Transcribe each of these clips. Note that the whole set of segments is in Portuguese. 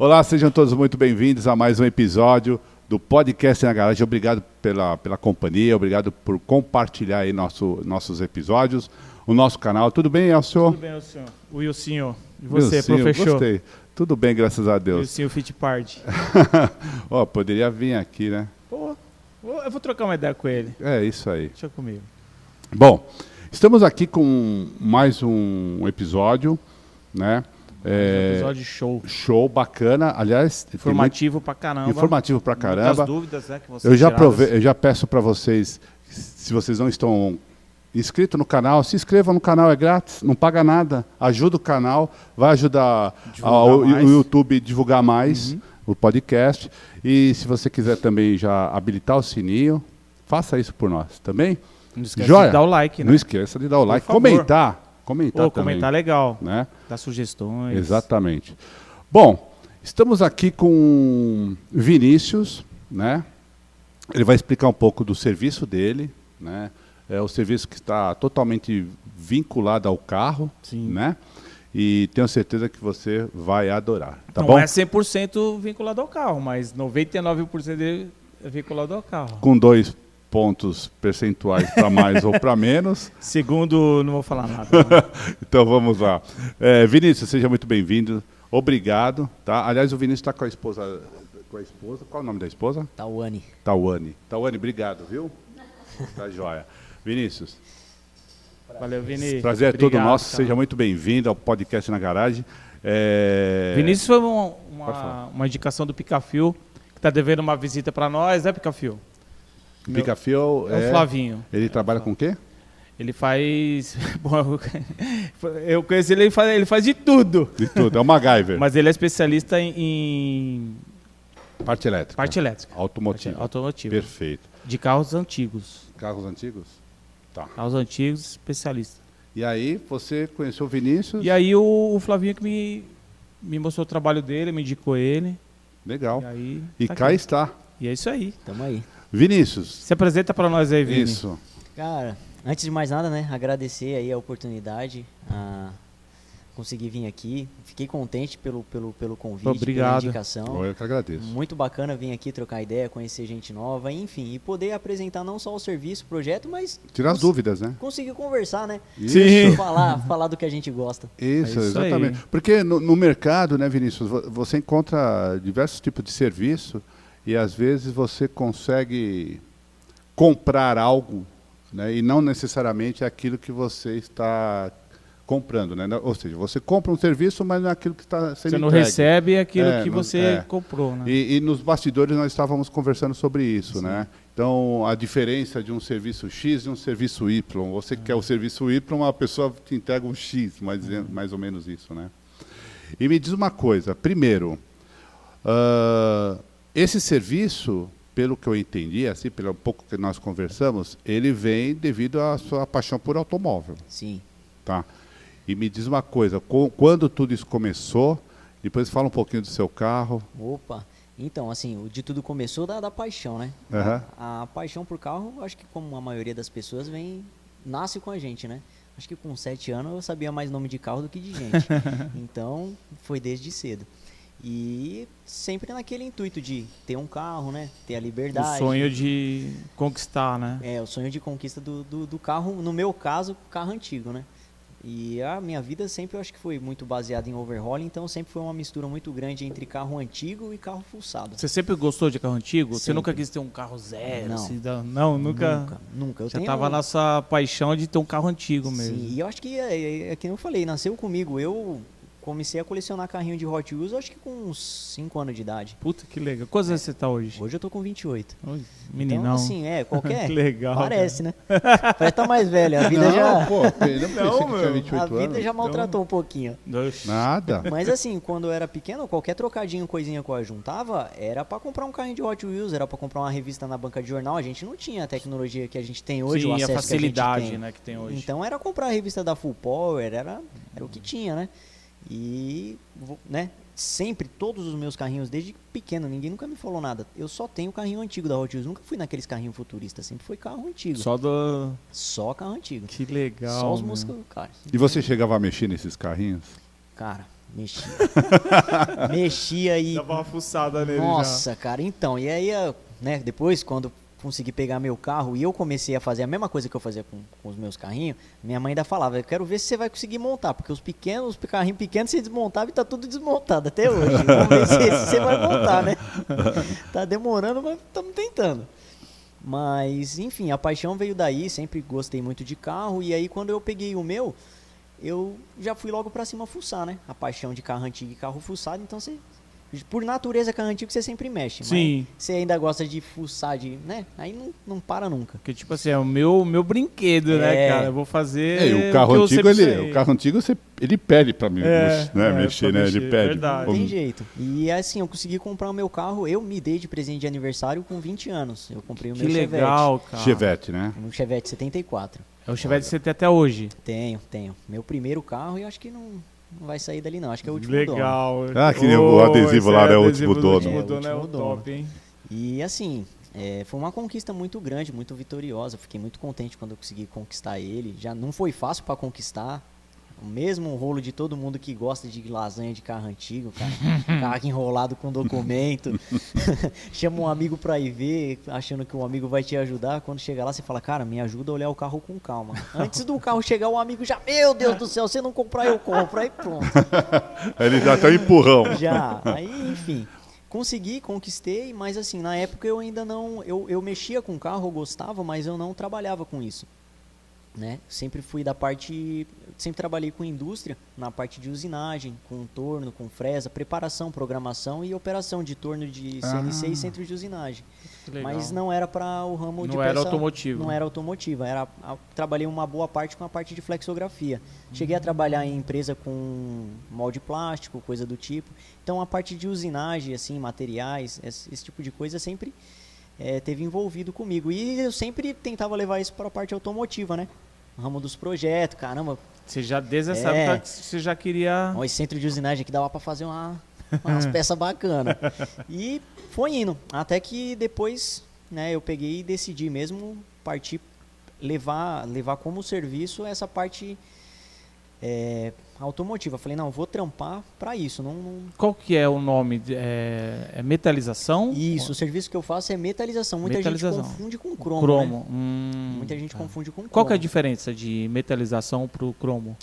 Olá, sejam todos muito bem-vindos a mais um episódio do Podcast na Garagem. Obrigado pela companhia, obrigado por compartilhar aí nossos episódios, o nosso canal. Tudo bem, Elcio? Tudo bem, Elcio. Wilsinho. E você, Wilsinho, professor? Gostei. Tudo bem, graças a Deus. Wilsinho Fittipaldi. Poderia vir aqui, né? Pô, eu vou trocar uma ideia com ele. É isso aí. Deixa comigo. Bom, estamos aqui com mais um episódio, né? Episódio show. Show, bacana. Aliás, Informativo pra caramba. Informativo pra caramba. Muitas dúvidas, né, que Eu já peço para vocês, se vocês não estão inscritos no canal, se inscrevam no canal, é grátis, não paga nada. Ajuda o canal, vai ajudar o YouTube a divulgar mais o podcast. E se você quiser também já habilitar o sininho, faça isso por nós, também. Não esqueça de dar o like, né? Não esqueça de dar o like. Comentar também. Comentar legal. Né? Dar sugestões. Exatamente. Bom, estamos aqui com Vinícius, né? Ele vai explicar um pouco do serviço dele, né? É o serviço que está totalmente vinculado ao carro, Sim. né? E tenho certeza que você vai adorar, tá Não bom? é 100% vinculado ao carro, mas 99% dele é vinculado ao carro. Com 2 pontos percentuais para mais ou para menos. Segundo, não vou falar nada. Não. Então vamos lá. Vinícius, seja muito bem-vindo. Obrigado, tá? Aliás, o Vinícius está com a esposa. Qual é o nome da esposa? Tawane. Tawane, obrigado, viu? Tá joia. Vinícius. Valeu, Vini. Prazer é todo nosso. Cara. Seja muito bem-vindo ao Podcast na Garagem. Vinícius foi uma indicação do Picafio, que está devendo uma visita para nós, né, Picafio? Picafio É o Flavinho. Ele trabalha com o quê? Ele faz... Bom, eu conheci ele faz de tudo. De tudo, é o MacGyver. Mas ele é especialista em Parte elétrica. parte elétrica. Automotiva. Automotiva. Perfeito. De carros antigos. Carros antigos? Tá. Carros antigos, especialista. E aí, você conheceu o Vinícius? E aí o Flavinho que me mostrou o trabalho dele, me indicou ele. Legal. E aí, E tá cá aqui. está. E é isso aí. Tamo aí. Vinícius. Se apresenta para nós aí, Vini. Isso. Cara, antes de mais nada, né, agradecer aí a oportunidade, conseguir vir aqui. Fiquei contente pelo convite, Obrigado. pela indicação. Eu que agradeço. Muito bacana vir aqui trocar ideia, conhecer gente nova, enfim, e poder apresentar não só o serviço, o projeto, mas Tirar as dúvidas, né? conseguir conversar, né? Sim. Falar do que a gente gosta. Isso, É isso exatamente. aí. Porque no mercado, né, Vinícius, você encontra diversos tipos de serviço e às vezes você consegue comprar algo, né, e não necessariamente é aquilo que você está comprando, né? Ou seja, você compra um serviço, mas não é aquilo que está sendo Você não entregue. recebe aquilo É, que não- você é. comprou, né? E nos bastidores nós estávamos conversando sobre isso, né? Então, a diferença de um serviço X e um serviço Y. Você quer o serviço Y, a pessoa te entrega um X, mais ou menos isso, né? E me diz uma coisa, primeiro, esse serviço, pelo que eu entendi, assim, pelo pouco que nós conversamos, ele vem devido à sua paixão por automóvel, Sim. tá? E me diz uma coisa, quando tudo isso começou, depois fala um pouquinho do seu carro. Opa. Então, assim, o de tudo começou da paixão, né? Aham. A paixão por carro, acho que como a maioria das pessoas nasce com a gente, né? Acho que com 7 anos eu sabia mais nome de carro do que de gente. Então, foi desde cedo. E sempre naquele intuito de ter um carro, né? Ter a liberdade. O sonho de conquistar, né? O sonho de conquista do carro, no meu caso, carro antigo, né? E a minha vida sempre eu acho que foi muito baseada em overhaul, então sempre foi uma mistura muito grande entre carro antigo e carro fuçado. Você sempre gostou de carro antigo? Você Sempre. nunca quis ter um carro zero? Não. Assim, não, nunca. Nunca. Eu Já tenho- tava nessa paixão de ter um carro antigo mesmo. Sim, e eu acho que é que eu falei, nasceu comigo. Eu comecei a colecionar carrinho de Hot Wheels, acho que com uns 5 anos de idade. Puta que legal. Quantos anos você tá hoje? Hoje eu tô com 28. Oi, meninão. Então, assim, qualquer... Que legal, Parece, né? Parece tá mais velho, a vida já... Pô, eu não pensei que tinha meu. 28 A vida anos. já maltratou um pouquinho. Oxi. Nada. Mas assim, quando eu era pequeno, qualquer trocadinho, coisinha que eu juntava, era pra comprar um carrinho de Hot Wheels, era pra comprar uma revista na banca de jornal. A gente não tinha a tecnologia que a gente tem hoje, Sim, o a acesso facilidade, que a gente tem. né, que tem hoje. Então era comprar a revista da Full Power, era o que tinha, né? E, né, sempre, todos os meus carrinhos, desde pequeno, ninguém nunca me falou nada. Eu só tenho carrinho antigo da Hot Wheels, nunca fui naqueles carrinhos futuristas, sempre foi carro antigo. Só carro antigo. Que legal. Só os meu. músicos, cara. E você chegava a mexer nesses carrinhos? Cara, Mexia e... Dava uma fuçada nele. Nossa, já. cara, então, e aí, né, depois quando consegui pegar meu carro e eu comecei a fazer a mesma coisa que eu fazia com os meus carrinhos, minha mãe ainda falava, eu quero ver se você vai conseguir montar, porque os carrinhos pequenos você desmontava e tá tudo desmontado até hoje. Vamos ver se você vai montar, né? Tá demorando, mas estamos tentando. Mas, enfim, a paixão veio daí, sempre gostei muito de carro, e aí quando eu peguei o meu, eu já fui logo pra cima fuçar, né? A paixão de carro antigo e carro fuçado, então você... Por natureza, carro antigo você sempre mexe. Sim. Mas você ainda gosta de fuçar, né? Aí não para nunca. Porque, tipo assim, é o meu brinquedo, né, cara? Eu vou fazer. O carro antigo, ele pede pra mim mexer, né? Ele pede. Não tem jeito. E assim, eu consegui comprar o meu carro, eu me dei de presente de aniversário com 20 anos. Eu comprei o meu Chevette. Que legal, cara. Chevette, né? Um Chevette 74. É o Chevette que você tem até hoje? Tenho. Meu primeiro carro e eu acho que não vai sair dali não, acho que é o último legal. dono. Ah, que o adesivo lá é o último dono. O último dono é o top, hein? E assim, foi uma conquista muito grande, muito vitoriosa. Fiquei muito contente quando eu consegui conquistar ele. Já não foi fácil para conquistar. O mesmo rolo de todo mundo que gosta de lasanha de carro antigo, cara. Carro enrolado com documento. Chama um amigo pra ir ver, achando que o amigo vai te ajudar. Quando chega lá, você fala, cara, me ajuda a olhar o carro com calma. Antes do carro chegar, o amigo já, meu Deus do céu, se não comprar, eu compro. Aí pronto. Ele já tá um empurrão. Já. Aí, enfim. Conquistei, mas assim, na época eu ainda não... Eu mexia com carro, eu gostava, mas eu não trabalhava com isso. Né? Sempre fui da parte, sempre trabalhei com indústria, na parte de usinagem, com torno, com fresa, preparação, programação e operação de torno de CNC e centro de usinagem. Mas não era para o ramo de peça, era automotivo. Não era automotiva, trabalhei uma boa parte com a parte de flexografia. Cheguei a trabalhar em empresa com molde plástico, coisa do tipo. Então a parte de usinagem, assim, materiais, esse tipo de coisa sempre teve envolvido comigo. E eu sempre tentava levar isso para a parte automotiva, né? O ramo dos projetos, caramba. Você já, desde essa época, você já queria... Esse centro de usinagem aqui dava para fazer umas peças bacanas. E foi indo. Até que depois, né, eu peguei e decidi mesmo partir, levar como serviço essa parte... automotiva. Falei, não, vou trampar para isso. Não... Qual que é o nome? É metalização? Isso, o serviço que eu faço é metalização. Muita gente confunde com cromo. Cromo. Né? Muita gente confunde com cromo. Qual que é a diferença de metalização para o cromo?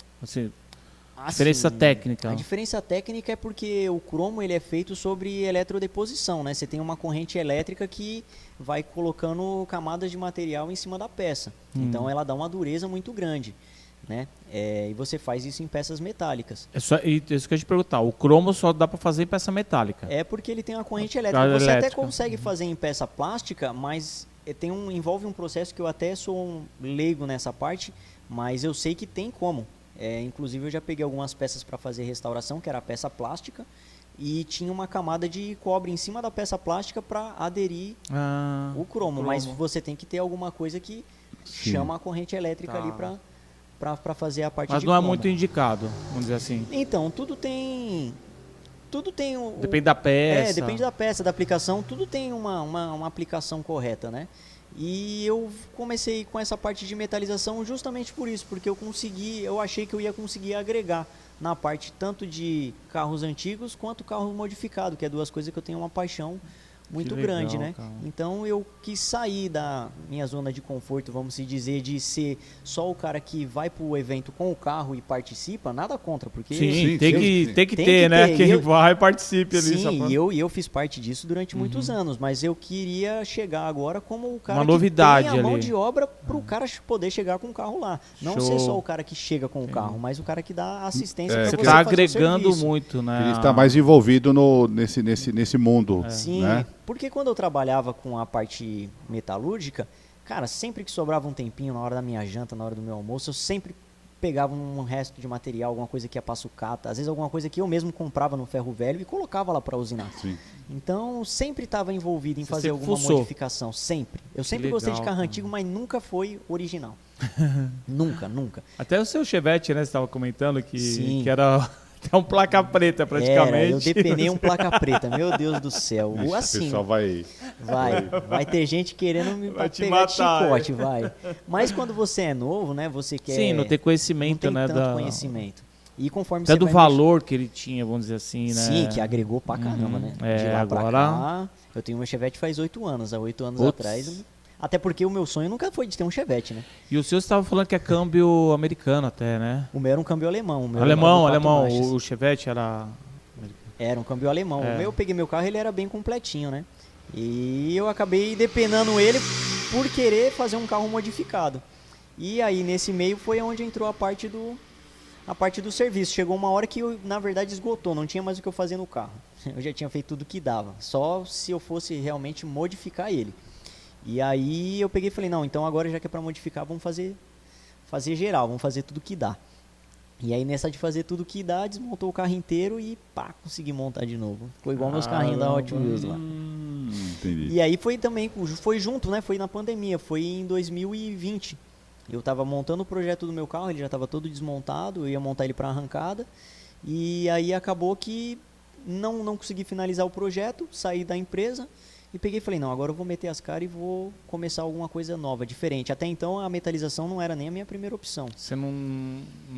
Diferença técnica. A diferença técnica é porque o cromo ele é feito sobre eletrodeposição, né? Você tem uma corrente elétrica que vai colocando camadas de material em cima da peça. Então ela dá uma dureza muito grande. Né? E você faz isso em peças metálicas. Isso que eu ia te perguntar, o cromo só dá para fazer em peça metálica? É porque ele tem uma corrente elétrica. Você até consegue fazer em peça plástica, mas envolve um processo que eu até sou um leigo nessa parte, mas eu sei que tem como. Inclusive eu já peguei algumas peças para fazer restauração, que era a peça plástica, e tinha uma camada de cobre em cima da peça plástica para aderir o cromo. Mas você tem que ter alguma coisa que chama a corrente elétrica ali para fazer a parte de Mas não é muito indicado, vamos dizer assim. Então, tudo tem depende da peça. Depende da peça, da aplicação, tudo tem uma aplicação correta, né? E eu comecei com essa parte de metalização justamente por isso, porque eu achei que eu ia conseguir agregar na parte tanto de carros antigos quanto carro modificado, que é duas coisas que eu tenho uma paixão muito grande, né? Cara. Então eu quis sair da minha zona de conforto, vamos dizer, de ser só o cara que vai pro evento com o carro e participa, nada contra, porque... Sim, tem que ter, né? Quem vai e participe ali. Sim, e eu fiz parte disso durante muitos anos, mas eu queria chegar agora como o cara uma novidade que tem a mão ali. de obra pro cara poder chegar com o carro lá. Não ser só o cara que chega com o carro, mas o cara que dá assistência pra você fazer o tá agregando muito, né? Ele está mais envolvido nesse mundo. Sim, né? Porque quando eu trabalhava com a parte metalúrgica, cara, sempre que sobrava um tempinho na hora da minha janta, na hora do meu almoço, eu sempre pegava um resto de material, alguma coisa que ia pra sucata, às vezes alguma coisa que eu mesmo comprava no ferro velho e colocava lá para usinar. Sim. Então, sempre estava envolvido em fazer alguma modificação, sempre. Eu sempre gostei de carro antigo, mas nunca foi original. Nunca. Até o seu Chevette, né, você estava comentando que era... É um placa preta, praticamente. Eu depenei um placa preta, meu Deus do céu. Assim, o pessoal vai ter gente querendo me vai te pegar matar, de chicote, vai. Mas quando você é novo, né, você quer... Sim, não tem conhecimento, não tem né? tanto conhecimento. E conforme até você do vai valor que ele tinha, vamos dizer assim, né? Sim, que agregou pra caramba, né? De lá pra cá, eu tenho uma Chevette faz 8 anos. Há 8 anos atrás... Até porque o meu sonho nunca foi de ter um Chevette, né? E o senhor estava falando que é câmbio americano até, né? O meu era um câmbio alemão. O meu alemão. O Chevette era... Era um câmbio alemão. O meu, eu peguei meu carro, ele era bem completinho, né? E eu acabei depenando ele por querer fazer um carro modificado. E aí, nesse meio, foi onde entrou a parte do serviço. Chegou uma hora que, na verdade, esgotou. Não tinha mais o que eu fazer no carro. Eu já tinha feito tudo que dava. Só se eu fosse realmente modificar ele. E aí eu peguei e falei, não, então agora já que é pra modificar, vamos fazer geral, vamos fazer tudo que dá. E aí nessa de fazer tudo que dá, desmontou o carro inteiro e pá, consegui montar de novo. Ficou igual meus carrinhos da Hot Wheels lá. Entendi. E aí foi junto, né? Foi na pandemia, foi em 2020. Eu tava montando o projeto do meu carro, ele já tava todo desmontado, eu ia montar ele pra arrancada. E aí acabou que não consegui finalizar o projeto, saí da empresa. E peguei e falei, não, agora eu vou meter as caras e vou começar alguma coisa nova, diferente. Até então a metalização não era nem a minha primeira opção. Você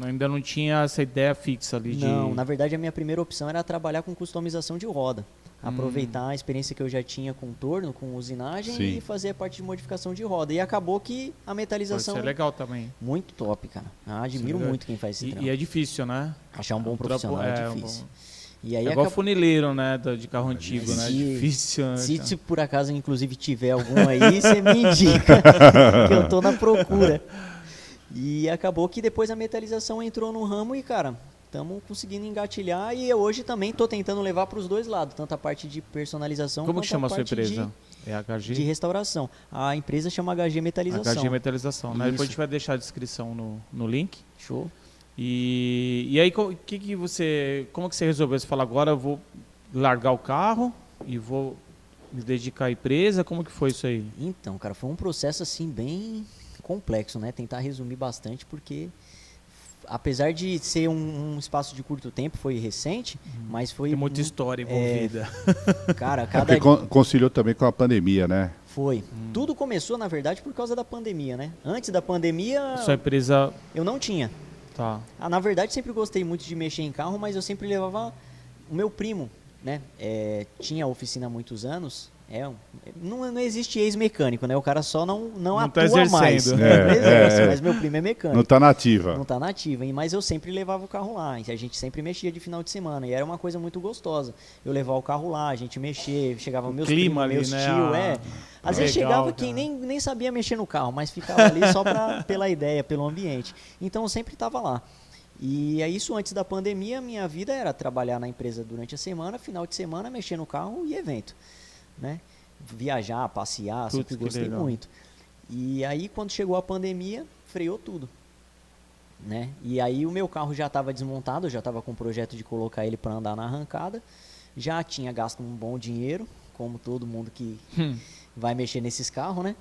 ainda não tinha essa ideia fixa ali de... Não, na verdade a minha primeira opção era trabalhar com customização de roda. Aproveitar a experiência que eu já tinha com torno, com usinagem. Sim. E fazer a parte de modificação de roda. E acabou que a metalização... Isso é legal também. Muito top, cara. Admiro muito quem faz esse trampo. E é difícil, né? Achar um bom profissional é difícil. E aí igual funileiro, né, de carro antigo, né? Difícil, né? Se por acaso, inclusive, tiver algum aí, você me indica, que eu tô na procura. E acabou que depois a metalização entrou no ramo e, cara, estamos conseguindo engatilhar. E eu hoje também tô tentando levar para os dois lados, tanto a parte de personalização quanto a parte de... Como que chama a sua empresa? É HG? De restauração. A empresa chama HG Metalização. HG Metalização, né? Depois a gente vai deixar a descrição no link. Show. E aí, como que você resolveu? Você fala, agora eu vou largar o carro e vou me dedicar à empresa? Como que foi isso aí? Então, cara, foi um processo assim bem complexo, né? Tentar resumir bastante, porque apesar de ser um espaço de curto tempo, foi recente, mas foi... Tem muita história envolvida. Cara, porque conciliou também com a pandemia, né? Foi. Tudo começou, na verdade, por causa da pandemia, né? Antes da pandemia... Sua empresa... Eu não tinha. Tá. Na verdade, sempre gostei muito de mexer em carro, mas eu sempre levava o meu primo, né? Tinha oficina há muitos anos. Não existe ex-mecânico, né? O cara só não atua tá mais. Mas meu primo é mecânico. Não tá nativa. Não tá nativa, mas eu sempre levava o carro lá. A gente sempre mexia de final de semana. E era uma coisa muito gostosa. Eu levava o carro lá, a gente mexia, chegava meus primos, meus tios, Às vezes chegava quem nem sabia mexer no carro, mas ficava ali só pela ideia, pelo ambiente. Então eu sempre estava lá. E é isso, antes da pandemia, minha vida era trabalhar na empresa durante a semana, final de semana, mexer no carro e evento. Né? Viajar, passear, sempre gostei muito. E aí, quando chegou a pandemia, freou tudo. Né? E aí, o meu carro já estava desmontado, eu já estava com o projeto de colocar ele para andar na arrancada. Já tinha gasto um bom dinheiro, como todo mundo que vai mexer nesses carros, né?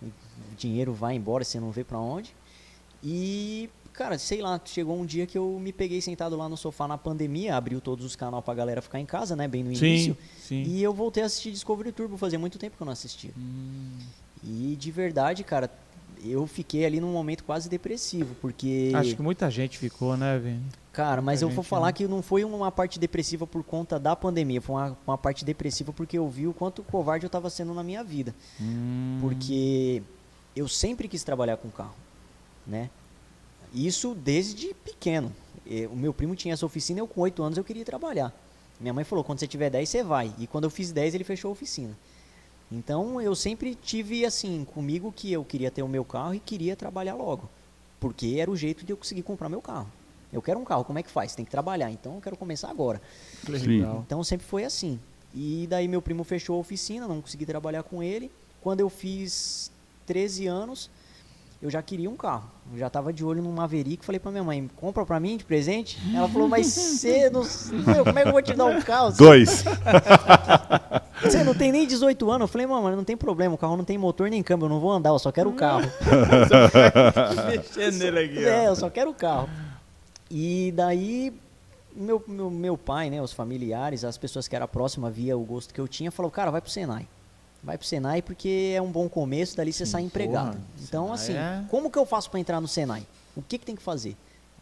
O dinheiro vai embora, você não vê para onde. E... Cara, sei lá, chegou um dia que eu me peguei sentado lá no sofá na pandemia, abriu todos os canais pra galera ficar em casa, né, bem no início. Sim. E eu voltei a assistir Discovery Turbo, fazia muito tempo que eu não assistia. E de verdade, cara, eu fiquei ali num momento quase depressivo, porque... Acho que muita gente ficou, né, Vini? Cara, mas eu vou falar que não foi uma parte depressiva por conta da pandemia, foi uma parte depressiva porque eu vi o quanto covarde eu tava sendo na minha vida. Porque eu sempre quis trabalhar com carro, né? Isso desde pequeno. O meu primo tinha essa oficina, eu com 8 anos eu queria trabalhar. Minha mãe falou, quando você tiver 10 você vai. E quando eu fiz 10 ele fechou a oficina. Então eu sempre tive assim comigo que eu queria ter o meu carro e queria trabalhar logo. Porque era o jeito de eu conseguir comprar meu carro. Eu quero um carro, como é que faz? Tem que trabalhar, então eu quero começar agora. Legal. Então sempre foi assim. E daí meu primo fechou a oficina, não consegui trabalhar com ele. Quando eu fiz 13 anos... eu já queria um carro. Eu já estava de olho num Maverick. Falei pra minha mãe, compra pra mim de presente? Ela falou, mas você não... como é que eu vou te dar um carro? Dois. Você não tem nem 18 anos? Eu falei, mamãe, não tem problema. O carro não tem motor nem câmbio. Eu não vou andar, eu só quero o carro. Mexendo nele aqui, eu só quero o carro. E daí, meu pai, né, os familiares, as pessoas que eram próximas, via o gosto que eu tinha, falou, cara, vai pro Senai. Vai pro Senai porque é um bom começo, dali você sai empregado. Então, assim, como que eu faço para entrar no Senai? O que tem que fazer?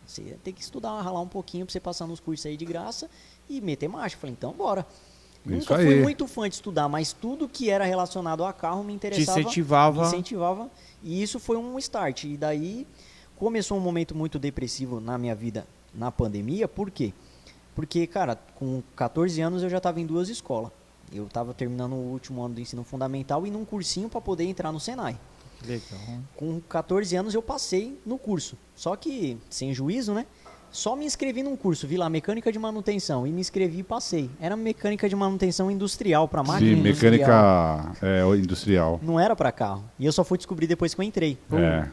Você ia ter que estudar, ralar um pouquinho pra você passar nos cursos aí de graça e meter marcha. Eu falei, então bora. Nunca fui muito fã de estudar, mas tudo que era relacionado a carro me interessava. Te incentivava. Me incentivava. E isso foi um start. E daí começou um momento muito depressivo na minha vida na pandemia. Por quê? Porque, cara, com 14 anos eu já estava em 2 escolas. Eu estava terminando o último ano do ensino fundamental e num cursinho para poder entrar no Senai. Legal. Com 14 anos eu passei no curso. Só que, sem juízo, né? Só me inscrevi num curso, vi lá mecânica de manutenção e me inscrevi e passei. Era mecânica de manutenção industrial para máquina industrial. Mecânica industrial. Não era para carro. E eu só fui descobrir depois que eu entrei.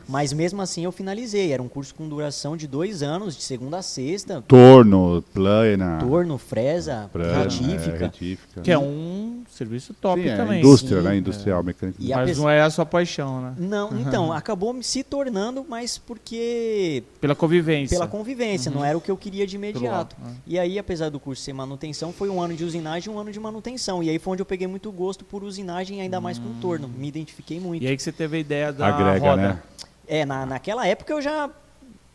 Mas mesmo assim eu finalizei. Era um curso com duração de 2 anos, de segunda a sexta. Torno, plana. Torno, fresa, retífica. Que é um serviço top também. Indústria, né? Industrial, mecânica. Mas não é a sua paixão, né? Não, então, acabou se tornando, mas porque... Pela convivência. Pela convivência. Não era o que eu queria de imediato. E aí, apesar do curso ser manutenção, foi um ano de usinagem e um ano de manutenção. E aí foi onde eu peguei muito gosto por usinagem, ainda mais com torno. Me identifiquei muito. E aí que você teve a ideia da roda. Né? Naquela época eu já...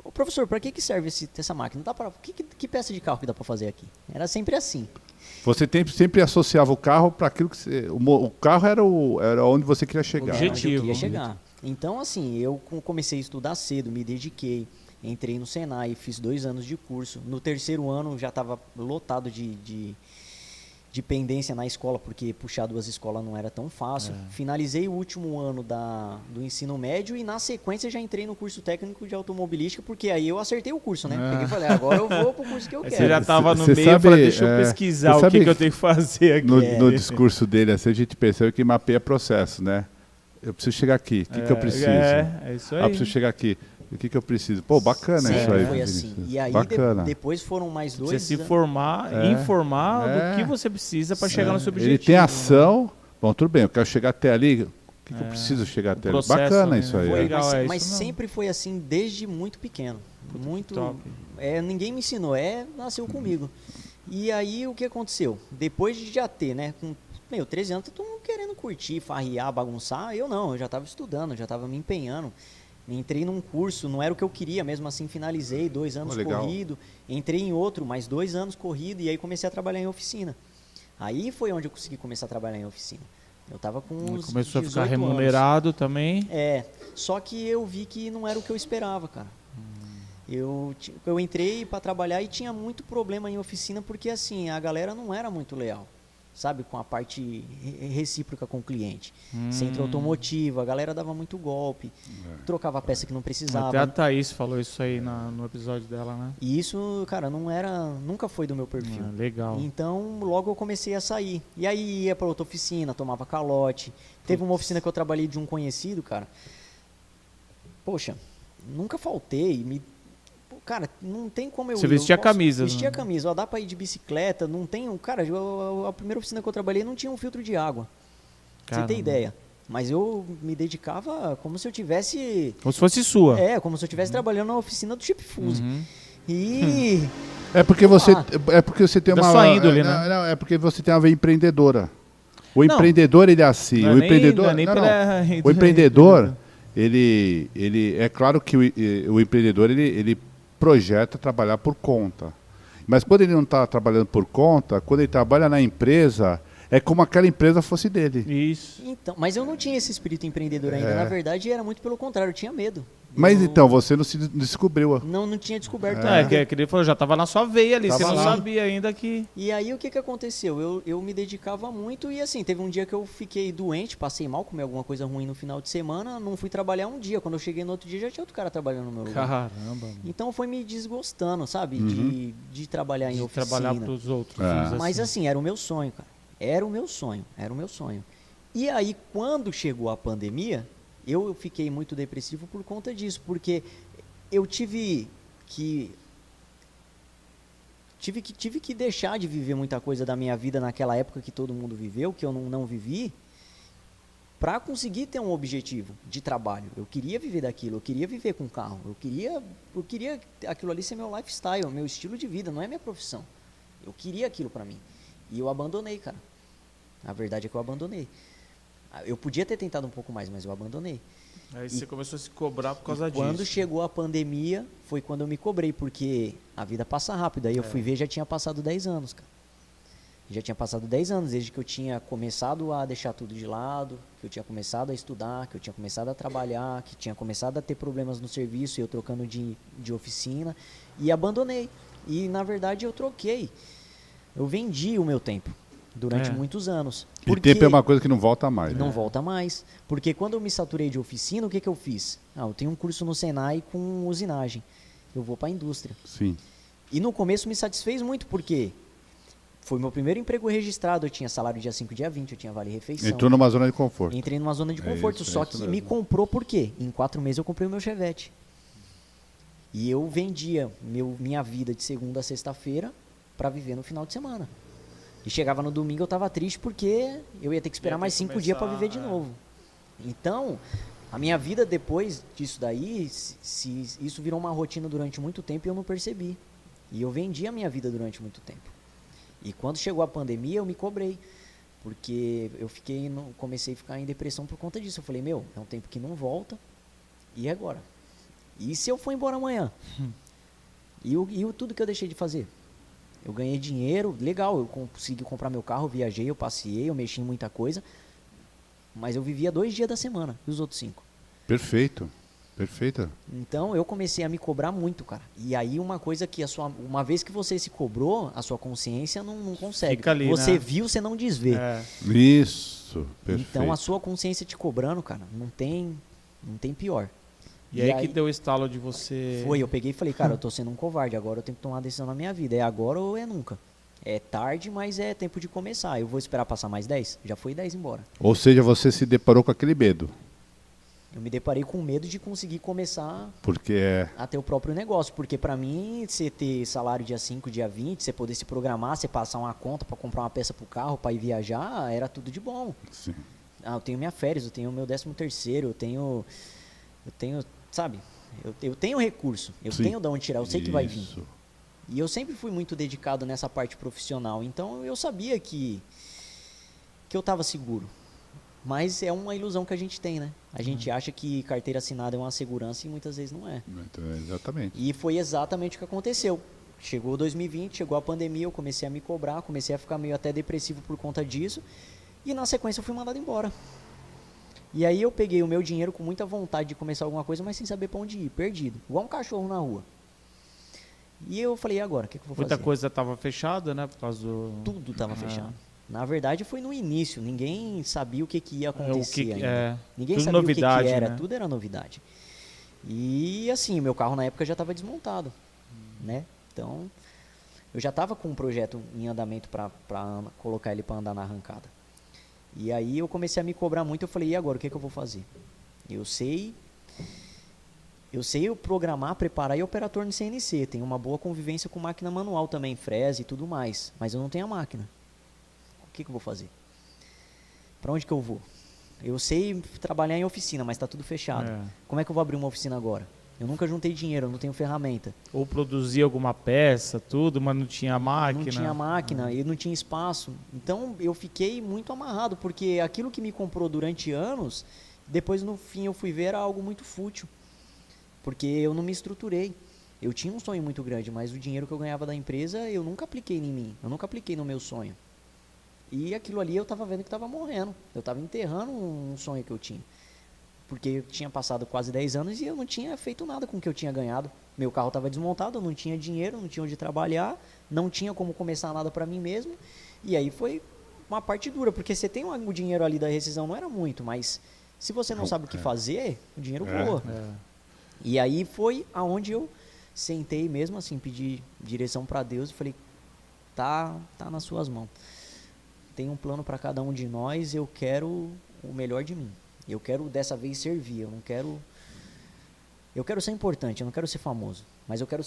Ô, professor, para que serve essa máquina? Dá pra... que peça de carro que dá para fazer aqui? Era sempre assim. Você sempre associava o carro para aquilo que você... O carro era onde você queria chegar. Objetivo. Eu queria chegar. Então, assim, eu comecei a estudar cedo, me dediquei. Entrei no Senai, fiz 2 anos de curso. No 3º ano já estava lotado de pendência na escola, porque puxar 2 escolas não era tão fácil. Finalizei o último ano do ensino médio e na sequência já entrei no curso técnico de automobilística, porque aí eu acertei o curso, né? Peguei e falei, agora eu vou pro curso que eu quero. Você já estava no meio, falei, deixa eu pesquisar o que eu tenho que fazer aqui. No discurso dele, assim, a gente percebe que mapeia processo, né? Eu preciso chegar aqui, o que eu preciso? É isso aí. Eu preciso chegar aqui. O que eu preciso? Pô, bacana Sempre isso aí. Foi assim. E aí depois foram mais 2 anos. Você se formar, informar do que você precisa para chegar no seu objetivo. Ele tem ação. Bom, tudo bem, eu quero chegar até ali. O que eu preciso chegar até ali? Bacana isso aí. Legal, mas sempre foi assim desde muito pequeno. Muito top. Ninguém me ensinou, nasceu comigo. E aí o que aconteceu? Depois de já ter, né? Com 13 anos, todo mundo querendo curtir, farrear, bagunçar. Eu não, eu já estava estudando, já estava me empenhando. Entrei num curso, não era o que eu queria, mesmo assim finalizei, 2 anos corrido. Entrei em outro, mais 2 anos corrido, e aí comecei a trabalhar em oficina. Aí foi onde eu consegui começar a trabalhar em oficina. Eu estava com uns começou a ficar remunerado anos. Também? Só que eu vi que não era o que eu esperava, cara. Eu entrei para trabalhar e tinha muito problema em oficina, porque assim, a galera não era muito leal. Sabe, com a parte recíproca com o cliente. Centro automotivo, a galera dava muito golpe, trocava peça que não precisava. Até a Thaís falou isso aí no episódio dela, né? E isso, cara, nunca foi do meu perfil. Legal. Então, logo eu comecei a sair. E aí ia para outra oficina, tomava calote. Teve uma oficina que eu trabalhei de um conhecido, cara. Poxa, nunca faltei, cara, não tem como eu... Você vestia a camisa. Vestia a camisa. Dá pra ir de bicicleta, não tem... Cara, a primeira oficina que eu trabalhei não tinha um filtro de água. Pra você ter ideia. Mas eu me dedicava como se eu tivesse... Como se fosse sua. Como se eu estivesse trabalhando na oficina do Chip Fuse. E... É porque você tem uma... sua índole, né? Não, é porque você tem uma veia empreendedora. O empreendedor, ele é assim. O empreendedor... O empreendedor, ele... É claro que o empreendedor, ele projeta trabalhar por conta. Mas quando ele não está trabalhando por conta, quando ele trabalha na empresa, é como aquela empresa fosse dele. Isso. Então, mas eu não tinha esse espírito empreendedor ainda. Na verdade, era muito pelo contrário, eu tinha medo. Mas então, você não se descobriu. Não tinha descoberto ainda. Que ele falou, já estava na sua veia ali, você não sabia ainda que... E aí, o que aconteceu? Eu me dedicava muito e assim, teve um dia que eu fiquei doente, passei mal, comi alguma coisa ruim no final de semana, não fui trabalhar um dia. Quando eu cheguei no outro dia, já tinha outro cara trabalhando no meu lugar. Caramba. Mano. Então, foi me desgostando, sabe? De trabalhar em oficina. Trabalhar para os outros. Mas assim, era o meu sonho, cara. Era o meu sonho. E aí, quando chegou a pandemia... Eu fiquei muito depressivo por conta disso, porque eu tive que deixar de viver muita coisa da minha vida naquela época que todo mundo viveu, que eu não vivi, para conseguir ter um objetivo de trabalho. Eu queria viver daquilo, eu queria viver com carro, eu queria aquilo ali ser meu lifestyle, meu estilo de vida, não é minha profissão. Eu queria aquilo para mim. E eu abandonei, cara. A verdade é que eu abandonei. Eu podia ter tentado um pouco mais, mas eu abandonei. Aí você começou a se cobrar por causa disso. Quando chegou a pandemia, foi quando eu me cobrei, porque a vida passa rápido. Aí eu fui ver, já tinha passado 10 anos, cara. Já tinha passado 10 anos, desde que eu tinha começado a deixar tudo de lado, que eu tinha começado a estudar, que eu tinha começado a trabalhar, que tinha começado a ter problemas no serviço, e eu trocando de oficina, e abandonei. E, na verdade, eu troquei. Eu vendi o meu tempo durante muitos anos. E tempo é uma coisa que não volta mais. Não volta mais. Porque quando eu me saturei de oficina, o que eu fiz? Eu tenho um curso no Senai com usinagem. Eu vou para a indústria. Sim. E no começo me satisfez muito, porque foi meu primeiro emprego registrado. Eu tinha salário dia 5, dia 20, eu tinha vale-refeição. Entrou numa zona de conforto. Entrei numa zona de conforto. Isso, só que me comprou por quê? Em 4 meses eu comprei o meu Chevette. E eu vendia minha vida de segunda a sexta-feira para viver no final de semana. E chegava no domingo eu estava triste porque eu ia ter que esperar mais 5 dias para viver de novo. Então, a minha vida depois disso daí, isso virou uma rotina durante muito tempo e eu não percebi. E eu vendi a minha vida durante muito tempo. E quando chegou a pandemia eu me cobrei. Porque eu comecei a ficar em depressão por conta disso. Eu falei, é um tempo que não volta. E agora? E se eu for embora amanhã? E tudo que eu deixei de fazer? Eu ganhei dinheiro, legal, eu consegui comprar meu carro, viajei, eu passeei, eu mexi em muita coisa, mas eu vivia 2 dias da semana, e os outros 5. Perfeito, perfeito. Então eu comecei a me cobrar muito, cara. E aí uma coisa que uma vez que você se cobrou, a sua consciência não consegue. Fica ali, você né? viu, você não desvê. Isso, perfeito. Então a sua consciência te cobrando, cara, não tem pior. E aí que deu o estalo de você... Eu peguei e falei, cara, eu tô sendo um covarde, agora eu tenho que tomar uma decisão na minha vida. É agora ou é nunca. É tarde, mas é tempo de começar. Eu vou esperar passar mais 10? Já foi 10 embora. Ou seja, você se deparou com aquele medo. Eu me deparei com medo de conseguir começar Porque a ter o próprio negócio. Porque pra mim, você ter salário dia 5, dia 20, você poder se programar, você passar uma conta pra comprar uma peça pro carro, pra ir viajar, era tudo de bom. Sim. Eu tenho minha férias, eu tenho o meu 13º, eu tenho, sabe, eu tenho recurso, eu tenho de onde tirar, eu sei que vai vir. E eu sempre fui muito dedicado nessa parte profissional, então eu sabia que eu estava seguro. Mas é uma ilusão que a gente tem, né? A gente acha que carteira assinada é uma segurança e muitas vezes não é. Então, exatamente. E foi exatamente o que aconteceu. Chegou 2020, chegou a pandemia, eu comecei a me cobrar, comecei a ficar meio até depressivo por conta disso. E na sequência eu fui mandado embora. E aí eu peguei o meu dinheiro com muita vontade de começar alguma coisa, mas sem saber pra onde ir, perdido. Igual um cachorro na rua. E eu falei, e agora? O que eu vou fazer? Muita coisa estava fechada, né? Por causa do... Tudo estava fechado. Na verdade foi no início, ninguém sabia o que ia acontecer ainda. Ninguém tudo sabia novidade, o que era, né? Tudo era novidade. E assim, meu carro na época já estava desmontado, né? Então, eu já estava com um projeto em andamento para colocar ele para andar na arrancada. E aí eu comecei a me cobrar muito, eu falei, e agora, o que eu vou fazer? Eu sei programar, preparar e operar torno CNC, tenho uma boa convivência com máquina manual também, frese e tudo mais, mas eu não tenho a máquina. O que eu vou fazer? Para onde que eu vou? Eu sei trabalhar em oficina, mas está tudo fechado. Como é que eu vou abrir uma oficina agora? Eu nunca juntei dinheiro, eu não tenho ferramenta. Ou produzir alguma peça, tudo, mas não tinha máquina. Não tinha máquina, e não tinha espaço. Então eu fiquei muito amarrado, porque aquilo que me comprou durante anos, depois no fim eu fui ver, era algo muito fútil. Porque eu não me estruturei. Eu tinha um sonho muito grande, mas o dinheiro que eu ganhava da empresa, eu nunca apliquei em mim. Eu nunca apliquei no meu sonho. E aquilo ali eu estava vendo que estava morrendo. Eu estava enterrando um sonho que eu tinha. Porque eu tinha passado quase 10 anos e eu não tinha feito nada com o que eu tinha ganhado. Meu carro estava desmontado, eu não tinha dinheiro, não tinha onde trabalhar, não tinha como começar nada para mim mesmo. E aí foi uma parte dura, porque você tem o dinheiro ali da rescisão, não era muito, mas se você não sabe o que fazer, o dinheiro voa. E aí foi aonde eu sentei mesmo assim, pedi direção para Deus e falei, tá nas suas mãos. Tem um plano para cada um de nós, eu quero o melhor de mim. Eu quero dessa vez servir, eu quero ser importante, eu não quero ser famoso, mas eu quero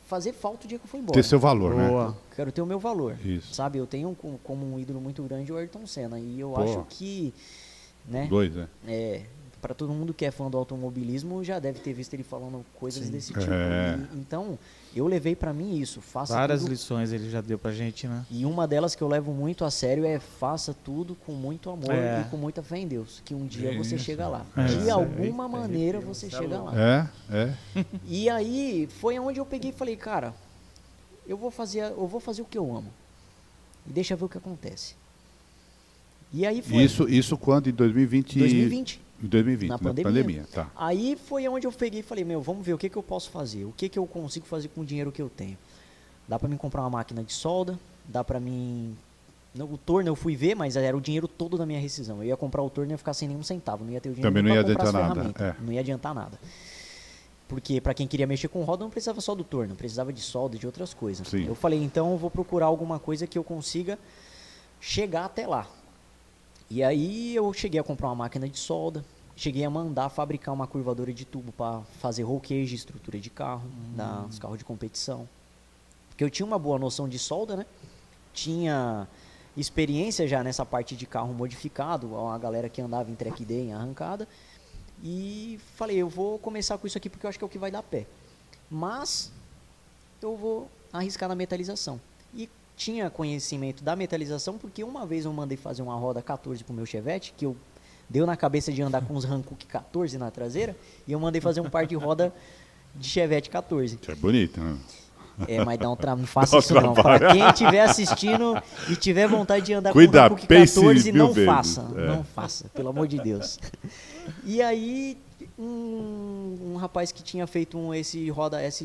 fazer falta o dia que eu for embora. Ter seu valor, né? Eu quero ter o meu valor. Isso. Sabe, eu tenho como um ídolo muito grande o Ayrton Senna e eu acho que, né? Dois, né? para todo mundo que é fã do automobilismo, já deve ter visto ele falando coisas desse tipo. Então, eu levei para mim isso. Várias lições ele já deu pra gente, né? E uma delas que eu levo muito a sério é faça tudo com muito amor e com muita fé em Deus. Que um dia você chega lá. De alguma maneira você chega lá. E aí, foi onde eu peguei e falei, cara, eu vou fazer o que eu amo. E deixa eu ver o que acontece. E aí foi. Isso quando? Em 2020? 2020. Na pandemia. Tá. Aí foi onde eu peguei e falei, vamos ver o que eu posso fazer. O que eu consigo fazer com o dinheiro que eu tenho. Dá pra mim comprar uma máquina de solda, dá pra mim... O torno eu fui ver, mas era o dinheiro todo da minha rescisão. Eu ia comprar o torno e ia ficar sem nenhum centavo. Não ia ter o dinheiro também não ia pra comprar adiantar nada. Não ia adiantar nada. Porque para quem queria mexer com roda não precisava só do torno, precisava de solda, de outras coisas. Sim. Eu falei, então eu vou procurar alguma coisa que eu consiga chegar até lá. E aí eu cheguei a comprar uma máquina de solda, cheguei a mandar fabricar uma curvadora de tubo para fazer roll cage, estrutura de carro, dos carros de competição. Porque eu tinha uma boa noção de solda, né? Tinha experiência já nessa parte de carro modificado, a galera que andava em track day, em arrancada. E falei, eu vou começar com isso aqui porque eu acho que é o que vai dar pé. Mas eu vou arriscar na metalização. E tinha conhecimento da metalização porque uma vez eu mandei fazer uma roda 14 pro meu Chevette, que eu deu na cabeça de andar com uns Hankook 14 na traseira, e eu mandei fazer um par de roda de Chevette 14. Que é bonito, né? Mas dá um trabalho, não faça isso não. Para quem estiver assistindo e tiver vontade de andar com Hankook 14, não faça. Não faça, pelo amor de Deus. E aí, um rapaz que tinha feito esse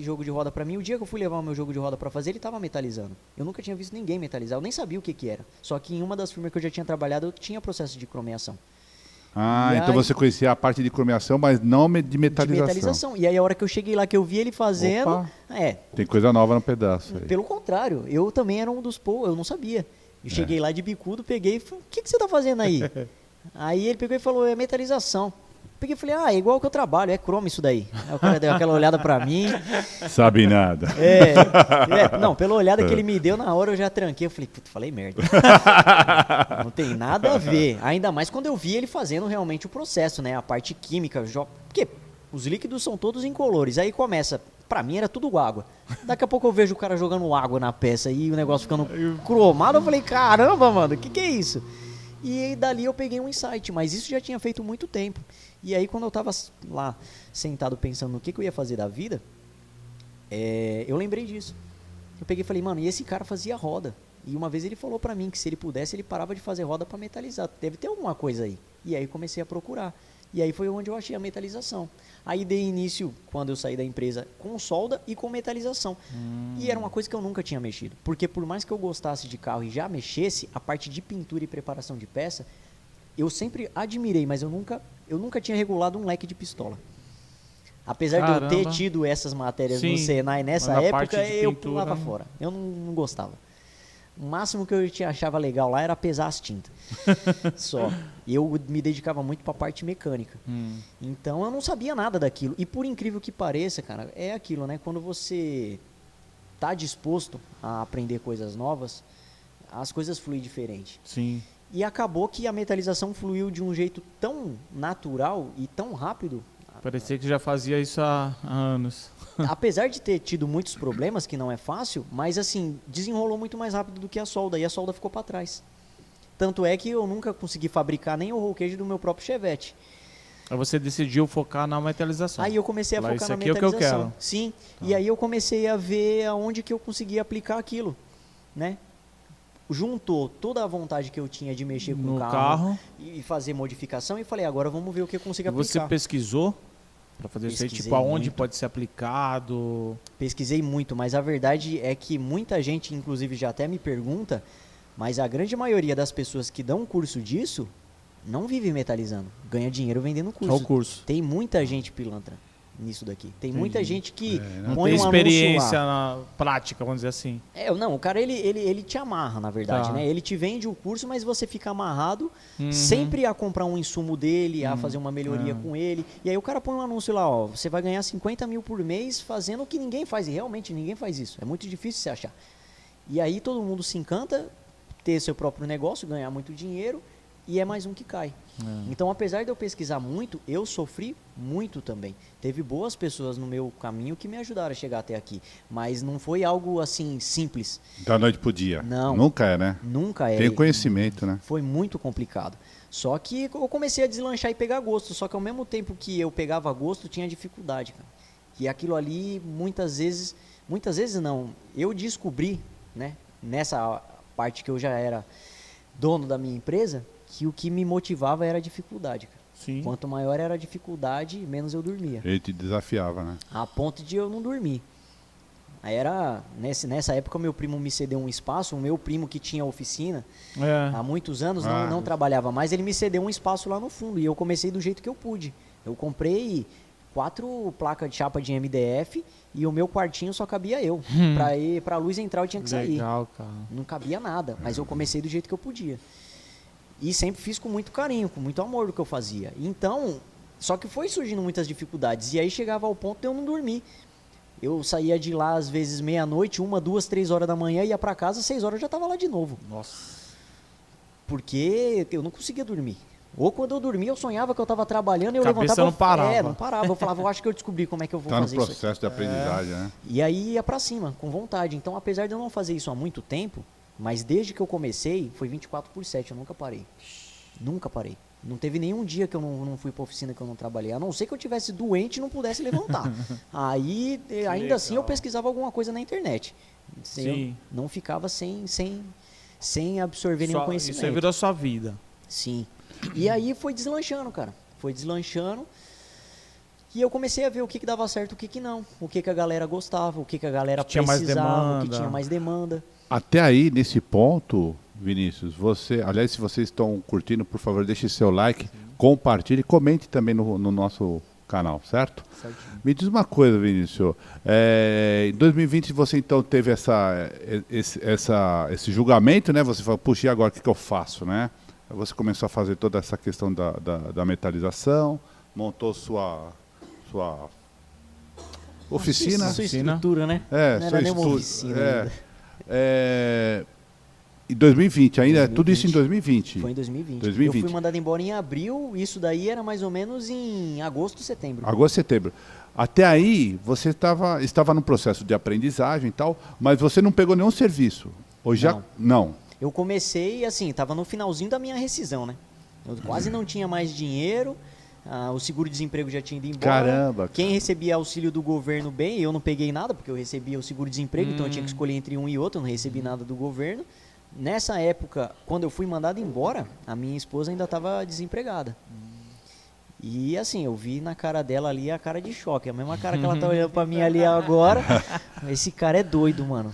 jogo de roda pra mim, o dia que eu fui levar o meu jogo de roda pra fazer, ele tava metalizando. Eu nunca tinha visto ninguém metalizar, eu nem sabia o que era. Só que em uma das firmas que eu já tinha trabalhado, eu tinha processo de cromeação. Então você conhecia a parte de cromeação, mas não de metalização. De metalização. E aí a hora que eu cheguei lá, que eu vi ele fazendo... Tem coisa nova no pedaço aí. Pelo contrário, eu também era um dos poucos, eu não sabia. Eu cheguei lá de bicudo, peguei e falei, o que você tá fazendo aí? Aí ele pegou e falou, é metalização. Peguei e falei, é igual que eu trabalho, é cromo isso daí. Aí o cara deu aquela olhada pra mim. Sabe nada. Não, pela olhada que ele me deu na hora eu já tranquei. Eu falei, puta, falei merda. Não tem nada a ver. Ainda mais quando eu vi ele fazendo realmente o processo, né? A parte química. Porque os líquidos são todos incolores. Aí começa, pra mim era tudo água. Daqui a pouco eu vejo o cara jogando água na peça e o negócio ficando cromado. Eu falei, caramba, mano, o que é isso? E dali eu peguei um insight, mas isso já tinha feito muito tempo. E aí quando eu tava lá sentado pensando no que eu ia fazer da vida, eu lembrei disso. Eu peguei e falei, mano, e esse cara fazia roda. E uma vez ele falou pra mim que se ele pudesse, ele parava de fazer roda pra metalizar. Deve ter alguma coisa aí. E aí comecei a procurar. E aí foi onde eu achei a metalização. Aí dei início, quando eu saí da empresa, com solda e com metalização. E era uma coisa que eu nunca tinha mexido. Porque por mais que eu gostasse de carro e já mexesse, a parte de pintura e preparação de peça, eu sempre admirei, mas eu nunca tinha regulado um leque de pistola. Apesar de eu ter tido essas matérias no Senai nessa época, eu pulava fora. Eu não gostava. O máximo que eu achava legal lá era pesar as tintas. Só. E eu me dedicava muito para a parte mecânica. Então eu não sabia nada daquilo. E por incrível que pareça, cara, é aquilo, né? Quando você tá disposto a aprender coisas novas, as coisas fluem diferente. Sim. E acabou que a metalização fluiu de um jeito tão natural e tão rápido. Parecia que já fazia isso há anos. Apesar de ter tido muitos problemas, que não é fácil, mas assim, desenrolou muito mais rápido do que a solda, e a solda ficou para trás. Tanto é que eu nunca consegui fabricar nem o roll cage do meu próprio Chevette. Aí você decidiu focar na metalização. Aí eu comecei a focar na metalização. É o que eu quero. Sim, e aí eu comecei a ver aonde que eu conseguia aplicar aquilo, né? Juntou toda a vontade que eu tinha de mexer com o carro e fazer modificação, e falei, agora vamos ver o que eu consigo aplicar. Você pesquisou para fazer isso aí, tipo, aonde muito. Pode ser aplicado? Pesquisei muito, mas a verdade é que muita gente, inclusive, já até me pergunta, mas a grande maioria das pessoas que dão um curso disso não vive metalizando, ganha dinheiro vendendo curso. Só o curso. Tem muita gente pilantra nisso daqui. Tem muita gente que não põe tem um experiência na prática, vamos dizer assim. Não, o cara ele te amarra, na verdade, né? Ele te vende o curso, mas você fica amarrado sempre a comprar um insumo dele, a fazer uma melhoria com ele. E aí o cara põe um anúncio lá, ó, você vai ganhar 50 mil por mês fazendo o que ninguém faz. E realmente ninguém faz isso. É muito difícil você achar. E aí todo mundo se encanta, ter seu próprio negócio, ganhar muito dinheiro, e é mais um que cai. Então, apesar de eu pesquisar muito, eu sofri muito também. Teve boas pessoas no meu caminho que me ajudaram a chegar até aqui, mas não foi algo assim simples. Da noite pro dia. Não. Nunca é, né? Nunca é. Tem conhecimento, né? Foi muito complicado. Só que eu comecei a deslanchar e pegar gosto. Só que ao mesmo tempo que eu pegava gosto, tinha dificuldade, cara. E aquilo ali, muitas vezes não, eu descobri, né, nessa parte que eu já era dono da minha empresa, que o que me motivava era a dificuldade, cara. Sim. Quanto maior era a dificuldade, menos eu dormia. Ele te desafiava, né? A ponto de eu não dormir. Aí era, nessa época, meu primo me cedeu um espaço, o meu primo que tinha oficina, há muitos anos, não trabalhava mais, ele me cedeu um espaço lá no fundo, e eu comecei do jeito que eu pude. Eu comprei 4 placas de chapa de MDF, e o meu quartinho só cabia eu. Pra luz entrar eu tinha que sair. Legal, cara. Não cabia nada, mas eu comecei do jeito que eu podia. E sempre fiz com muito carinho, com muito amor do que eu fazia. Então, só que foi surgindo muitas dificuldades. E aí chegava ao ponto de eu não dormir. Eu saía de lá às vezes meia-noite, 1, 2, 3 horas da manhã, ia pra casa, 6 horas eu já tava lá de novo. Nossa. Porque eu não conseguia dormir. Ou quando eu dormia, eu sonhava que eu tava trabalhando e eu Cabeça levantava. não parava. Não parava. Eu falava, eu acho que eu descobri como é que eu vou fazer Tá no isso aqui. processo de aprendizagem, né? E aí ia pra cima, com vontade. Então, apesar de eu não fazer isso há muito tempo, mas desde que eu comecei, foi 24/7, eu nunca parei. Nunca parei. Não teve nenhum dia que eu não fui pra oficina que eu não trabalhei. A não ser que eu tivesse doente e não pudesse levantar. Aí, ainda assim, eu pesquisava alguma coisa na internet. Sim. Eu não ficava sem absorver nenhum conhecimento. Isso aí virou a sua vida. Sim. E aí foi deslanchando, cara. Foi deslanchando. E eu comecei a ver o que dava certo, o que não. O que a galera gostava, o que a galera tinha mais precisava, o que demanda. tinha mais demanda. Até aí, nesse ponto, Vinícius, aliás, se vocês estão curtindo, por favor, deixe seu like, compartilhe e comente também no nosso canal, certo? Certinho. Me diz uma coisa, Vinícius. Em 2020 você então teve esse julgamento, né? Você falou, puxa, e agora o que eu faço, né? Aí você começou a fazer toda essa questão da metalização, montou sua oficina. Sua estrutura, né? Não era sua nem uma estrutura. oficina ainda. Em 2020, ainda 2020. tudo isso em 2020. Foi em 2020. 2020. Eu fui mandado embora em abril, isso daí era mais ou menos em agosto, setembro. Agosto, setembro. Até aí, você estava no processo de aprendizagem e tal, mas você não pegou nenhum serviço. Ou já? Não. Eu comecei, assim, estava no finalzinho da minha rescisão, né? Eu quase não tinha mais dinheiro, o seguro-desemprego já tinha ido embora. Caramba. Quem recebia auxílio do governo bem, eu não peguei nada, porque eu recebia o seguro-desemprego, então eu tinha que escolher entre um e outro, eu não recebi nada do governo. Nessa época, quando eu fui mandado embora, a minha esposa ainda estava desempregada. E assim, eu vi na cara dela ali a cara de choque, a mesma cara que ela tá olhando pra mim ali agora. Esse cara é doido, mano.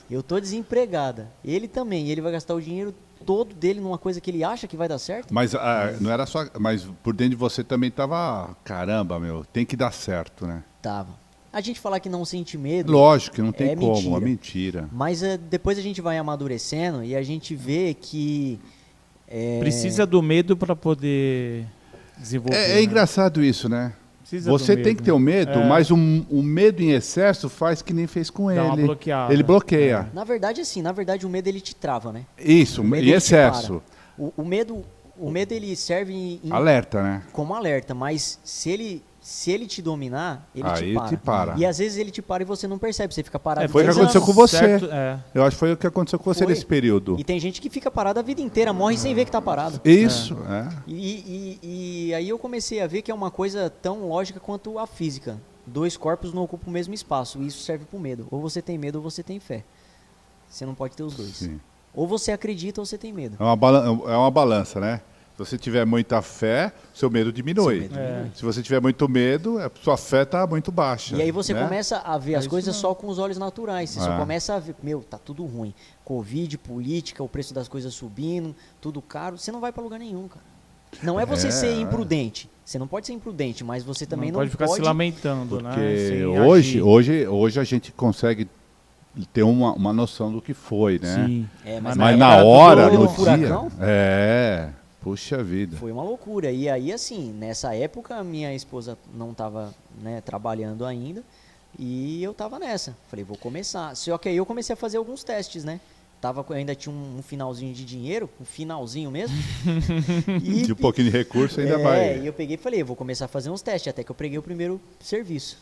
Eu tô desempregada. Ele também, ele vai gastar o dinheiro todo dele numa coisa que ele acha que vai dar certo. Mas não era só, mas por dentro de você também tava, caramba, meu, tem que dar certo, né? Tava. A gente falar que não sente medo. Lógico que não tem é como, mentira. é mentira. Mas depois a gente vai amadurecendo e a gente vê que Precisa do medo para poder desenvolver. É engraçado isso, né? Precisa Você do tem que ter o medo, É. mas o medo em excesso faz que nem fez com Dá uma ele. bloqueada. Ele bloqueia. Na verdade, assim, o medo ele te trava, né? Isso, O medo em ele te excesso. para. O medo ele serve Alerta, né? como alerta, mas se ele te dominar, ele Aí te para. E às vezes ele te para e você não percebe, você fica parado. Foi o que dizendo, aconteceu com você. Certo, Eu acho que foi o que aconteceu com você Foi. nesse período. E tem gente que fica parado a vida inteira, morre sem ver que tá parado. Isso, é. E aí eu comecei a ver que é uma coisa tão lógica quanto a física. 2 corpos não ocupam o mesmo espaço, e isso serve pro medo. Ou você tem medo ou você tem fé. Você não pode ter os dois. Sim. Ou você acredita ou você tem medo. É uma balança, né? Se você tiver muita fé, seu medo diminui. Seu medo diminui. Se você tiver muito medo, sua fé está muito baixa. E aí você né? começa a ver as isso coisas mesmo. só com os olhos naturais. Você só É. começa a ver, tá tudo ruim. Covid, política, o preço das coisas subindo, tudo caro. Você não vai para lugar nenhum, cara. Não é você ser imprudente. Você não pode ser imprudente, mas você também não pode ficar se lamentando, né? Porque Sem agir. hoje a gente consegue ter uma noção do que foi, né? Sim. mas Mas na na época hora, do no furacão, dia... Puxa vida. foi uma loucura. E aí, assim, nessa época, minha esposa não estava trabalhando ainda. E eu estava nessa. Falei, vou começar. Só que aí eu comecei a fazer alguns testes, né? eu ainda tinha um finalzinho de dinheiro, um finalzinho mesmo. De um pouquinho de recurso ainda vai. E eu peguei e falei, eu vou começar a fazer uns testes, até que eu peguei o primeiro serviço.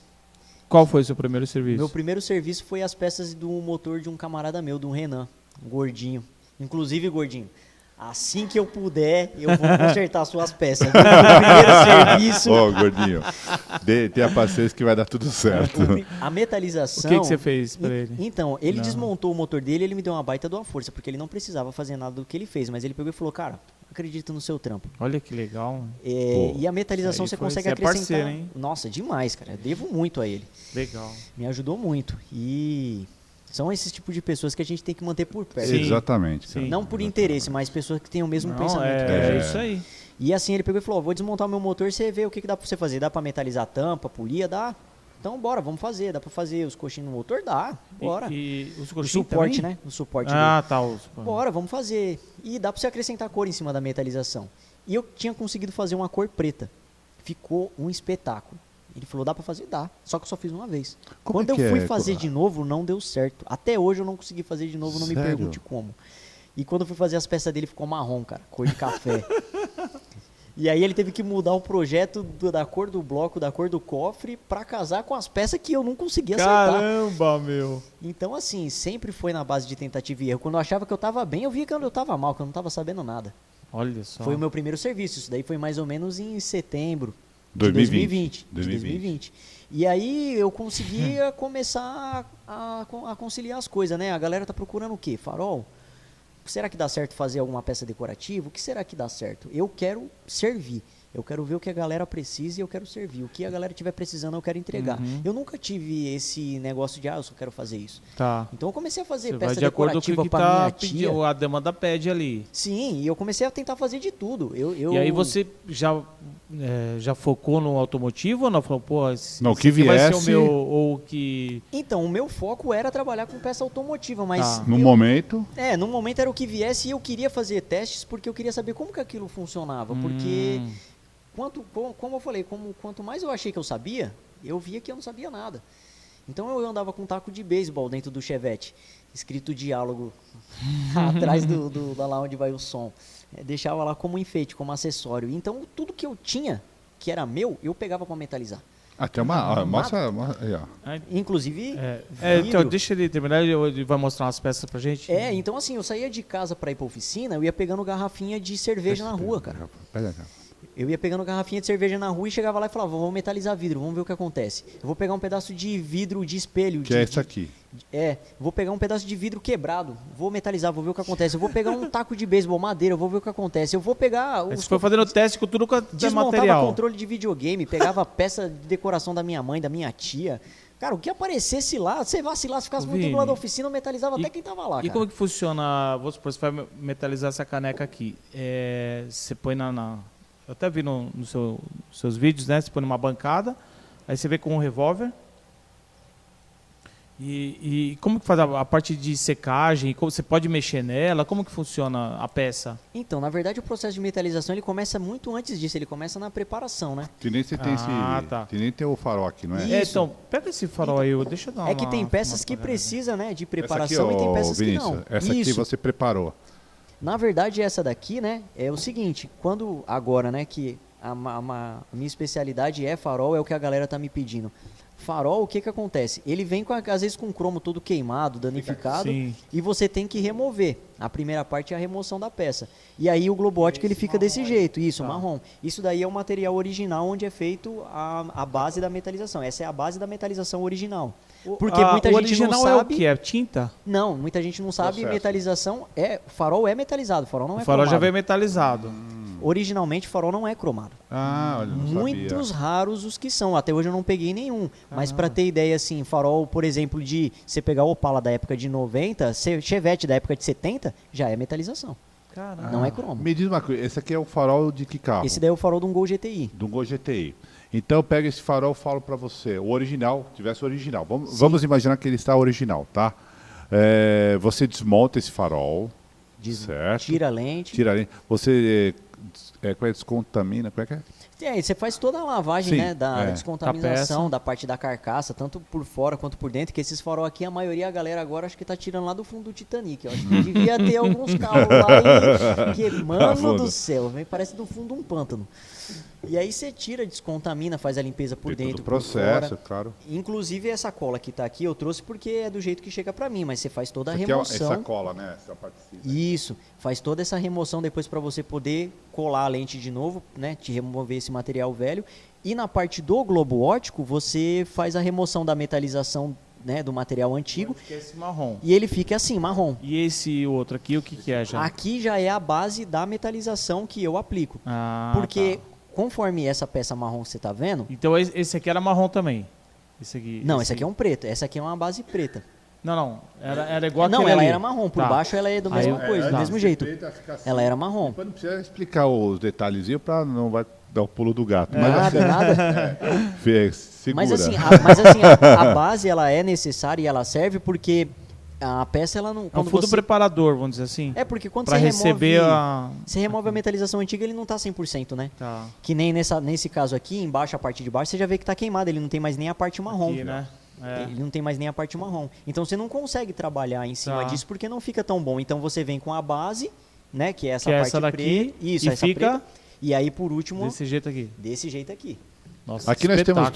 Qual foi o seu primeiro serviço? Meu primeiro serviço foi as peças do motor de um camarada meu, do Renan, um gordinho. Inclusive, gordinho, assim que eu puder, eu vou consertar suas peças. Meu primeiro serviço... Ô, gordinho, tenha paciência que vai dar tudo certo. A metalização... O que você fez pra ele? Então, ele desmontou o motor dele e ele me deu uma baita de uma força, porque ele não precisava fazer nada do que ele fez, mas ele pegou e falou, cara, acredito no seu trampo. Olha que legal. E a metalização você consegue acrescentar... Parceiro, hein? Nossa, demais, cara. Eu devo muito a ele. Legal. Me ajudou muito. E são esses tipos de pessoas que a gente tem que manter por perto. Sim. Exatamente. Sim. Não por interesse, mas pessoas que têm o mesmo Não, pensamento que a é gente. isso aí. E assim, ele pegou e falou, vou desmontar o meu motor, você vê o que dá pra você fazer. Dá pra metalizar a tampa, polir? Dá. Então bora, vamos fazer. Dá pra fazer os coxinhos no motor? Dá. Bora. E os O coxinhos suporte, também? né? O suporte Ah, dele. tá. Bora, vamos fazer. E dá pra você acrescentar cor em cima da metalização. E eu tinha conseguido fazer uma cor preta. Ficou um espetáculo. Ele falou, dá pra fazer? Dá. Só que eu só fiz uma vez. Como Quando é que eu fui é? fazer de novo, não deu certo. Até hoje eu não consegui fazer de novo, não me Sério? pergunte como. E quando eu fui fazer as peças dele, ficou marrom, cara. Cor de café. E aí ele teve que mudar o projeto da cor do bloco, da cor do cofre, pra casar com as peças que eu não conseguia acertar. Caramba, meu. Então, assim, sempre foi na base de tentativa e erro. Quando eu achava que eu tava bem, eu via que eu tava mal, que eu não tava sabendo nada. Olha só. Foi o meu primeiro serviço. Isso daí foi mais ou menos em setembro. 2020. 2020. E aí eu conseguia começar a conciliar as coisas, né? A galera tá procurando o quê? Farol? Será que dá certo fazer alguma peça decorativa? O que será que dá certo? Eu quero servir. Eu quero ver o que a galera precisa e eu quero servir. O que a galera estiver precisando, eu quero entregar. Eu nunca tive esse negócio de, eu só quero fazer isso. Tá. Então eu comecei a fazer Você vai peça de acordo com o decorativa que pra minha tá tia. pedindo, a demanda pede ali. Sim, e eu comecei a tentar fazer de tudo. E aí você já focou no automotivo ou não? Falou, pô, Não, esse que aqui vai ser o viesse- meu, ou que... Então, o meu foco era trabalhar com peça automotiva, mas... Tá. No momento, No momento era o que viesse e eu queria fazer testes porque eu queria saber como que aquilo funcionava. Porque, como eu falei, quanto mais eu achei que eu sabia, eu via que eu não sabia nada. Então eu andava com um taco de beisebol dentro do Chevette, escrito diálogo atrás da lá onde vai o som. Deixava lá como enfeite, como acessório. Então tudo que eu tinha, que era meu, eu pegava para metalizar. até mostra aí, ó. Inclusive, então, vidro. deixa ele terminar, ele vai mostrar umas peças pra gente. Então assim, eu saía de casa para ir pra oficina, eu ia pegando garrafinha de cerveja na rua, cara. Pega cá. Eu ia pegando garrafinha de cerveja na rua e chegava lá e falava, vamos metalizar vidro, vamos ver o que acontece. Eu vou pegar um pedaço de vidro de espelho. Que é esse aqui. Vou pegar um pedaço de vidro quebrado, vou metalizar, vou ver o que acontece. Eu vou pegar um taco de beisebol, madeira, vou ver o que acontece. Eu vou pegar... Você foi fazendo teste com tudo que é Desmontava material. controle de videogame, pegava peça de decoração da minha mãe, da minha tia. Cara, o que aparecesse lá, você vacilasse, ficasse muito do lado da oficina, eu metalizava até quem tava lá, E cara. como que funciona, vamos supor, você vai metalizar essa caneca aqui. Você põe eu até vi nos seus vídeos, né? Você põe numa bancada, aí você vê com um revólver. E como que faz a parte de secagem? Como você pode mexer nela? Como que funciona a peça? Então, na verdade, o processo de metalização ele começa muito antes disso, ele começa na preparação, né? Que nem você tem tá. que nem tem o farol aqui, não é? Isso. Então, pega esse farol aí, deixa eu dar uma... É que tem peças que uma- precisam, né, de Essa aqui, preparação e tem peças Vinícius, que não. essa aqui Isso. você preparou. Na verdade, essa daqui, né, é o seguinte, quando agora, né, que a minha especialidade é farol, é o que a galera tá me pedindo. Farol, o que acontece? Ele vem, às vezes, com o cromo todo queimado, danificado, Sim. e você tem que remover. A primeira parte é a remoção da peça. E aí o globo óptico ele fica desse jeito, isso, marrom. Isso daí é o material original onde é feito a base da metalização. Essa é a base da metalização original. Porque muita o gente original não sabe... é o que? É tinta? Não, muita gente não sabe, Processo. metalização farol é metalizado, farol não é O farol já cromado. veio metalizado. Originalmente farol não é cromado. Olha, não Muitos sabia. raros os que são, até hoje eu não peguei nenhum. Mas pra ter ideia assim, farol, por exemplo, de você pegar o Opala da época de 90, Chevette da época de 70, já é metalização. Caramba. Não é cromo. Me diz uma coisa, esse aqui é o farol de que carro? Esse daí é o farol de um Gol GTI. Do Gol GTI. Então eu pego esse farol e falo para você, o original, tivesse o original. Vamos imaginar que ele está original, tá? Você desmonta esse farol, certo? Tira a lente. Tira a lente. Você descontamina, como é que é? Você faz toda a lavagem, Sim, né, da descontaminação, da da parte da carcaça, tanto por fora quanto por dentro, que esses farol aqui, a maioria, a galera agora acho que tá tirando lá do fundo do Titanic. Eu acho que devia ter alguns carros lá que, mano do céu, vem, parece do fundo de um pântano. E aí você tira, descontamina, faz a limpeza por Tem dentro, todo o processo, por fora. claro. Inclusive essa cola que tá aqui eu trouxe porque é do jeito que chega pra mim, mas você faz toda a Aqui remoção. essa cola, né? Essa participa. Isso, faz toda essa remoção depois para você poder colar a lente de novo, né, te remover esse material velho. E na parte do globo óptico, você faz a remoção da metalização, né, do material antigo. Que é esse marrom. E ele fica assim, marrom. E esse outro aqui, o que, que é já? Aqui já é a base da metalização que eu aplico. Porque conforme essa peça marrom que você está vendo... Então esse aqui era marrom também? Esse aqui, não, esse aqui é um preto. Essa aqui é uma base preta. Não. Era igual não, aquele ela ali. era marrom. Por baixo ela é da mesma coisa, do mesmo jeito. Assim. Ela era marrom. Depois não precisa explicar os detalhezinhos para não vai dar o pulo do gato. Nada. Segura. Mas assim, a base ela é necessária e ela serve porque a peça ela não... É um fundo preparador, vamos dizer assim. É porque quando pra você receber você remove a metalização antiga, ele não tá 100%, né? Tá. Que nem nesse caso aqui, embaixo, a parte de baixo, você já vê que tá queimado, ele não tem mais nem a parte marrom. Aqui, né? Ele não tem mais nem a parte marrom. Então você não consegue trabalhar em cima disso porque não fica tão bom. Então você vem com a base, né? Que é essa parte essa daqui, preta. Isso, e essa fica preta. E aí, por último... Desse jeito aqui. Desse jeito aqui. Nossa, aqui nós temos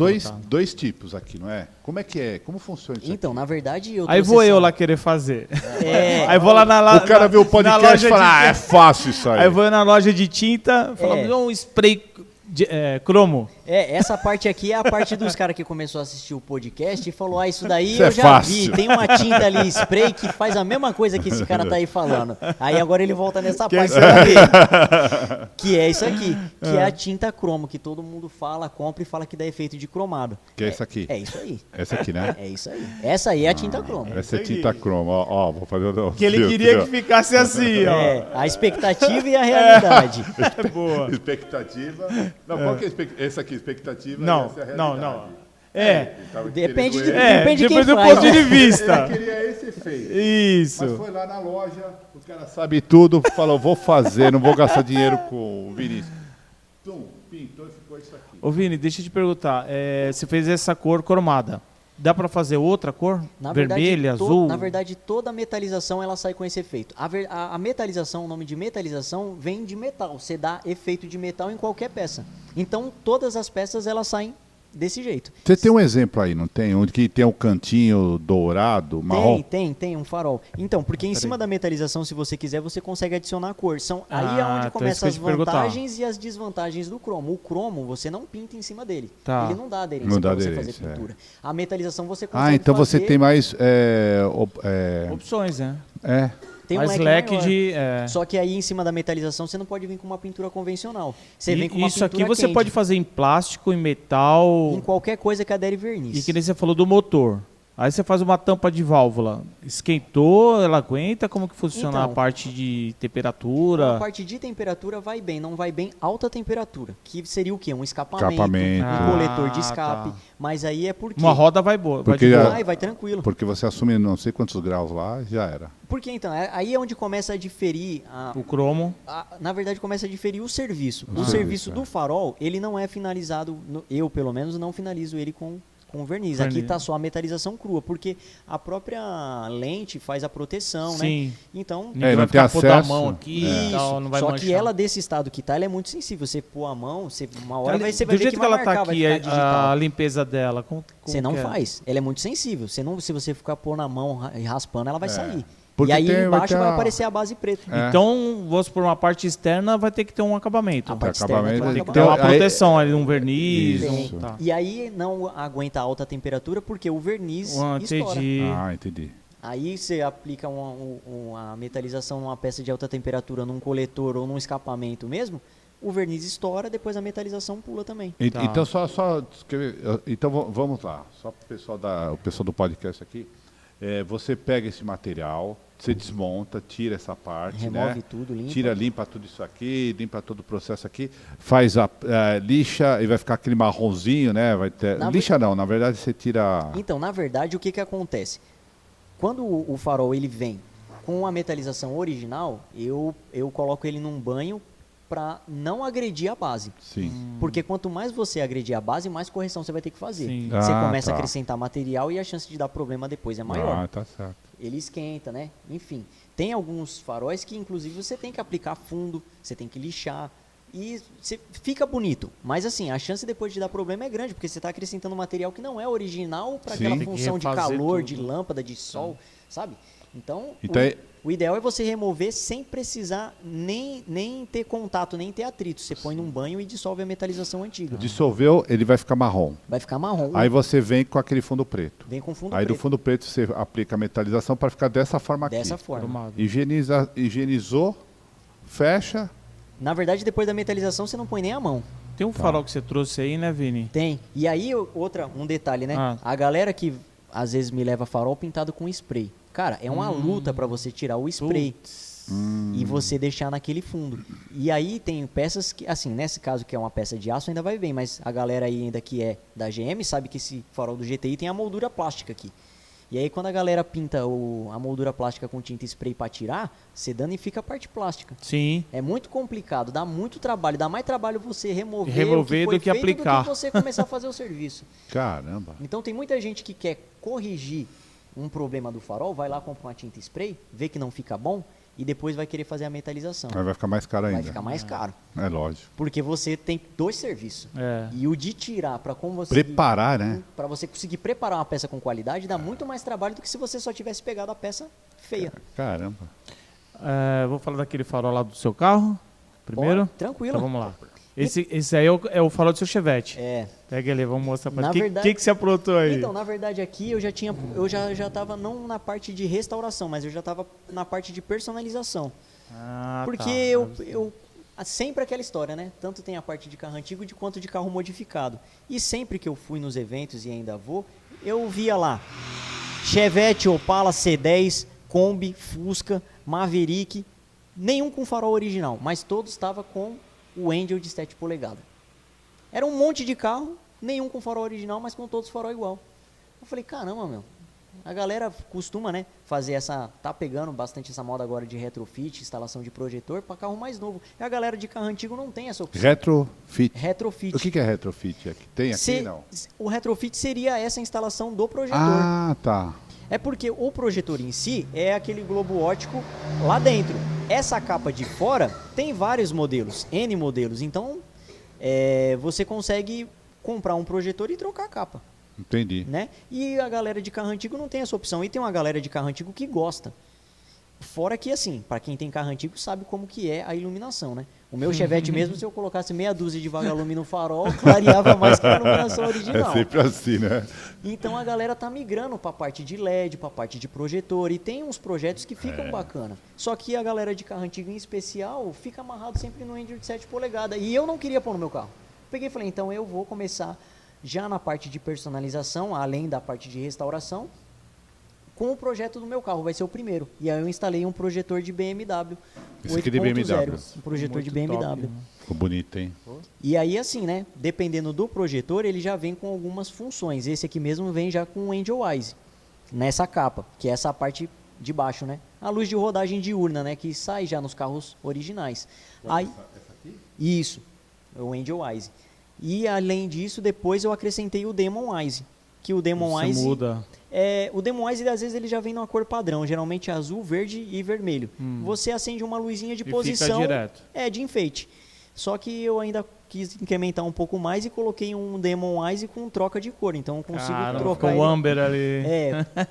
dois tipos aqui, não é? Como é que é? Como funciona isso então, aqui? na verdade, eu Aí vou eu lá querer fazer. Aí vou lá na loja. O cara vê o podcast e fala, é fácil isso aí. Aí vou na loja de tinta, falando, um spray cromo. Essa parte aqui é a parte dos caras que começou a assistir o podcast e falou, isso daí isso eu é já fácil. vi, tem uma tinta ali, spray, que faz a mesma coisa que esse cara tá aí falando. Aí agora ele volta nessa parte dele, que é isso aqui, que é a tinta cromo, que todo mundo fala, compra e fala que dá efeito de cromado. Que é isso aqui. É isso aí. Essa aqui, né? É isso aí. Essa aí é a tinta cromo. Essa é tinta cromo. Ó, vou fazer o que ele queria que ficasse assim, ó. A expectativa e a realidade. Boa. Expectativa. Não, qual que é essa aqui? Expectativa não, essa é a não. Depende de depende quem do faz, ponto de vista. Ele queria esse efeito. Isso. Mas foi lá na loja, o cara sabe tudo, falou, vou fazer, não vou gastar dinheiro com o Vinícius. Pintou e ficou isso aqui. Ô Vini, deixa eu te perguntar, você fez essa cor cromada. Dá para fazer outra cor? Vermelha, azul? Na verdade, toda a metalização ela sai com esse efeito. A metalização, o nome de metalização, vem de metal. Você dá efeito de metal em qualquer peça. Então, todas as peças elas saem desse jeito. Você tem um exemplo aí, não tem? Onde que tem um cantinho dourado, marrom? Tem um farol. Então, porque em cima da metalização, se você quiser, você consegue adicionar cor. Aí é onde começam as vantagens e as desvantagens do cromo. O cromo, você não pinta em cima dele. Tá. Ele não dá aderência para você fazer pintura. A metalização você consegue então fazer... você tem mais... opções, né? Tem mais um leque de... Só que aí em cima da metalização você não pode vir com uma pintura convencional. Você vem com uma isso pintura aqui você candy. pode fazer em plástico, em metal... Em qualquer coisa que adere verniz. E que nem você falou do motor. Aí você faz uma tampa de válvula. Esquentou, ela aguenta? Como que funciona a parte de temperatura? A parte de temperatura vai bem, não vai bem alta temperatura. Que seria o quê? Um escapamento. Um coletor de escape. Tá. Mas aí é porque... Uma roda vai boa. Vai tranquilo. Porque você assume não sei quantos graus lá, já era. Porque então, aí é onde começa a diferir... o cromo. Na verdade, começa a diferir o serviço. O serviço do farol, ele não é finalizado... Eu, pelo menos, não finalizo ele com verniz. Aqui está só a metalização crua, porque a própria lente faz a proteção, Sim. né? Então, ninguém vai ficar pôr a mão aqui e tal, não vai só manchar. que ela desse estado que tá, ela é muito sensível. Você pôr a mão, uma hora você vai do ver jeito que ela vai tá marcar, aqui, vai ficar digital. a limpeza dela, você não faz. Ela é muito sensível. Se você ficar pôr na mão e raspando, ela vai sair. Porque e aí embaixo vai aparecer a base preta. Então, vamos por uma parte externa, vai ter que ter um acabamento. A parte externa tem que ter uma proteção ali, um verniz. Tá. E aí não aguenta alta temperatura porque o verniz estoura. Entendi. Aí você aplica uma metalização numa peça de alta temperatura, num coletor ou num escapamento mesmo, o verniz estoura, depois a metalização pula também. Então, então vamos lá, só para o pessoal do podcast aqui. Você pega esse material, você desmonta, tira essa parte, remove tudo, limpa. Limpa tudo isso aqui, limpa todo o processo aqui, faz lixa e vai ficar aquele marronzinho, né? Lixa não, na verdade você tira... Então, na verdade, o que acontece? Quando o farol ele vem com a metalização original, eu coloco ele num banho para não agredir a base. Sim. Porque quanto mais você agredir a base, mais correção você vai ter que fazer. Sim. Você Ah, começa a tá. acrescentar material e a chance de dar problema depois é maior. Ah, tá certo. Ele esquenta, né? Enfim, tem alguns faróis que inclusive você tem que aplicar fundo, você tem que lixar e você fica bonito. Mas assim, a chance depois de dar problema é grande, porque você está acrescentando material que não é original para Sim. aquela Tem que função de refazer calor, tudo. de lâmpada, de sol, sabe? Então, Então o ideal é você remover sem precisar nem ter contato, nem ter atrito. Você põe num banho e dissolve a metalização antiga. dissolveu, ele vai ficar marrom. Vai ficar marrom. Aí você vem com aquele fundo preto. Vem com fundo Aí do preto. fundo preto você aplica a metalização para ficar dessa forma aqui. Dessa forma. Cromado. Higienizou, fecha. Na verdade, depois da metalização, você não põe nem a mão. Tem um farol que você trouxe aí, né, Vini? Tem. E aí, um detalhe, né? Ah. A galera que às vezes me leva farol pintado com spray. Cara, é uma luta pra você tirar o spray e você deixar naquele fundo. E aí tem peças que, assim, nesse caso que é uma peça de aço ainda vai bem, mas a galera aí ainda que é da GM sabe que esse farol do GTI tem a moldura plástica aqui. E aí quando a galera pinta a moldura plástica com tinta spray pra tirar, você danifica a parte plástica. Sim. É muito complicado, dá muito trabalho, dá mais trabalho você remover, Remover o que foi do que feito aplicar. do que você começar a fazer o serviço. Caramba. Então tem muita gente que quer corrigir um problema do farol, vai lá, compra uma tinta spray, vê que não fica bom e depois vai querer fazer a metalização. Aí vai ficar mais caro ainda. Vai ficar mais caro, É lógico. porque você tem dois serviços. É. E o de tirar para como você Preparar, né? para você conseguir preparar uma peça com qualidade dá muito mais trabalho do que se você só tivesse pegado a peça feia. Caramba. Vou falar daquele farol lá do seu carro primeiro. Ó, tranquilo. Então vamos lá. Esse aí é o farol do seu Chevette. É. Pega ele, vamos mostrar pra Na ele. verdade- O que você aprontou aí? Então, na verdade, aqui eu já estava não na parte de restauração, mas eu já estava na parte de personalização. Porque tá. eu sempre aquela história, né? Tanto tem a parte de carro antigo quanto de carro modificado. E sempre que eu fui nos eventos e ainda vou, eu via lá Chevette, Opala, C10, Kombi, Fusca, Maverick, nenhum com farol original, mas todos estavam com o Angel de 7 polegadas. Era um monte de carro, nenhum com farol original, mas com todos farol igual. Eu falei, caramba, meu. A galera costuma, né, fazer tá pegando bastante essa moda agora de retrofit, instalação de projetor para carro mais novo. E a galera de carro antigo não tem essa opção. Retrofit. Retrofit. O que é retrofit? Aqui? Tem aqui, não? O retrofit seria essa instalação do projetor. Ah, tá. É porque o projetor em si é aquele globo óptico lá dentro. Essa capa de fora tem vários modelos, N modelos. Então, você consegue comprar um projetor e trocar a capa. Entendi. Né? E a galera de carro antigo não tem essa opção. E tem uma galera de carro antigo que gosta. Fora que, assim, para quem tem carro antigo sabe como que é a iluminação, né? O meu Chevette mesmo, se eu colocasse meia dúzia de vagalume no farol, clareava mais que a iluminação É original. sempre assim, né? Então a galera tá migrando para a parte de LED, para a parte de projetor, e tem uns projetos que ficam bacana. Só que a galera de carro antigo em especial fica amarrado sempre no Angel de 7 polegadas. E eu não queria pôr no meu carro. Peguei e falei, então eu vou começar já na parte de personalização, além da parte de restauração, com o projeto do meu carro, vai ser o primeiro. E aí eu instalei um projetor de BMW. Esse aqui de BMW. Um projetor de Muito BMW. top, né? Ficou bonito, hein? E aí assim, né, dependendo do projetor, ele já vem com algumas funções. Esse aqui mesmo vem já com o Angel Eyes, nessa capa, que é essa parte de baixo, né? A luz de rodagem diurna, né, que sai já nos carros originais. Aí, Essa aqui? isso, o Angel Eyes. E além disso, depois eu acrescentei o Demon Eyes, que o Demon Você Eyes muda. o Demon Eyes, às vezes ele já vem numa cor padrão, geralmente azul, verde e vermelho. Você acende uma luzinha de E posição, fica direto. de enfeite. Só que eu ainda quis incrementar um pouco mais e coloquei um Demon Eyes com troca de cor, então eu consigo Caramba, trocar ficou o ele. amber ali.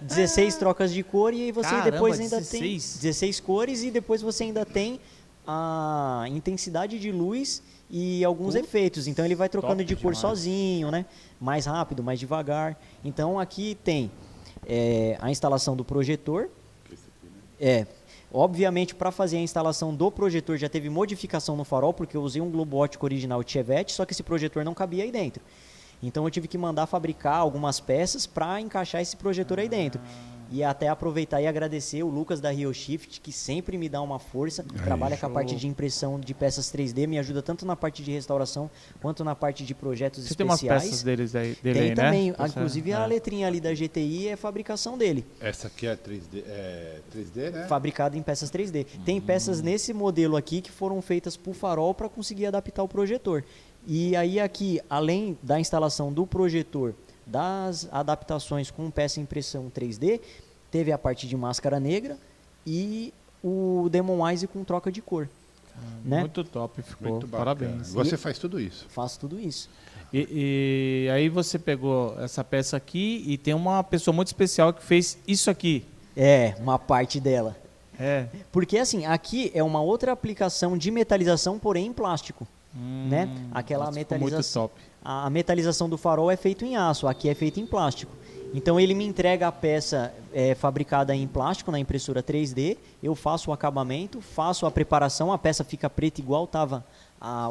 16 trocas de cor e aí você Caramba, depois ainda 16? tem 16 cores e depois você ainda tem a intensidade de luz e alguns efeitos. Então ele vai trocando top de cor demais. sozinho, né? Mais rápido, mais devagar. Então aqui tem a instalação do projetor. Obviamente, para fazer a instalação do projetor já teve modificação no farol, porque eu usei um globo óptico original de Chevette, só que esse projetor não cabia aí dentro. Então eu tive que mandar fabricar algumas peças para encaixar esse projetor aí dentro. E até aproveitar e agradecer o Lucas da Rio Shift, que sempre me dá uma força, trabalha com a parte de impressão de peças 3D, me ajuda tanto na parte de restauração quanto na parte de projetos Você especiais. tem umas peças dele Tem aí, também, né? inclusive a letrinha ali da GTI é fabricação dele. Essa aqui é 3D, né? Fabricado em peças 3D. Tem peças nesse modelo aqui que foram feitas por farol para conseguir adaptar o projetor. E aí aqui, além da instalação do projetor, das adaptações com peça impressão 3D, teve a parte de máscara negra e o Demon Eyes com troca de cor. Né? Muito top, ficou. Muito bacana. Parabéns. Você faz tudo isso. Faço tudo isso. E aí você pegou essa peça aqui e tem uma pessoa muito especial que fez isso aqui. É, uma parte dela. É. Porque assim, aqui é uma outra aplicação de metalização, porém em plástico. Né? Aquela Nossa, ficou muito metalização. top. A metalização do farol é feita em aço, aqui é feita em plástico. Então ele me entrega a peça fabricada em plástico na impressora 3D, eu faço o acabamento, faço a preparação, a peça fica preta igual estava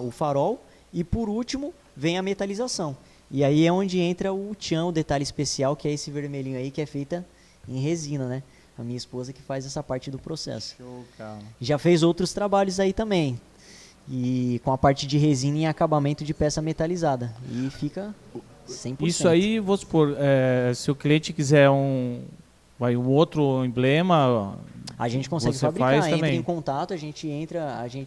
o farol, e por último vem a metalização. E aí é onde entra o tchan, o detalhe especial, que é esse vermelhinho aí, que é feita em resina, né? A minha esposa que faz essa parte do processo. Show, cara. Já fez outros trabalhos aí também. E com a parte de resina e acabamento de peça metalizada. E fica 100%. Isso aí, vou supor, se o cliente quiser um outro emblema, a gente consegue você fabricar, faz entra também. em contato,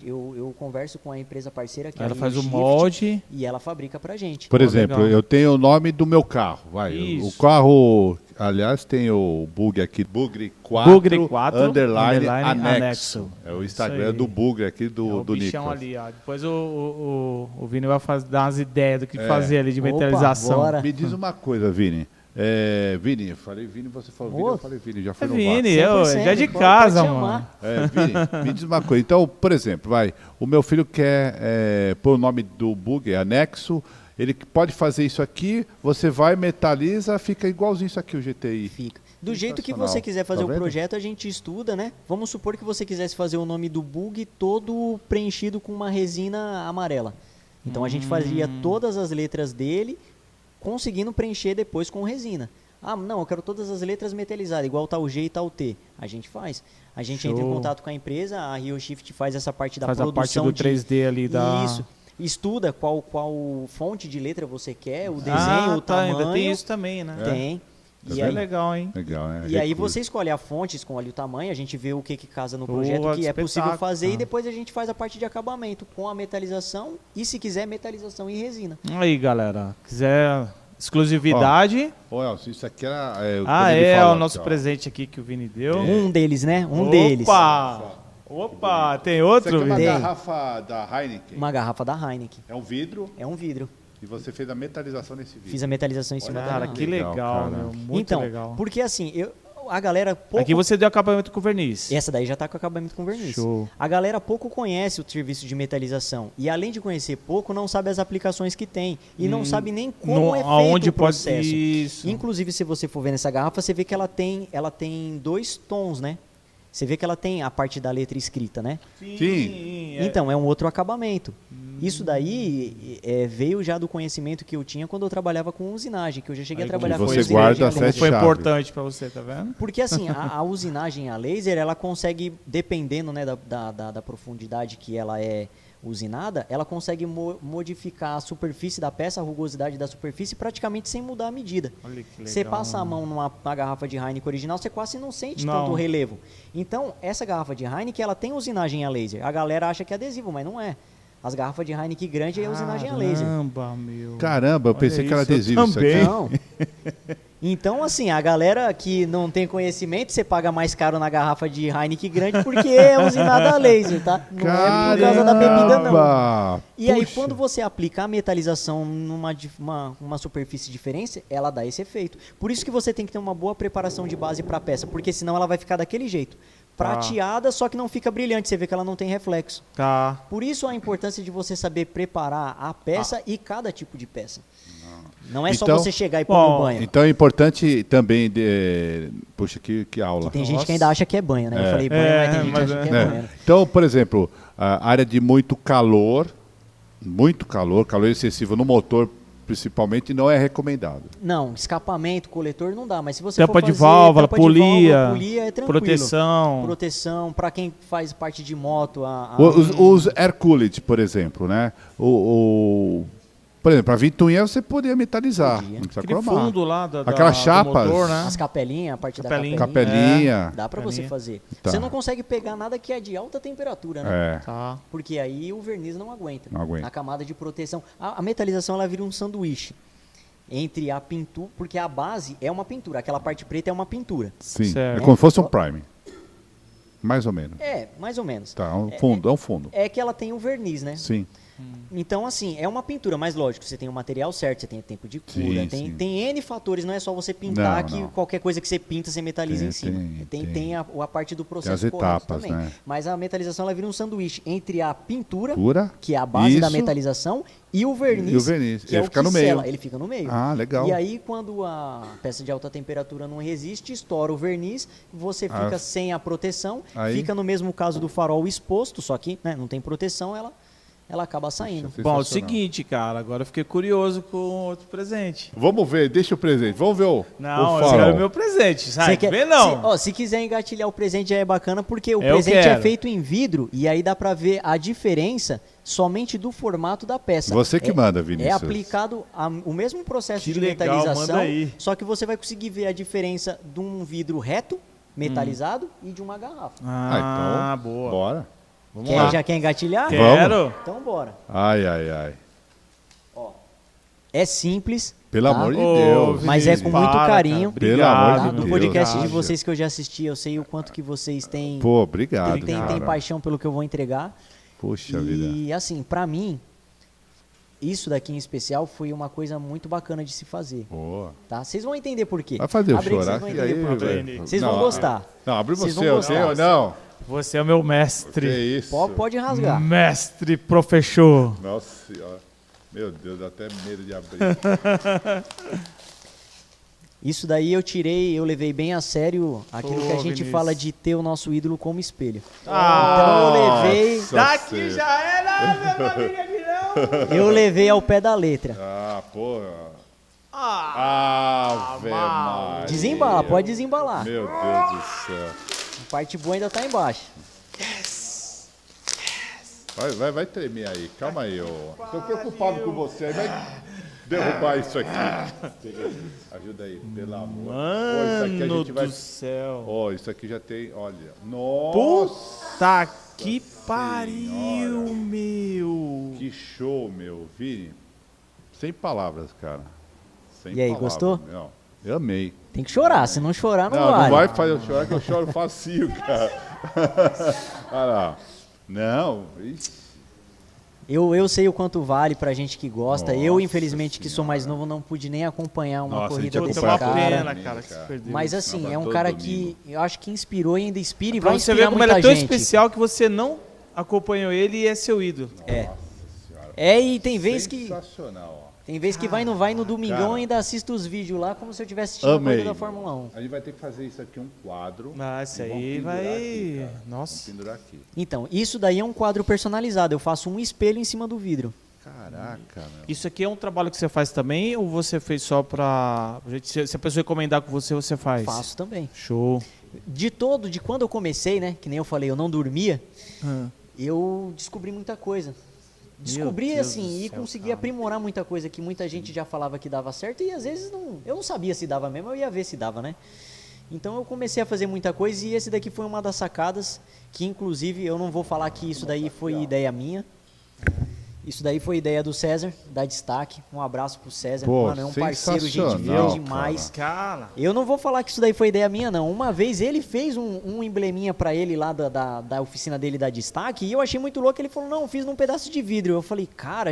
eu converso com a empresa parceira que é a ela Rio faz o Shift, molde. e ela fabrica pra gente. Por exemplo, legal. eu tenho o nome do meu carro. Isso. O carro, aliás, tem o Bugre aqui, Bugre 4, Bugre 4 underline anexo. anexo. É o Instagram do Bugre aqui, É do, o do bichão Nicolas. ali, ó. Depois o Vini vai dar umas ideias do que fazer ali de Opa, metalização. bora. Me diz uma coisa, Vini. Vini, eu falei Vini, você falou Vini, eu falei Vini, já foi no Vini, vácuo. já é de 100%, casa, pode mano. chamar. Vini, me diz uma coisa. Então, por exemplo, o meu filho quer pôr o nome do Bugre, anexo, ele pode fazer isso aqui, você vai, metaliza, fica igualzinho isso aqui, o GTI. Fica. Do jeito que Sensacional. você quiser fazer Tá o vendo? projeto, a gente estuda, né? Vamos supor que você quisesse fazer o nome do bug todo preenchido com uma resina amarela. Então a gente fazia todas as letras dele, conseguindo preencher depois com resina. Ah, não, eu quero todas as letras metalizadas, igual tá o G e tá o T. A gente faz. A gente entra em Show. contato com a empresa, a Rio Shift faz essa parte da Faz a parte produção do 3D ali da... Isso. Estuda qual fonte de letra você quer, o desenho, o tá, tamanho. ainda tem isso também, né? Tem. Isso E é aí, legal, hein? Legal, né? e aí Recurso. você escolhe a fonte, escolhe o tamanho, a gente vê o que casa no Boa, projeto, o que é possível espetáculo, fazer, e tá. depois a gente faz a parte de acabamento com a metalização e, se quiser, metalização em resina. Aí, galera, quiser exclusividade... Ô, Elcio, isso aqui era... o nosso presente aqui que o Vini deu. Um deles, né? Um deles. Opa, tem Isso outro, aqui é uma Vini? Tem. garrafa da Heineken. Uma garrafa da Heineken. É um vidro É um vidro. e você fez a metalização nesse vidro. Fiz a metalização em cima da Cara, garrafa. que Legal, legal, cara. meu. Muito então, legal. porque assim, a galera pouco... Aqui você deu acabamento com verniz. Essa daí já tá com acabamento com verniz. Show. A galera pouco conhece o serviço de metalização. E além de conhecer pouco, não sabe as aplicações que tem. E não sabe nem como é feito aonde o processo. pode isso. Inclusive, se você for ver nessa garrafa, você vê que ela tem 2 tons, né? Você vê que ela tem a parte da letra escrita, né? Sim. Então, é um outro acabamento. Isso daí veio já do conhecimento que eu tinha quando eu trabalhava com usinagem, que eu já cheguei Aí a trabalhar como com você usinagem. guarda a sete laser. Foi chave. importante pra você, tá vendo? Porque assim, a usinagem a laser, ela consegue, dependendo, né, da profundidade que ela é usinada, ela consegue modificar a superfície da peça, a rugosidade da superfície, praticamente sem mudar a medida. Olha que legal. Você passa a mão numa garrafa de Heineken original, você quase não sente Não. tanto relevo. Então, essa garrafa de Heineken, ela tem usinagem a laser. A galera acha que é adesivo, mas não é. As garrafas de Heineken grande é usinagem a laser. Caramba, meu. Caramba, eu Olha pensei que era isso, eu adesivo isso também. aqui. Não. Então, assim, a galera que não tem conhecimento, você paga mais caro na garrafa de Heineken grande porque é usinada a laser, tá? Não é por causa da bebida, não. Caramba! E aí, Puxa. quando você aplicar a metalização numa uma superfície diferente, ela dá esse efeito. Por isso que você tem que ter uma boa preparação de base para a peça, porque senão ela vai ficar daquele jeito. Prateada, só que não fica brilhante, você vê que ela não tem reflexo. Tá. Por isso a importância de você saber preparar a peça e cada tipo de peça. Não é só Então- você chegar e pôr no Bom, banho. Então é importante também... Puxa, que aula. Tem gente Nossa. que ainda acha que é banho, né? Eu falei banho, mas tem gente que mas acha que é Né? banho. Então, por exemplo, a área de muito calor excessivo no motor, principalmente, não é recomendado. Não, escapamento, coletor não dá, mas se você Tampa for de fazer válvula, tampa de polia, válvula, polia é tranquilo. Proteção, para quem faz parte de moto. Os air cooled, por exemplo, né? Por exemplo, a ventoinha você poderia metalizar, Podia. não precisa Aquele cromar. fundo lá Aquelas do chapas. motor, né? As capelinhas, a parte Capelinha. da Capelinha. Dá para você Capelinha. fazer. Tá. Você não consegue pegar nada que é de alta temperatura, né? É, Tá. Porque aí o verniz não aguenta. Não aguenta. A camada de proteção. A metalização ela vira um sanduíche entre a pintura, porque a base é uma pintura, aquela parte preta é uma pintura. sim. Certo. É como se fosse um prime. Mais ou menos. É, mais ou menos. Tá, um fundo, é um fundo. É que ela tem o verniz, né? Sim. Então, assim, é uma pintura, mas lógico, você tem o material certo, você tem o tempo de cura, Sim, tem, sim. tem N fatores, não é só você pintar Não, que não. qualquer coisa que você pinta, você metaliza Tem, em cima. tem. A parte do processo as etapas, correto também. né? Mas a metalização ela vira um sanduíche entre a pintura, Pura. que é a base da Isso. metalização, e o verniz. E o verniz. Que Ele é o fica que no meio. sela. Ele fica no meio. Ah, legal. E aí, quando a peça de alta temperatura não resiste, estoura o verniz, você fica sem a proteção, Aí- fica no mesmo caso do farol exposto, só que né, não tem proteção, ela acaba saindo. Puxa, Bom, é o sensacional. seguinte, cara, agora eu fiquei curioso com outro presente. Vamos ver, deixa o presente. Vamos ver o Não, eu farol. quero o meu presente, sabe? Vê não. Se quiser engatilhar o presente já é bacana, porque o Eu presente é quero. feito em vidro e aí dá pra ver a diferença somente do formato da peça. Você que manda, É Vinícius. aplicado o mesmo processo Que de legal, metalização, manda aí. só que você vai conseguir ver a diferença de um vidro reto, metalizado, e de uma garrafa. Ah, então, boa. bora. Vamos Quer, lá. já quer engatilhar? Quero. Então bora. Ai, ai, ai. Ó, é simples, Pelo tá? amor de Ô, Deus. Mas é com muito carinho. Cara, Pelo obrigado, amor de Tá? Deus. No podcast de Obrigado. vocês que eu já assisti, eu sei o quanto que vocês têm, Pô, obrigado, tem cara. paixão pelo que eu vou entregar. Puxa vida. E assim, pra mim, isso daqui em especial foi uma coisa muito bacana de se fazer. Boa. Tá? Vocês vão entender por quê. Vai fazer eu Abre aí que chorar. vocês Que vão aí, entender por quê. velho. Vocês Não, vão gostar. Não, abre Vocês você, vão eu tenho, gostar. não. Você é o meu Que mestre. isso. Pode rasgar. Mestre professor. Nossa senhora. Meu Deus, dá até medo de abrir. Isso daí eu levei bem a sério aquilo Pô, que a gente Vinícius. fala de ter o nosso ídolo como espelho. Ah, Então eu levei, Nossa daqui Senhora. já era, meu amigo aqui não. eu levei ao pé da letra. Ah, porra. Ah, Ave Maria. Desembala, pode desembalar. Meu Deus do céu. A parte boa ainda tá embaixo. Vai tremer aí. Calma aí, ô. Tô preocupado com você. Aí vai derrubar isso aqui. Ajuda aí, pelo amor. Ó, isso aqui a Mano gente vai... do céu. Ó, isso aqui já tem, olha. Nossa, Puta que pariu, meu. que show, meu. Vini, sem palavras, cara. Sem E aí, palavras, gostou? meu. Eu amei. Tem que chorar, se não chorar não, Não, vale. não vai fazer eu chorar, que eu choro facinho, cara. Olha lá. Não, ixi. Eu sei o quanto vale pra gente que gosta. Eu, Nossa infelizmente, que sou mais novo, não pude nem acompanhar uma Nossa, corrida a gente desse Puta, uma acompanha cara. pena, domingo, cara, que cara. você perdeu. Mas assim, Não, é um todo cara domingo. que eu acho que inspirou e ainda inspira e Pra vai você inspirar ver como ele muita é tão gente. especial que você não acompanhou ele e é seu ídolo. É, e tem vez que Sensacional, ó. vai no domingão Cara. e ainda assisto os vídeos lá como se eu estivesse assistindo a Amei. corrida da Fórmula 1. A gente vai ter que fazer isso aqui um quadro. Ah, esse E vamos aí pendurar vai. aqui, cara. Vamos Nossa. pendurar aqui. Então, isso daí é um quadro personalizado. Eu faço um espelho em cima do vidro. Caraca, meu. Isso aqui é um trabalho que você faz também ou você fez só pra. Se a pessoa encomendar com você, você faz? Faço também. Show. De quando eu comecei, né? Que nem eu falei, eu não dormia. Ah. Eu descobri muita coisa. Descobri Deus assim do e céu, consegui cara. aprimorar muita coisa que muita gente já falava que dava certo e às vezes eu não sabia se dava mesmo, eu ia ver se dava, né? Então eu comecei a fazer muita coisa e esse daqui foi uma das sacadas que inclusive eu não vou falar que isso daí foi ideia minha. Isso daí foi ideia do César, da Destaque. Um abraço pro César, Pô, mano, é um parceiro, gente boa sensacional, demais. Cara. Eu não vou falar que isso daí foi ideia minha, não. Uma vez ele fez um embleminha pra ele lá da oficina dele da Destaque e eu achei muito louco. Ele falou, não, fiz num pedaço de vidro. Eu falei, cara,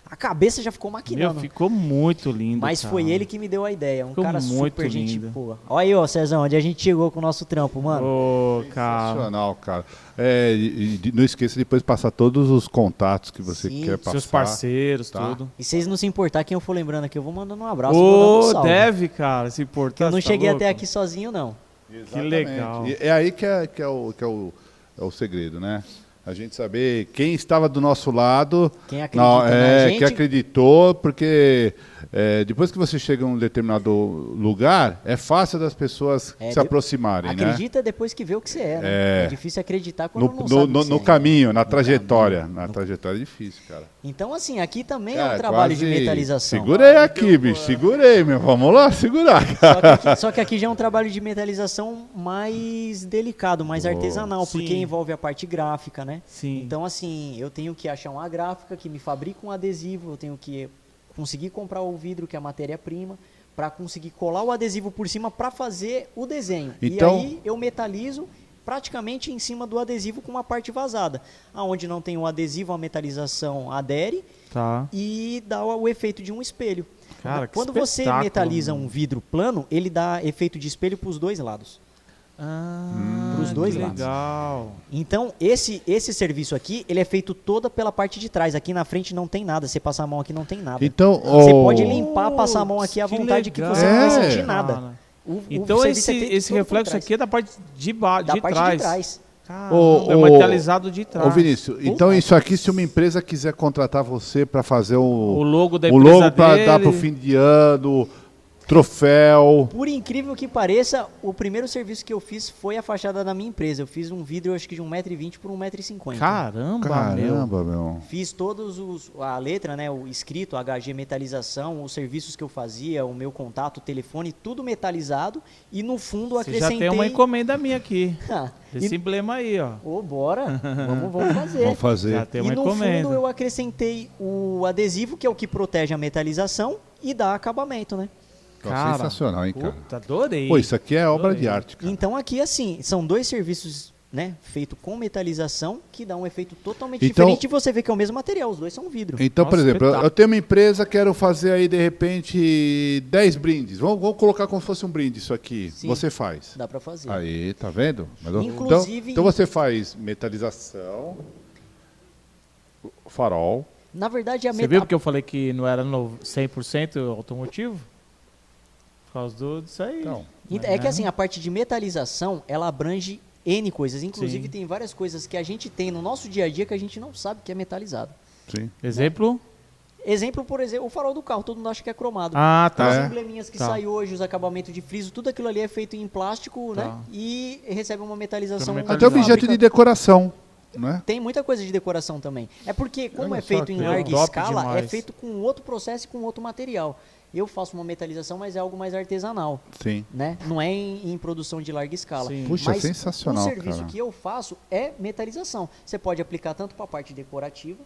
a cabeça já ficou Meu, maquinando. ficou muito lindo. Mas cara. foi ele que me deu a ideia. Um Ficou cara muito super gente lindo. boa. Olha aí, ó, Cezão, onde a gente chegou com o nosso trampo, mano. Ô, cara. Sensacional, cara. E não esqueça depois de passar todos os contatos que você Sim. quer passar. Seus parceiros, tá? tudo. E vocês não se importar, quem eu for lembrando aqui, eu vou mandando um abraço. Vou dando um Ô, salve. deve, cara, se importar. Eu não você tá cheguei louco? até aqui sozinho, não. Exatamente. legal. E é aí que é o segredo, né? A gente saber quem estava do nosso lado, Quem acredita na gente. que acreditou, porque depois que você chega em um determinado lugar, é fácil das pessoas se aproximarem, Acredita depois que vê o que você é, né? É difícil acreditar quando não sabe o que no você caminho, na trajetória. Na trajetória é difícil, cara. Então, assim, aqui também é Cara, um trabalho de quase metalização. Segurei aqui, bicho. Segurei, meu. Vamos lá, segurar, cara. Só que aqui já é um trabalho de metalização mais delicado, mais artesanal, sim. porque envolve a parte gráfica, né? Sim. Então, assim, eu tenho que achar uma gráfica que me fabrica um adesivo, eu tenho que conseguir comprar o vidro, que é a matéria-prima, para conseguir colar o adesivo por cima para fazer o desenho. Então, e aí eu metalizo praticamente em cima do adesivo com uma parte vazada. Aonde não tem o adesivo, a metalização adere Tá. e dá o efeito de um espelho. Cara, que Quando você espetáculo, metaliza mano. um vidro plano, ele dá efeito de espelho para os dois lados. Pros dois que lados. legal. Então, esse serviço aqui, ele é feito toda pela parte de trás. Aqui na frente não tem nada. Você passar a mão aqui não tem nada. Então, Você pode limpar, passar a mão aqui à Que vontade que legal, você não vai É. sentir nada. cara. O Então serviço é feito esse todo por reflexo trás. aqui é da parte de da parte trás. de trás. Caramba, é Ô, metalizado de trás. Ô, Vinícius, então isso aqui, se uma empresa quiser contratar você para fazer O logo da o empresa logo para dele. dar para o fim de ano, troféu. Por incrível que pareça, o primeiro serviço que eu fiz foi a fachada da minha empresa. Eu fiz um vidro, acho que de 1,20 m por 1,50 m. Caramba, meu. Caramba, meu. Fiz todos a letra, né, o escrito, HG metalização, os serviços que eu fazia, o meu contato, o telefone, tudo metalizado. E no fundo Você já acrescentei... tem uma encomenda minha aqui. Ah, Esse emblema aí, ó. Ô, bora, vamos fazer. Vamos fazer. Já tem E uma no encomenda. fundo eu acrescentei o adesivo, que é o que protege a metalização e dá acabamento, né? Cara, Sensacional, hein, cara? Puta, adorei. Pô, isso aqui é obra Adorei. de arte, cara. Então aqui, assim, são dois serviços, né, feito com metalização, que dá um efeito totalmente Então- diferente e você vê que é o mesmo material, os dois são vidro. Então, por Nossa, exemplo, espetáculo. eu tenho uma empresa, quero fazer aí, de repente, 10 brindes. Vamos colocar como se fosse um brinde isso aqui. Sim. Você faz. Dá pra fazer. Aí, tá vendo? Inclusive- Então você faz metalização, farol. Na verdade, a Você viu porque eu falei que não era 100% automotivo? Por causa disso aí. Então, É que assim, a parte de metalização, ela abrange N coisas. Inclusive, Sim. tem várias coisas que a gente tem no nosso dia a dia que a gente não sabe que é metalizado. sim. Exemplo? Exemplo, por exemplo, o farol do carro, todo mundo acha que é cromado. Ah, tá. Os É. embleminhas que Tá. saem hoje, os acabamentos de friso, tudo aquilo ali é feito em plástico, Tá. né? E recebe uma metalização. Tudo Até metalizado. objeto de fábrica. decoração, né? Tem muita coisa de decoração também. É porque, como Olha é só feito que em legal. larga Top escala, é demais. feito com outro processo e com outro material. Eu faço uma metalização, mas é algo mais artesanal, Sim. né? Não é em produção de larga escala. Sim. Puxa, Mas sensacional, o serviço cara. que eu faço é metalização. Você pode aplicar tanto para a parte decorativa,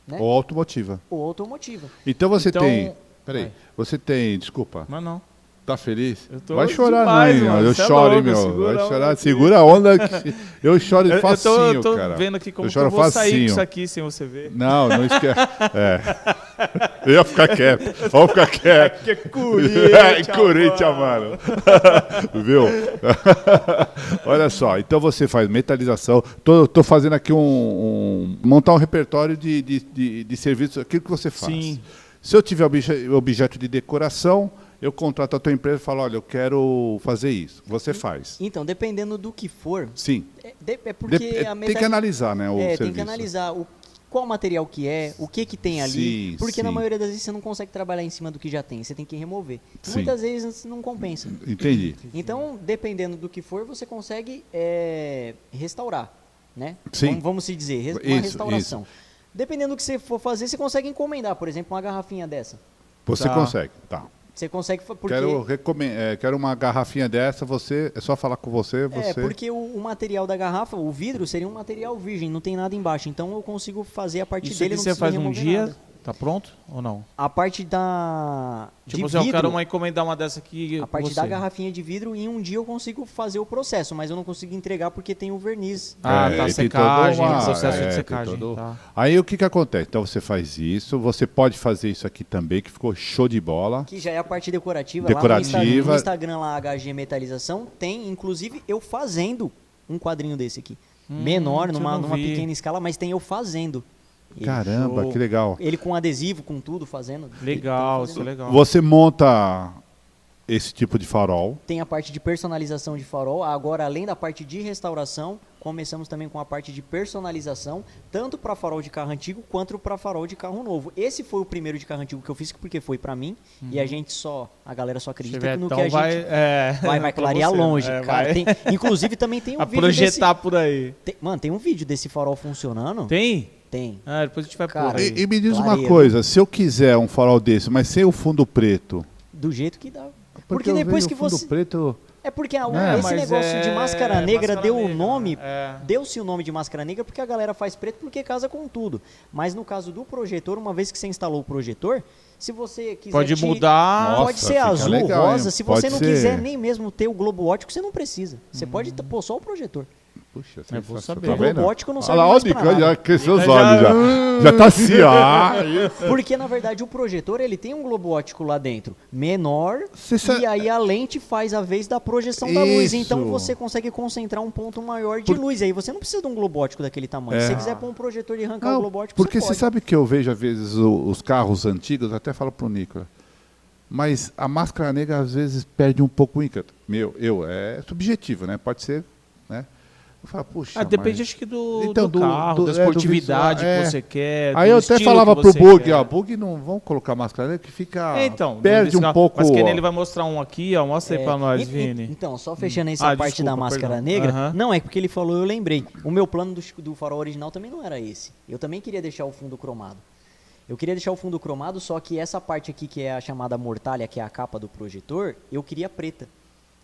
né? Ou automotiva. Ou automotiva. Então você Então- tem... Peraí. Vai. Você tem... Desculpa. Mas não. Tá feliz? Eu tô Vai chorar demais, não, hein? mano. Eu Cê é choro, hein, louco, meu. segura a Vai onda chorar. aqui. Segura a onda. Que eu choro Eu facinho, tô cara. vendo aqui como eu que eu choro vou sair com facinho. isso aqui sem você ver. Não, não esquece. Eu ia ficar quieto. Vamos ficar quieto. Que é Corinthians, Corinthians, mano. Viu? Olha só, então você faz metalização. Tô fazendo aqui montar um repertório de serviços, aquilo que você faz. Sim. Se eu tiver objeto de decoração, eu contrato a tua empresa e falo, olha, eu quero fazer isso. Você faz. Então, dependendo do que for, Sim. é porque a Tem que analisar, né, o serviço. tem que analisar qual material que é, o que tem ali, Sim, porque na sim. maioria das vezes você não consegue trabalhar em cima do que já tem, você tem que remover. E Sim. muitas vezes não compensa. Entendi. Então, dependendo do que for, você consegue restaurar, né? Sim. Vamos se dizer, uma Isso, restauração. Dependendo do que você for fazer, você consegue encomendar, por exemplo, uma garrafinha dessa. Você Tá. consegue, tá. Você consegue, porque... Quero uma garrafinha dessa, é só falar com você, porque o material da garrafa, o vidro, seria um material virgem, não tem nada embaixo. Então eu consigo fazer a parte Isso dele, aqui não você preciso faz num remover dia, nada. tá pronto ou não? A parte da Tipo de assim, eu vidro, quero encomendar uma dessa aqui. a parte você. da garrafinha de vidro, em um dia eu consigo fazer o processo, mas eu não consigo entregar porque tem o verniz. Ah, É, tá, tem secagem, toda uma- processo tem de secagem. todo- Tá. Aí o que acontece? Então você faz isso, você pode fazer isso aqui também, que ficou show de bola. Que já é a parte decorativa. Decorativa. Lá no Instagram, lá, HG Metalização, tem, inclusive, eu fazendo um quadrinho desse aqui. Menor, isso eu numa não vi. pequena escala, mas tem eu fazendo. Ele- Caramba, show. que legal. Ele com adesivo, com tudo, fazendo. Legal, Tem isso é legal. Você monta esse tipo de farol. Tem a parte de personalização de farol. Agora, além da parte de restauração, começamos também com a parte de personalização, tanto para farol de carro antigo quanto para farol de carro novo. Esse foi o primeiro de carro antigo que eu fiz, porque foi para mim, e a galera só acredita no que a gente vai clarear você, longe, cara. Inclusive também tem um vídeo projetar por aí. Mano, tem um vídeo desse farol funcionando. Tem? Tem. Depois a gente vai pôr. E me diz uma coisa, se eu quiser um farol desse, mas sem o fundo preto... Do jeito que dá. Porque depois que você... preto... É porque esse negócio de máscara negra deu o nome, deu-se o nome de máscara negra porque a galera faz preto porque casa com tudo. Mas no caso do projetor, uma vez que você instalou o projetor, se você quiser... Pode mudar... Pode ser azul, legal, rosa. Hein? Se você não quiser nem mesmo ter o globo óptico, você não precisa. Você pode pôr só o projetor. Puxa, eu vou saber. O globo óptico não serve mais pra nada. Já cresceu os olhos, já tá assim, Porque, na verdade, o projetor, ele tem um globo óptico lá dentro, menor, e aí a lente faz a vez da projeção da luz. Então, você consegue concentrar um ponto maior de luz. E aí você não precisa de um globo óptico daquele tamanho. Se você quiser pôr um projetor e arrancar o globo óptico, porque você sabe que eu vejo, às vezes, os carros antigos, até falo pro Nicolas, mas a máscara negra, às vezes, perde um pouco o ímpeto. É subjetivo, né? Pode ser, né? Eu falo, puxa, depende, acho que do carro, da esportividade que você quer. Aí eu até falava pro Bug, Bug não vão colocar máscara negra que fica. Perde um pouco. Mas que ele vai mostrar um aqui, ó. Mostra aí pra nós, Vini. Então, só fechando essa parte da máscara negra. Não, é porque ele falou, eu lembrei. O meu plano do farol original também não era esse. Eu também queria deixar o fundo cromado. Eu queria deixar o fundo cromado, só que essa parte aqui, que é a chamada mortalha, que é a capa do projetor, eu queria preta.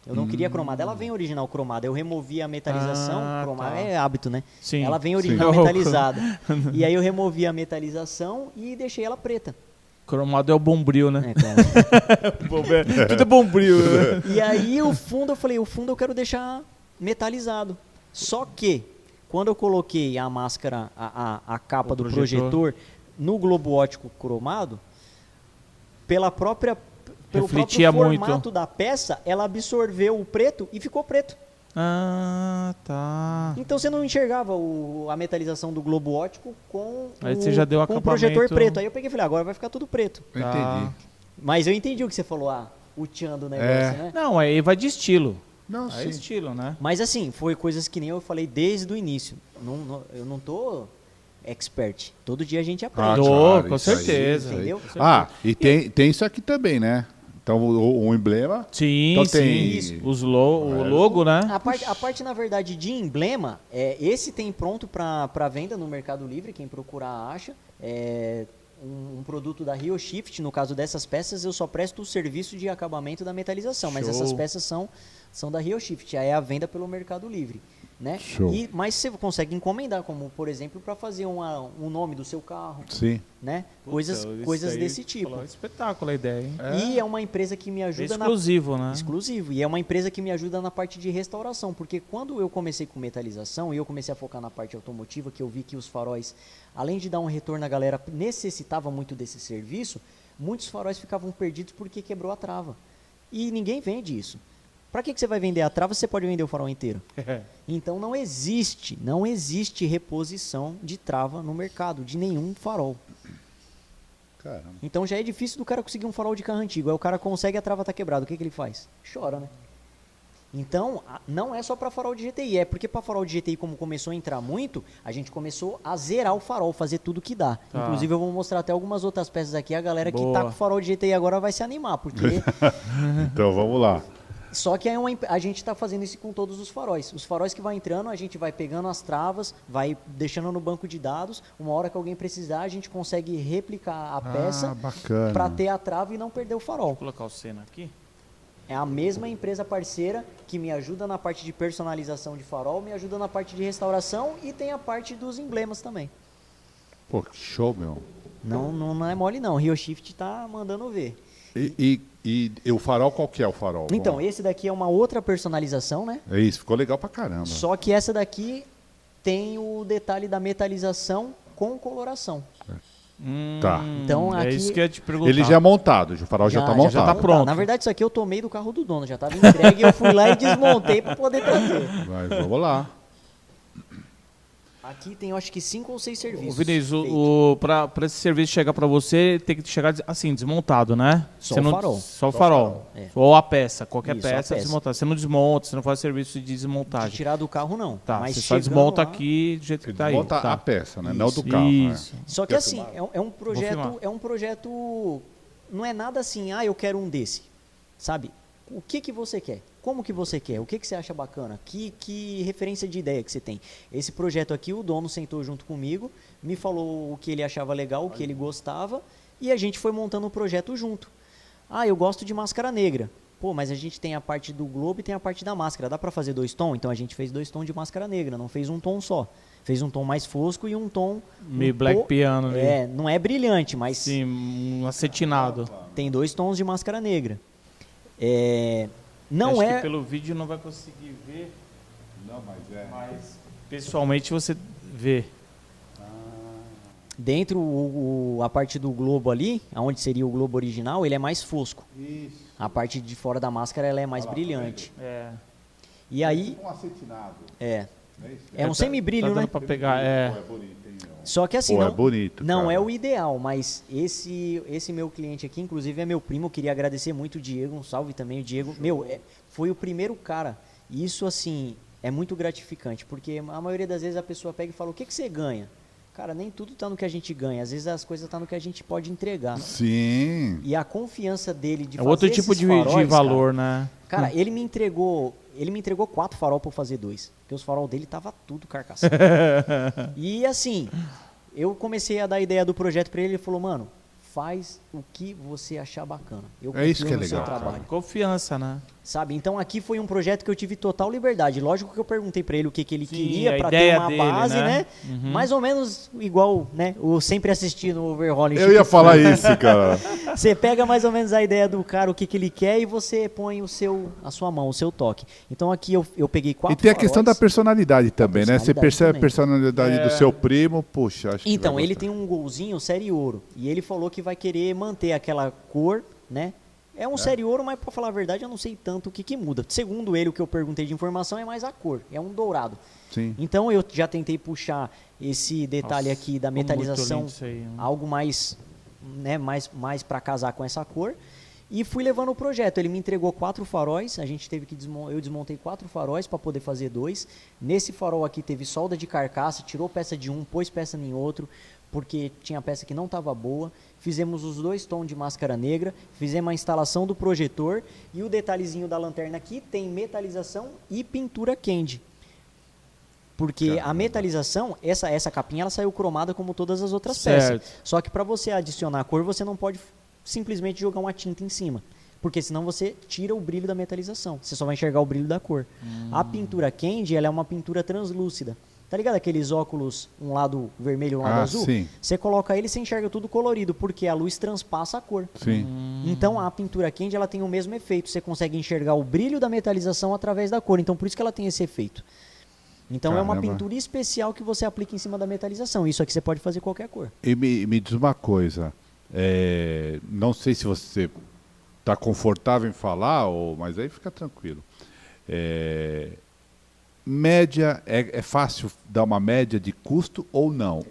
Eu não queria cromada. Ela vem original cromada. Eu removi a metalização. Cromada é hábito, né? Sim. Ela vem original metalizada. E aí eu removi a metalização e deixei ela preta. Cromado é o bombril, né? Cara. Tudo é bombril. E aí o fundo, eu falei, o fundo eu quero deixar metalizado. Só que, quando eu coloquei a máscara, a capa do projetor no globo óptico cromado, pelo próprio formato da peça, ela absorveu o preto e ficou preto. Tá. Então você não enxergava a metalização do globo óptico com o projetor preto. Aí eu peguei e falei, agora vai ficar tudo preto. Entendi. Mas eu entendi o que você falou, o tchan do negócio, né? Não, aí vai de estilo. Não, é estilo, né? Mas assim, foi coisas que nem eu falei desde o início. Eu não tô expert. Todo dia a gente aprende. Claro, com certeza. Entendeu? E tem isso aqui também, né? Então, o emblema... Sim, então, tem o logo, né? A parte, na verdade, de emblema, esse tem pronto para venda no Mercado Livre, quem procurar acha. É um produto da Rio Shift. No caso dessas peças, eu só presto o serviço de acabamento da metalização. Mas essas peças são da Rio Shift. Aí é a venda pelo Mercado Livre. Né? Mas você consegue encomendar, como por exemplo, para fazer um nome do seu carro. Sim. Né? Coisas desse tipo. Espetáculo a ideia, hein? E é uma empresa que me ajuda exclusivo, né? Exclusivo. E é uma empresa que me ajuda na parte de restauração, porque quando eu comecei com metalização e eu comecei a focar na parte automotiva, que eu vi que os faróis, além de dar um retorno, a galera necessitava muito desse serviço, muitos faróis ficavam perdidos porque quebrou a trava. E ninguém vende isso. Para que você vai vender a trava se você pode vender o farol inteiro? Então não existe reposição de trava no mercado, de nenhum farol. Caramba. Então já é difícil do cara conseguir um farol de carro antigo. Aí o cara consegue, a trava tá quebrada. O que ele faz? Chora, né? Então, não é só para farol de GTI. É porque para farol de GTI, como começou a entrar muito, a gente começou a zerar o farol, fazer tudo que dá. Inclusive, eu vou mostrar até algumas outras peças aqui. A galera que tá com farol de GTI agora vai se animar, porque... Então, vamos lá. Só que a gente está fazendo isso com todos os faróis. Os faróis que vai entrando, a gente vai pegando as travas, vai deixando no banco de dados. Uma hora que alguém precisar, a gente consegue replicar a peça para ter a trava e não perder o farol. Vou colocar o Senna aqui. É a mesma empresa parceira que me ajuda na parte de personalização de farol, me ajuda na parte de restauração e tem a parte dos emblemas também. Pô, que show, meu. Não é mole não, Rio Shift tá mandando ver. E o farol, qual que é o farol? Então, esse daqui é uma outra personalização, né? É isso, ficou legal pra caramba. Só que essa daqui tem o detalhe da metalização com coloração. Tá. Então, aqui... É isso que eu ia te perguntar. Ele já é montado, o farol já tá montado. Já tá pronto. Na verdade, isso aqui eu tomei do carro do dono, já tava entregue e eu fui lá e desmontei para poder trazer. Mas vamos lá. Aqui tem, eu acho que 5 ou 6 serviços. Vinícius, para esse serviço chegar para você, tem que chegar assim, desmontado, né? Só o farol. Só o farol. É. Ou a peça, qualquer Isso, a peça peça. desmontada. Você não desmonta, você não faz serviço de De desmontagem. tirar do carro, não. Tá, mas você só chegando desmonta lá- aqui do jeito que tá aí. Desmonta Tá. a peça, né? Não do Isso, carro. né? Isso. Só que Quer assim, filmar? é um projeto, filmar. é um projeto, não é nada assim, eu quero um desse, sabe? O que você quer? Como que você quer? O que você acha bacana? Que referência de ideia que você tem? Esse projeto aqui, o dono sentou junto comigo, me falou o que ele achava legal, o que ele gostava, e a gente foi montando o projeto junto. Eu gosto de máscara negra. Pô, mas a gente tem a parte do globo e tem a parte da máscara. Dá pra fazer 2 tons? Então a gente fez 2 tons de máscara negra, não fez um tom só. Fez um tom mais fosco e um tom... Meio black piano ali. Não é brilhante, mas Sim, um acetinado. tem 2 tons de máscara negra. Não Acho é... que pelo vídeo não vai conseguir ver, Não, mas é. mas pessoalmente você vê. Dentro, a parte do globo ali, onde seria o globo original, ele é mais fosco. Isso. A parte de fora da máscara ela é mais brilhante. É. E aí, Um acetinado. é Não é isso? um semibrilho, Tá né? dando pra pegar, Pô, é bonito, hein, meu? Só que assim, Pô, é não, bonito, não cara. é o ideal, mas esse meu cliente aqui, inclusive é meu primo, eu queria agradecer muito o Diego, um salve também o Diego. Meu, foi o primeiro cara, e isso assim, é muito gratificante, porque a maioria das vezes a pessoa pega e fala, o que você ganha? Cara, nem tudo tá no que a gente ganha, às vezes as coisas tá no que a gente pode entregar. Sim. E a confiança dele de É fazer outro tipo esses de faróis, valor, né? Cara, ele me entregou 4 farol pra eu fazer 2. Porque os farol dele tava tudo carcaça. E assim, eu comecei a dar a ideia do projeto pra ele, ele falou, mano, faz o que você achar bacana. Eu É isso confio que é no seu legal, cara. trabalho. Confiança, né? Sabe? Então aqui foi um projeto que eu tive total liberdade. Lógico que eu perguntei pra ele o que ele Sim, queria a pra ter ideia uma dele, base, né? né? Uhum. Mais ou menos igual, né? O sempre assistindo o Overhauling. Eu ia falar isso, cara. Você pega mais ou menos a ideia do cara, o que ele quer, e você põe a sua mão, o seu toque. Então aqui eu peguei 4 E tem a questão da faróis. personalidade também, né? Você personalidade percebe também. a personalidade do seu primo, puxa, acho que Então, vai ele gostar. tem um golzinho série ouro. E ele falou que vai querer manter aquela cor, né? É um série ouro, mas pra falar a verdade, eu não sei tanto o que muda. Segundo ele, o que eu perguntei de informação é mais a cor. É um dourado. Sim. Então, eu já tentei puxar esse detalhe Nossa, aqui da ficou muito metalização, lindo isso aí, né? algo mais, né, mais para casar com essa cor. E fui levando o projeto. Ele me entregou 4 faróis. A gente teve que eu desmontei 4 faróis para poder fazer 2. Nesse farol aqui teve solda de carcaça, tirou peça de um, pôs peça em outro, porque tinha peça que não estava boa. Fizemos os 2 tons de máscara negra, fizemos a instalação do projetor e o detalhezinho da lanterna aqui tem metalização e pintura candy. Porque Caramba. a metalização, essa capinha, ela saiu cromada como todas as outras Certo. peças. Só que para você adicionar a cor, você não pode simplesmente jogar uma tinta em cima. Porque senão você tira o brilho da metalização. Você só vai enxergar o brilho da cor. A pintura candy, ela é uma pintura translúcida. Tá ligado aqueles óculos, um lado vermelho e um lado azul? Sim. Você coloca ele e você enxerga tudo colorido, porque a luz transpassa a cor. Sim. Então a pintura candy, ela tem o mesmo efeito. Você consegue enxergar o brilho da metalização através da cor. Então por isso que ela tem esse efeito. Então é uma Caramba. pintura especial que você aplica em cima da metalização. Isso aqui você pode fazer qualquer cor. E me diz uma coisa, não sei se você está confortável em falar, mas aí fica tranquilo. Média, é fácil dar uma média de custo ou não?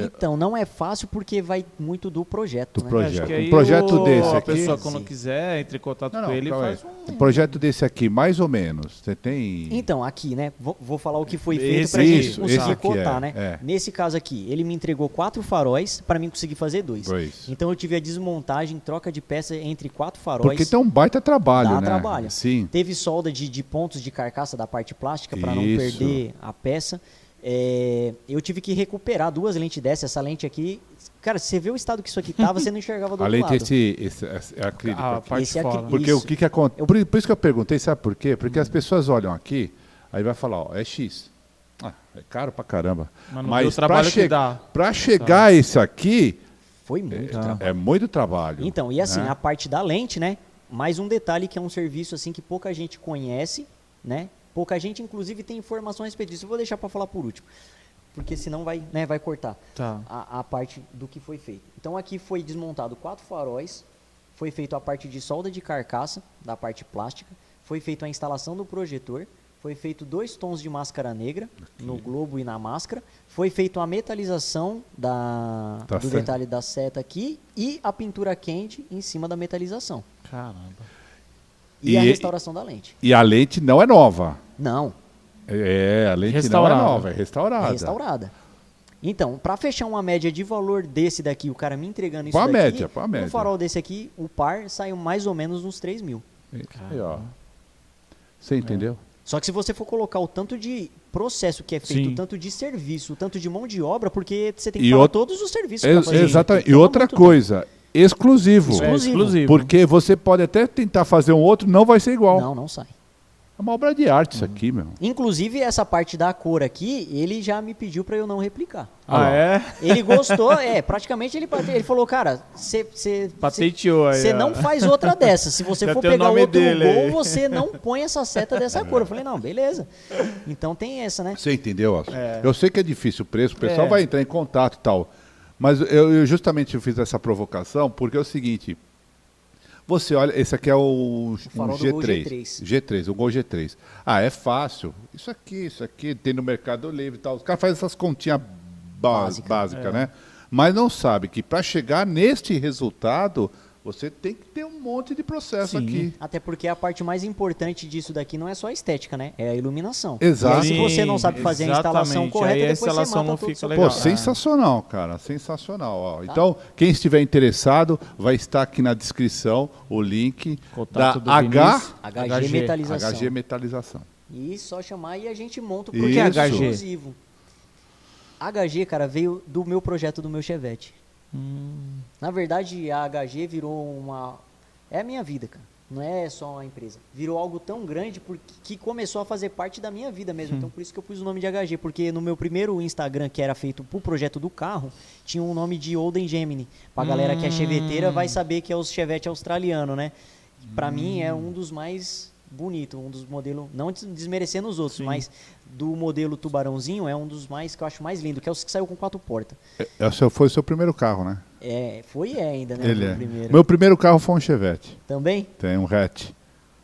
Então, não é fácil porque vai muito do projeto, né? projeto. Acho que Um aí projeto desse a aqui- pessoa, quando Sim. quiser, entre em contato Não, com ele e calma aí. faz um... Um projeto desse aqui, mais ou menos, você tem... Então, aqui, né? Vou falar o que foi Esse feito pra gente isso, conseguir esse aqui cotar, né? é. Nesse caso aqui, ele me entregou 4 faróis para mim conseguir fazer 2. Dois. Então eu tive a desmontagem, troca de peça entre 4 faróis. Porque tem um baita trabalho, Dá né? trabalho. Sim. Teve solda de pontos de carcaça da parte plástica para não Isso. perder a peça. Eu tive que recuperar 2 lentes dessas. Essa lente aqui, cara, você vê o estado que isso aqui tava, você não enxergava do Além outro lado. desse acrílico A aqui. parte Esse aqui- fora. Porque Isso. o que acontece? Por isso que eu perguntei, sabe por quê? Porque as pessoas olham aqui, aí vai falar, ó, é X. Ah, é caro pra caramba. Mas não vê o trabalho que dá. Pra chegar a isso aqui, Foi muito trabalho. é muito trabalho. Então, e assim, né? a parte da lente, né? Mais um detalhe que é um serviço assim que pouca gente conhece, né? Pouca gente, inclusive, tem informação a respeito disso. Eu vou deixar para falar por último, porque senão vai cortar Tá. a parte do que foi feito. Então aqui foi desmontado 4 faróis, foi feito a parte de solda de carcaça da parte plástica, foi feita a instalação do projetor, foi feito 2 tons de máscara negra no globo e na máscara. Foi feito a metalização do detalhe da seta aqui e a pintura quente em cima da metalização. Caramba. E a restauração da lente. E a lente não é nova. Não. A lente não é nova, é restaurada. É restaurada. Então, para fechar uma média de valor desse daqui, o cara me entregando isso Põe a daqui, média, põe a média. um farol desse aqui, o par saiu mais ou menos uns 3 mil. Aí, ó. Você entendeu? Só que se você for colocar o tanto de processo que é feito, o tanto de serviço, o tanto de mão de obra, porque você tem que pagar todos os serviços. Exatamente. E outra coisa, exclusivo. Exclusivo. Porque você pode até tentar fazer um outro, não vai ser igual. Não sai. É uma obra de arte isso aqui, meu. Inclusive, essa parte da cor aqui, ele já me pediu para eu não replicar. É? Ele gostou, praticamente ele falou, cara, você patenteou aí. Você não faz outra dessa. Se você Já for tem o pegar nome outro dele gol, aí. você não põe essa seta dessa cor. Eu falei, não, beleza. Então tem essa, né? Você entendeu, Alcio? Eu sei que é difícil o preço, o pessoal vai entrar em contato e tal. Mas eu justamente fiz essa provocação porque é o seguinte... Você olha, esse aqui é o farol do G3. Gol G3. G3, o Gol G3. Ah, é fácil. Isso aqui tem no Mercado Livre e tal. Os caras fazem essas continhas básicas, né? Mas não sabe que para chegar neste resultado, você tem que ter um monte de processo aqui. Até porque a parte mais importante disso daqui não é só a estética, né? É a iluminação. Exato. E aí, se você não sabe fazer a instalação correta, aí a depois instalação você mata não todo o fica seu legal. Pô, sensacional, cara. Sensacional. Ó. Então, quem estiver interessado, vai estar aqui na descrição o link Contato da do HG Metalização. HG Metalização. E só chamar e a gente monta o Isso. projeto Por que HG? exclusivo. HG, cara, veio do meu projeto do meu Chevette. Na verdade, a HG virou uma... É a minha vida, cara. Não é só uma empresa. Virou algo tão grande que começou a fazer parte da minha vida mesmo. Então, por isso que eu pus o nome de HG. Porque no meu primeiro Instagram, que era feito pro projeto do carro, tinha um nome de Olden Gemini. Pra galera que é cheveteira, vai saber que é o Chevette australiano, né? Pra mim, é um dos mais bonitos. Um dos modelos... Não desmerecendo os outros, mas do modelo Tubarãozinho, é um dos mais que eu acho mais lindo. Que é o que saiu com 4 portas. Foi o seu primeiro carro, né? Foi ainda, né? Ele primeiro. Meu primeiro carro foi um Chevette. Também? Tem um hatch.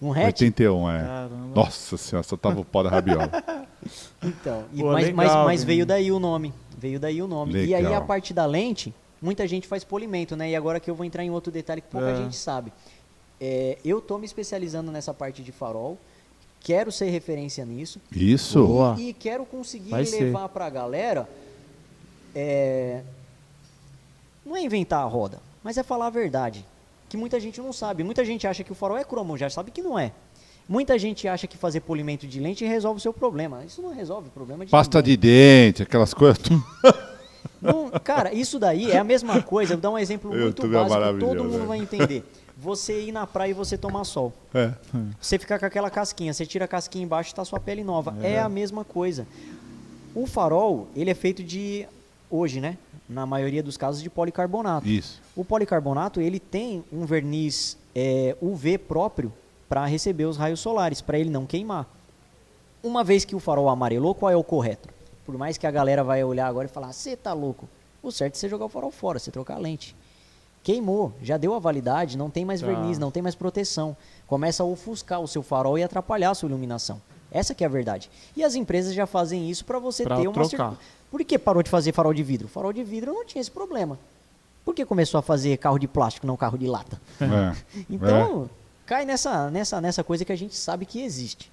Um hatch? 81, é. Caramba. Nossa senhora, só tava o pó da rabiola. Então, Pô, mas legal, veio daí o nome. Veio daí o nome. Legal. E aí a parte da lente, muita gente faz polimento, né? E agora que eu vou entrar em outro detalhe que pouca gente sabe. Eu tô me especializando nessa parte de farol. Quero ser referência nisso. Isso. Boa. E quero conseguir Vai levar pra galera... Não é inventar a roda, mas é falar a verdade. Que muita gente não sabe. Muita gente acha que o farol é cromo, já sabe que não é. Muita gente acha que fazer polimento de lente resolve o seu problema. Isso não resolve o problema de Pasta ninguém. de dente, aquelas coisas. Não, cara, isso daí é a mesma coisa. Vou dar um exemplo muito YouTube é básico, maravilhoso, todo mundo né? vai entender. Você ir na praia e você tomar sol. Você ficar com aquela casquinha, você tira a casquinha embaixo e está sua pele nova. É a mesma coisa. O farol, ele é feito de, hoje, né? Na maioria dos casos, de policarbonato. Isso. O policarbonato, ele tem um verniz UV próprio para receber os raios solares, para ele não queimar. Uma vez que o farol amarelou, qual é o correto? Por mais que a galera vai olhar agora e falar, você tá louco. O certo é você jogar o farol fora, você trocar a lente. Queimou, já deu a validade, não tem mais verniz, não tem mais proteção. Começa a ofuscar o seu farol e atrapalhar a sua iluminação. Essa que é a verdade. E as empresas já fazem isso para você ter uma... trocar. Por que parou de fazer farol de vidro? Farol de vidro não tinha esse problema. Por que começou a fazer carro de plástico, não carro de lata? Então, cai nessa coisa que a gente sabe que existe.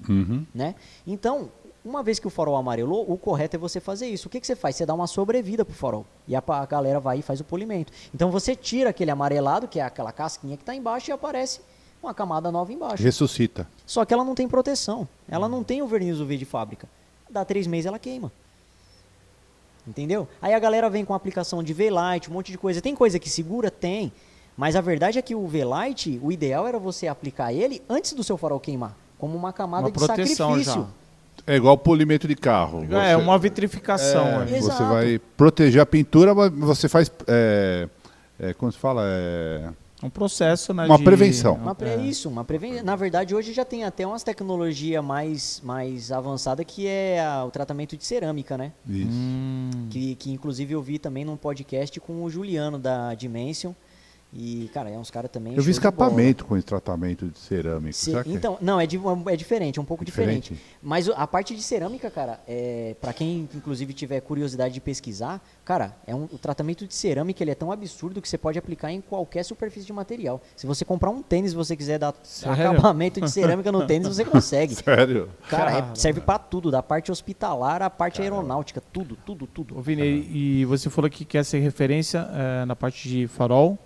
Né? Então, uma vez que o farol amarelou, o correto é você fazer isso. O que você faz? Você dá uma sobrevida pro farol. E a galera vai e faz o polimento. Então, você tira aquele amarelado, que é aquela casquinha que está embaixo, e aparece uma camada nova embaixo. Ressuscita. Só que ela não tem proteção. Ela não tem o verniz UV de fábrica. Dá 3 meses, ela queima. Entendeu? Aí a galera vem com a aplicação de V-Light, um monte de coisa. Tem coisa que segura? Tem. Mas a verdade é que o V-Light, o ideal era você aplicar ele antes do seu farol queimar. Como uma camada de sacrifício. Já. É igual polimento de carro. É uma vitrificação. Você Exato. vai proteger a pintura, mas você faz... como se fala? Um processo, né? Uma prevenção. Na verdade, hoje já tem até umas tecnologias mais avançadas que é o tratamento de cerâmica, né? Isso. Que inclusive eu vi também num podcast com o Juliano da Dimension, E, cara, é uns caras também. Eu vi escapamento com esse tratamento de cerâmica. Então, não, é diferente, é um pouco diferente. Mas a parte de cerâmica, cara, para quem inclusive tiver curiosidade de pesquisar, cara, o tratamento de cerâmica ele é tão absurdo que você pode aplicar em qualquer superfície de material. Se você comprar um tênis e você quiser dar acabamento de cerâmica no tênis, você consegue. Sério? Cara, serve para tudo, da parte hospitalar à parte aeronáutica, tudo. Ô, Vini, e você falou que quer ser referência na parte de farol.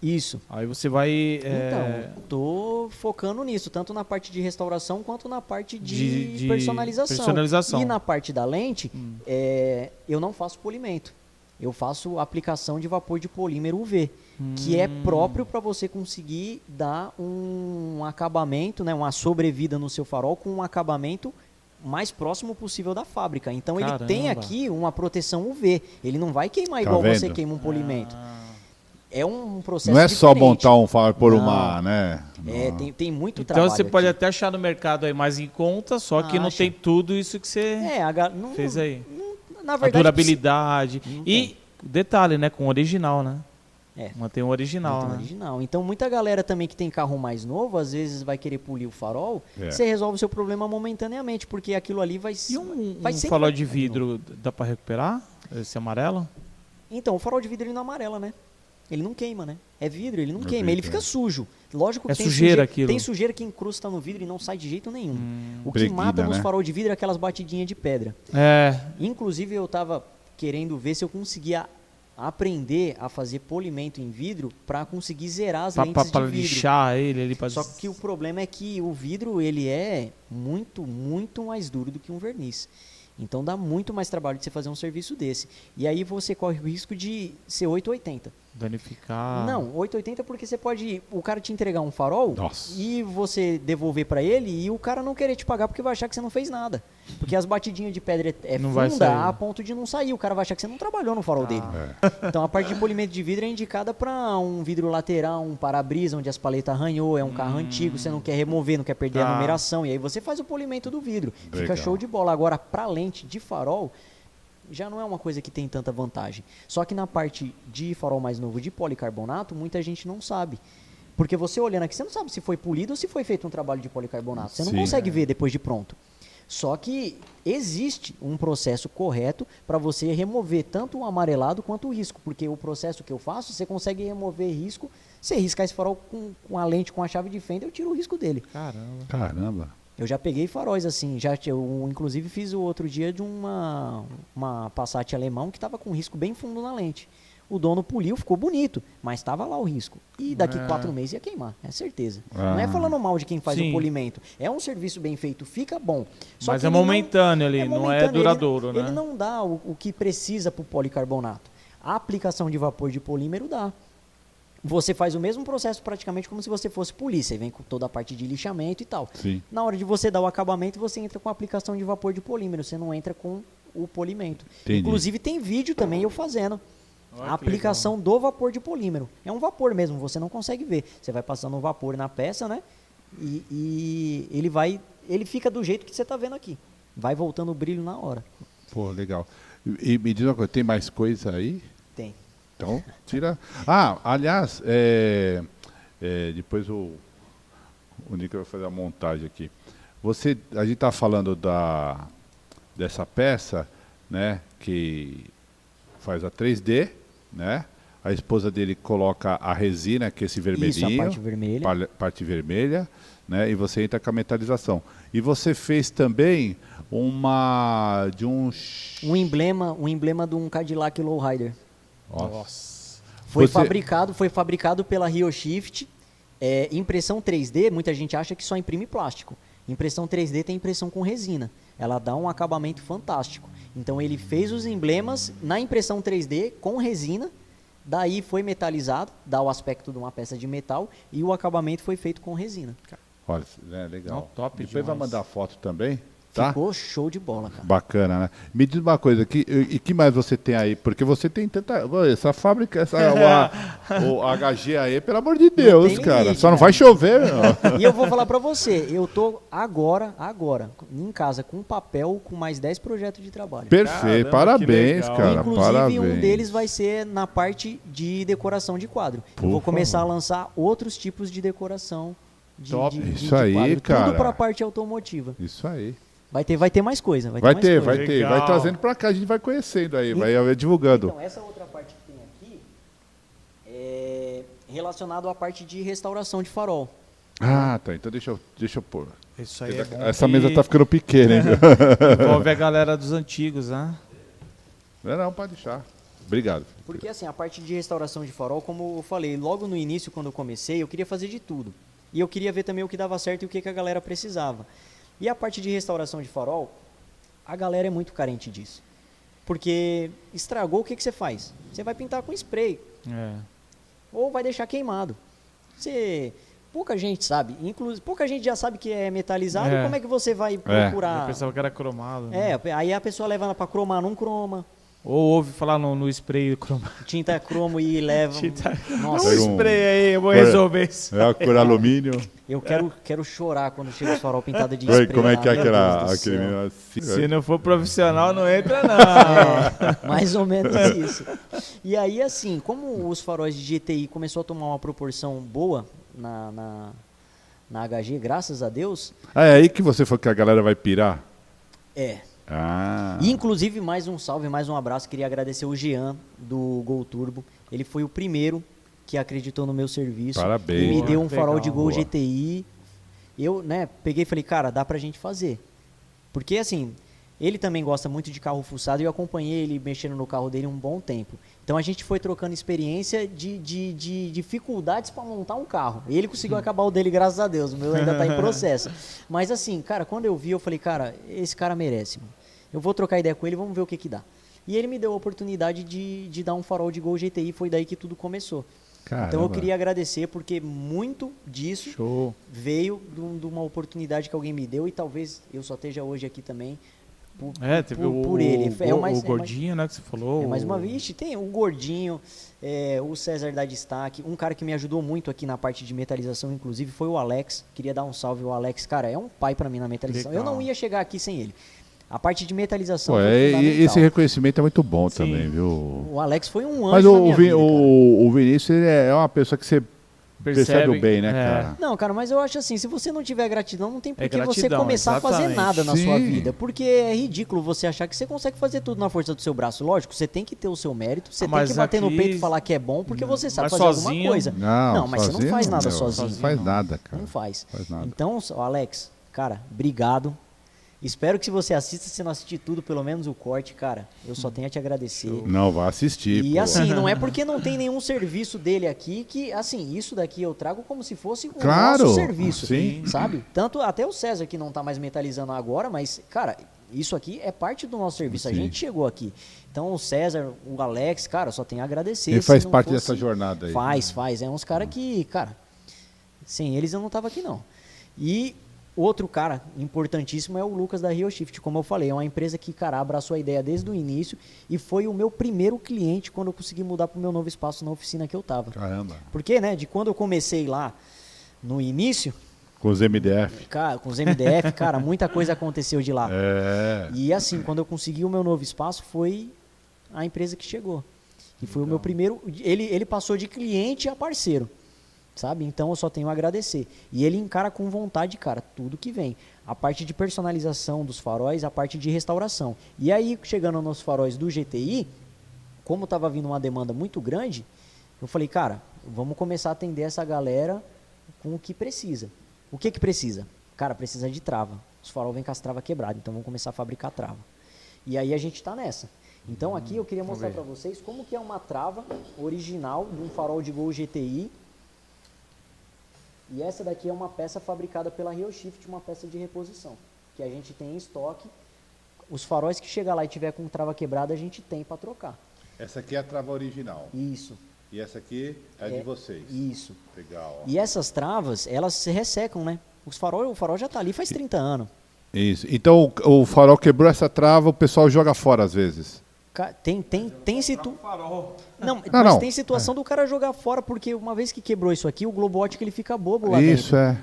Isso. Aí você vai... Então, tô focando nisso, tanto na parte de restauração quanto na parte de personalização. E na parte da lente, eu não faço polimento. Eu faço aplicação de vapor de polímero UV, que é próprio para você conseguir dar um acabamento, né, uma sobrevida no seu farol com um acabamento mais próximo possível da fábrica. Então, ele tem aqui uma proteção UV. Ele não vai queimar igual você queima um polimento. É um processo Não é diferente. só montar um farol por uma, né? Tem muito trabalho. Então você pode até achar no mercado aí mais em conta, só que não tem tudo isso que você fez aí. Na verdade, a durabilidade. E detalhe, né? Com original, né? Mantém o original, né? Original. Então muita galera também que tem carro mais novo, às vezes vai querer polir o farol, você resolve o seu problema momentaneamente, porque aquilo ali vai ser. E um farol de vidro dá para recuperar? Esse amarelo? Então, o farol de vidro ele não amarela, né? Ele não queima, né? É vidro, ele não queima, ele fica sujo. Lógico que tem sujeira aquilo. Tem sujeira que incrusta no vidro e não sai de jeito nenhum. O que mata nos farol de vidro é aquelas batidinhas de pedra. Inclusive eu tava querendo ver se eu conseguia aprender a fazer polimento em vidro para conseguir zerar as lentes de vidro. Para lixar ele. Só que o problema é que o vidro ele é muito, muito mais duro do que um verniz. Então dá muito mais trabalho de você fazer um serviço desse. E aí você corre o risco de ser 880. Danificar. Não, 880 porque você pode o cara te entregar um farol e você devolver para ele e o cara não querer te pagar porque vai achar que você não fez nada. Porque as batidinhas de pedra funda a ponto de não sair. O cara vai achar que você não trabalhou no farol dele. Então a parte de polimento de vidro é indicada para um vidro lateral, um para-brisa onde as paletas arranhou, é um carro antigo, você não quer remover, não quer perder a numeração. E aí você faz o polimento do vidro. Fica show de bola. Agora, para lente de farol, já não é uma coisa que tem tanta vantagem. Só que na parte de farol mais novo de policarbonato, muita gente não sabe. Porque você olhando aqui, você não sabe se foi polido ou se foi feito um trabalho de policarbonato. Você não consegue ver depois de pronto. Só que existe um processo correto para você remover tanto o amarelado quanto o risco. Porque o processo que eu faço, você consegue remover risco. Se riscar esse farol com a lente, com a chave de fenda, eu tiro o risco dele. Caramba. Eu já peguei faróis assim, eu inclusive fiz o outro dia de uma Passat alemão que estava com risco bem fundo na lente. O dono poliu, ficou bonito, mas estava lá o risco. E daqui 4 meses ia queimar, é certeza. Não é falando mal de quem faz o polimento. É um serviço bem feito, fica bom. Só mas que é momentâneo ali, não é duradouro, né? Ele não dá o que precisa para o policarbonato. A aplicação de vapor de polímero dá. Você faz o mesmo processo praticamente como se você fosse polir. Você vem com toda a parte de lixamento e tal. Sim. Na hora de você dar o acabamento, você entra com a aplicação de vapor de polímero. Você não entra com o polimento. Entendi. Inclusive tem vídeo também eu fazendo. A aplicação do vapor de polímero. É um vapor mesmo, você não consegue ver. Você vai passando o vapor na peça, né? E ele fica do jeito que você está vendo aqui. Vai voltando o brilho na hora. Pô, legal. E me diz uma coisa, tem mais coisa aí? Tem. Então, tira... aliás, depois o Nico vai fazer a montagem aqui. A gente está falando dessa peça, né, que faz a 3D, né? A esposa dele coloca a resina, que é esse vermelhinho. Isso, a parte vermelha. Parte vermelha, né? E você entra com a metalização. E você fez também um emblema de um Cadillac Lowrider. Nossa. Foi fabricado pela Rio Shift. Impressão 3D, muita gente acha que só imprime plástico. Impressão 3D tem impressão com resina. Ela dá um acabamento fantástico. Então ele fez os emblemas na impressão 3D com resina, daí foi metalizado, dá o aspecto de uma peça de metal e o acabamento foi feito com resina. Olha, legal. Top Depois demais. vai mandar foto também? Tá? Ficou show de bola, cara. Bacana, né? Me diz uma coisa, que mais você tem aí? Porque você tem tanta... Essa fábrica, o HG aí, pelo amor de Deus, tem cara. limite, Só não cara. vai chover, meu. E eu vou falar pra você, eu tô agora, em casa, com papel, com mais 10 projetos de trabalho. Perfeito, Caramba, parabéns, que legal. cara. Inclusive, parabéns. um deles vai ser na parte de decoração de quadro. Por Eu vou começar favor. a lançar outros tipos de decoração Top. Isso aí, quadro. cara. Tudo pra parte automotiva. Isso aí. Vai ter mais coisa. Vai mais ter, coisa. vai ter. Vai Legal. trazendo pra cá, a gente vai conhecendo aí, vai divulgando. Então, essa outra parte que tem aqui é relacionado à parte de restauração de farol. Ah, tá. Então deixa eu pôr. Isso aí é bom. Essa que mesa tá ficando pequena, hein, meu? envolve a galera dos antigos, né? Não, pode deixar. Obrigado. Porque assim, a parte de restauração de farol, como eu falei, logo no início, quando eu comecei, eu queria fazer de tudo. E eu queria ver também o que dava certo e o que a galera precisava. E a parte de restauração de farol, a galera é muito carente disso. Porque estragou, o que você faz? Você vai pintar com spray. É. Ou vai deixar queimado. Pouca gente sabe. Inclusive, pouca gente já sabe que é metalizado. É. Como é que você vai Eu procurar? pensava que era cromado. né? Aí a pessoa leva ela pra cromar, não croma. Ou ouve falar no spray cromado. Tinta cromo e leva. Nossa, Pega um- Spray aí, eu vou resolver isso. É a cor alumínio. eu quero chorar quando chega os farol pintado de Oi, spray. como é que é lá, meu Deus do aquele céu. menino assim? Se não for profissional, não entra, não. Mais ou menos isso. E aí, assim, como os faróis de GTI começou a tomar uma proporção boa na HG, graças a Deus, Ah, é aí que você falou que a galera vai pirar? é. Ah. E, inclusive, mais um salve, mais um abraço. Queria agradecer o Jean, do Gol Turbo. Ele foi o primeiro que acreditou no meu serviço. Parabéns. E me deu um Legal. farol de Gol Boa. GTI. Eu, peguei e falei, cara, dá pra gente fazer. Porque, assim, ele também gosta muito de carro fuçado e eu acompanhei ele mexendo no carro dele um bom tempo. Então, a gente foi trocando experiência de dificuldades para montar um carro. E ele conseguiu acabar o dele, graças a Deus. O meu ainda tá em processo. Mas, assim, cara, quando eu vi, eu falei, cara, esse cara merece, mano. Eu vou trocar ideia com ele, vamos ver o que dá. E ele me deu a oportunidade de dar um farol de Gol GTI, foi daí que tudo começou. Caramba. Então eu queria agradecer, porque muito disso Show. veio de uma oportunidade que alguém me deu e talvez eu só esteja hoje aqui também Teve por ele. o gordinho, né, que você falou. É mais uma vez, tem o Gordinho, o César da Destaque, um cara que me ajudou muito aqui na parte de metalização, inclusive, foi o Alex. Queria dar um salve ao Alex, cara, é um pai pra mim na metalização. Legal. Eu não ia chegar aqui sem ele. A parte de metalização Pô, foi e fundamental. esse reconhecimento é muito bom Sim. também, viu? O Alex foi um anjo Mas na minha vida, cara. o Vinícius ele é uma pessoa que você percebe o bem, né, cara? Não, cara, mas eu acho assim, se você não tiver gratidão, não tem por É que você gratidão, começar a fazer exatamente. nada na sua Sim. vida. Porque é ridículo você achar que você consegue fazer tudo na força do seu braço. Lógico, você tem que ter o seu mérito, você tem Mas que bater no aqui- peito e falar que é bom, porque você sabe mas fazer alguma sozinho- coisa. Não, mas você não sozinho faz nada meu, sozinho. Não faz nada, cara. Não faz. Faz nada. Então, Alex, cara, obrigado. Espero que se você assista, se não assistir tudo, pelo menos o corte, cara, eu só tenho a te agradecer. Não, vai assistir. E pô. assim, não é porque não tem nenhum serviço dele aqui que, assim, isso daqui eu trago como se fosse o Claro, nosso serviço, sim. sabe? Tanto até o César, que não tá mais metalizando agora, mas, cara, isso aqui é parte do nosso serviço. A Sim. gente chegou aqui. Então, o César, o Alex, cara, só tenho a agradecer. Ele Se faz não parte fosse- dessa jornada aí. Faz. É uns caras que, cara, sem eles eu não tava aqui, não. E outro cara importantíssimo é o Lucas da Rio Shift, como eu falei, é uma empresa que, cara, abraçou a ideia desde o início e foi o meu primeiro cliente quando eu consegui mudar pro meu novo espaço na oficina que eu tava. Caramba. Porque, né, de quando eu comecei lá no início, Com os MDF. cara, com os MDF, cara, muita coisa aconteceu de lá. É. E assim, quando eu consegui o meu novo espaço, foi a empresa que chegou. E foi o meu primeiro. Ele passou de cliente a parceiro. Sabe? Então eu só tenho a agradecer. E ele encara com vontade, cara, tudo que vem. A parte de personalização dos faróis, a parte de restauração. E aí, chegando nos faróis do GTI, como estava vindo uma demanda muito grande, eu falei, cara, vamos começar a atender essa galera com o que precisa. O que precisa? Cara, precisa de trava. Os farol vêm com as travas quebradas, então vamos começar a fabricar trava. E aí a gente está nessa. Então aqui eu queria mostrar para vocês como que é uma trava original de um farol de Gol GTI. E essa daqui é uma peça fabricada pela Rio Shift, uma peça de reposição, que a gente tem em estoque. Os faróis que chegar lá e tiver com trava quebrada, a gente tem para trocar. Essa aqui é a trava original. Isso. E essa aqui é de vocês. Isso. Legal. Ó. E essas travas, elas se ressecam, né? O farol já está ali faz 30 anos. Isso. Então o farol quebrou essa trava, o pessoal joga fora às vezes. Tem situação do cara jogar fora, porque uma vez que quebrou isso aqui, o globo óptico ele fica bobo lá dentro. Isso, é.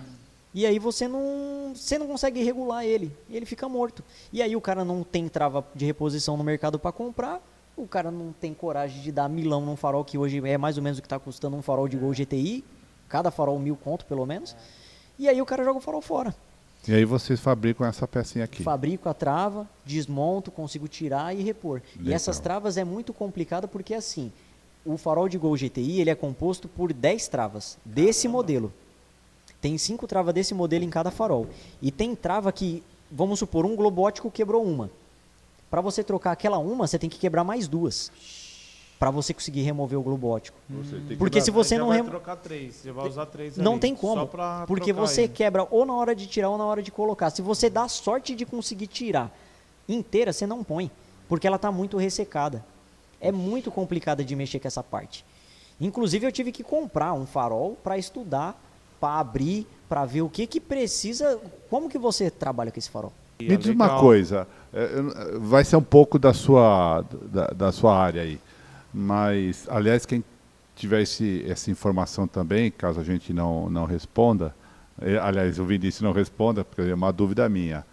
E aí você não consegue regular ele, e ele fica morto. E aí o cara não tem trava de reposição no mercado para comprar, o cara não tem coragem de dar milão num farol que hoje é mais ou menos o que está custando um farol de Gol GTI, cada farol 1.000 conto pelo menos, e aí o cara joga o farol fora. E aí vocês fabricam essa pecinha aqui. Fabrico a trava, desmonto, consigo tirar e repor. Legal. E essas travas é muito complicado porque assim, o farol de Gol GTI ele é composto por 10 travas desse modelo. Tem 5 travas desse modelo em cada farol. E tem trava que, vamos supor, um globo óptico quebrou uma. Para você trocar aquela uma, você tem que quebrar mais 2. Para você conseguir remover o globo óptico. Porque se você não vai trocar 3, você vai usar 3 não ali, tem como, porque você ele. quebra ou na hora de tirar ou na hora de colocar. Se você dá sorte de conseguir tirar inteira, você não põe, porque ela está muito ressecada. É muito complicado de mexer com essa parte. Inclusive eu tive que comprar um farol para estudar, para abrir, para ver o que precisa. Como que você trabalha com esse farol? Me diz uma coisa, vai ser um pouco da sua área aí, mas, aliás, quem tiver essa informação também, caso a gente não responda, aliás, o Vinícius não responda, porque é uma dúvida minha,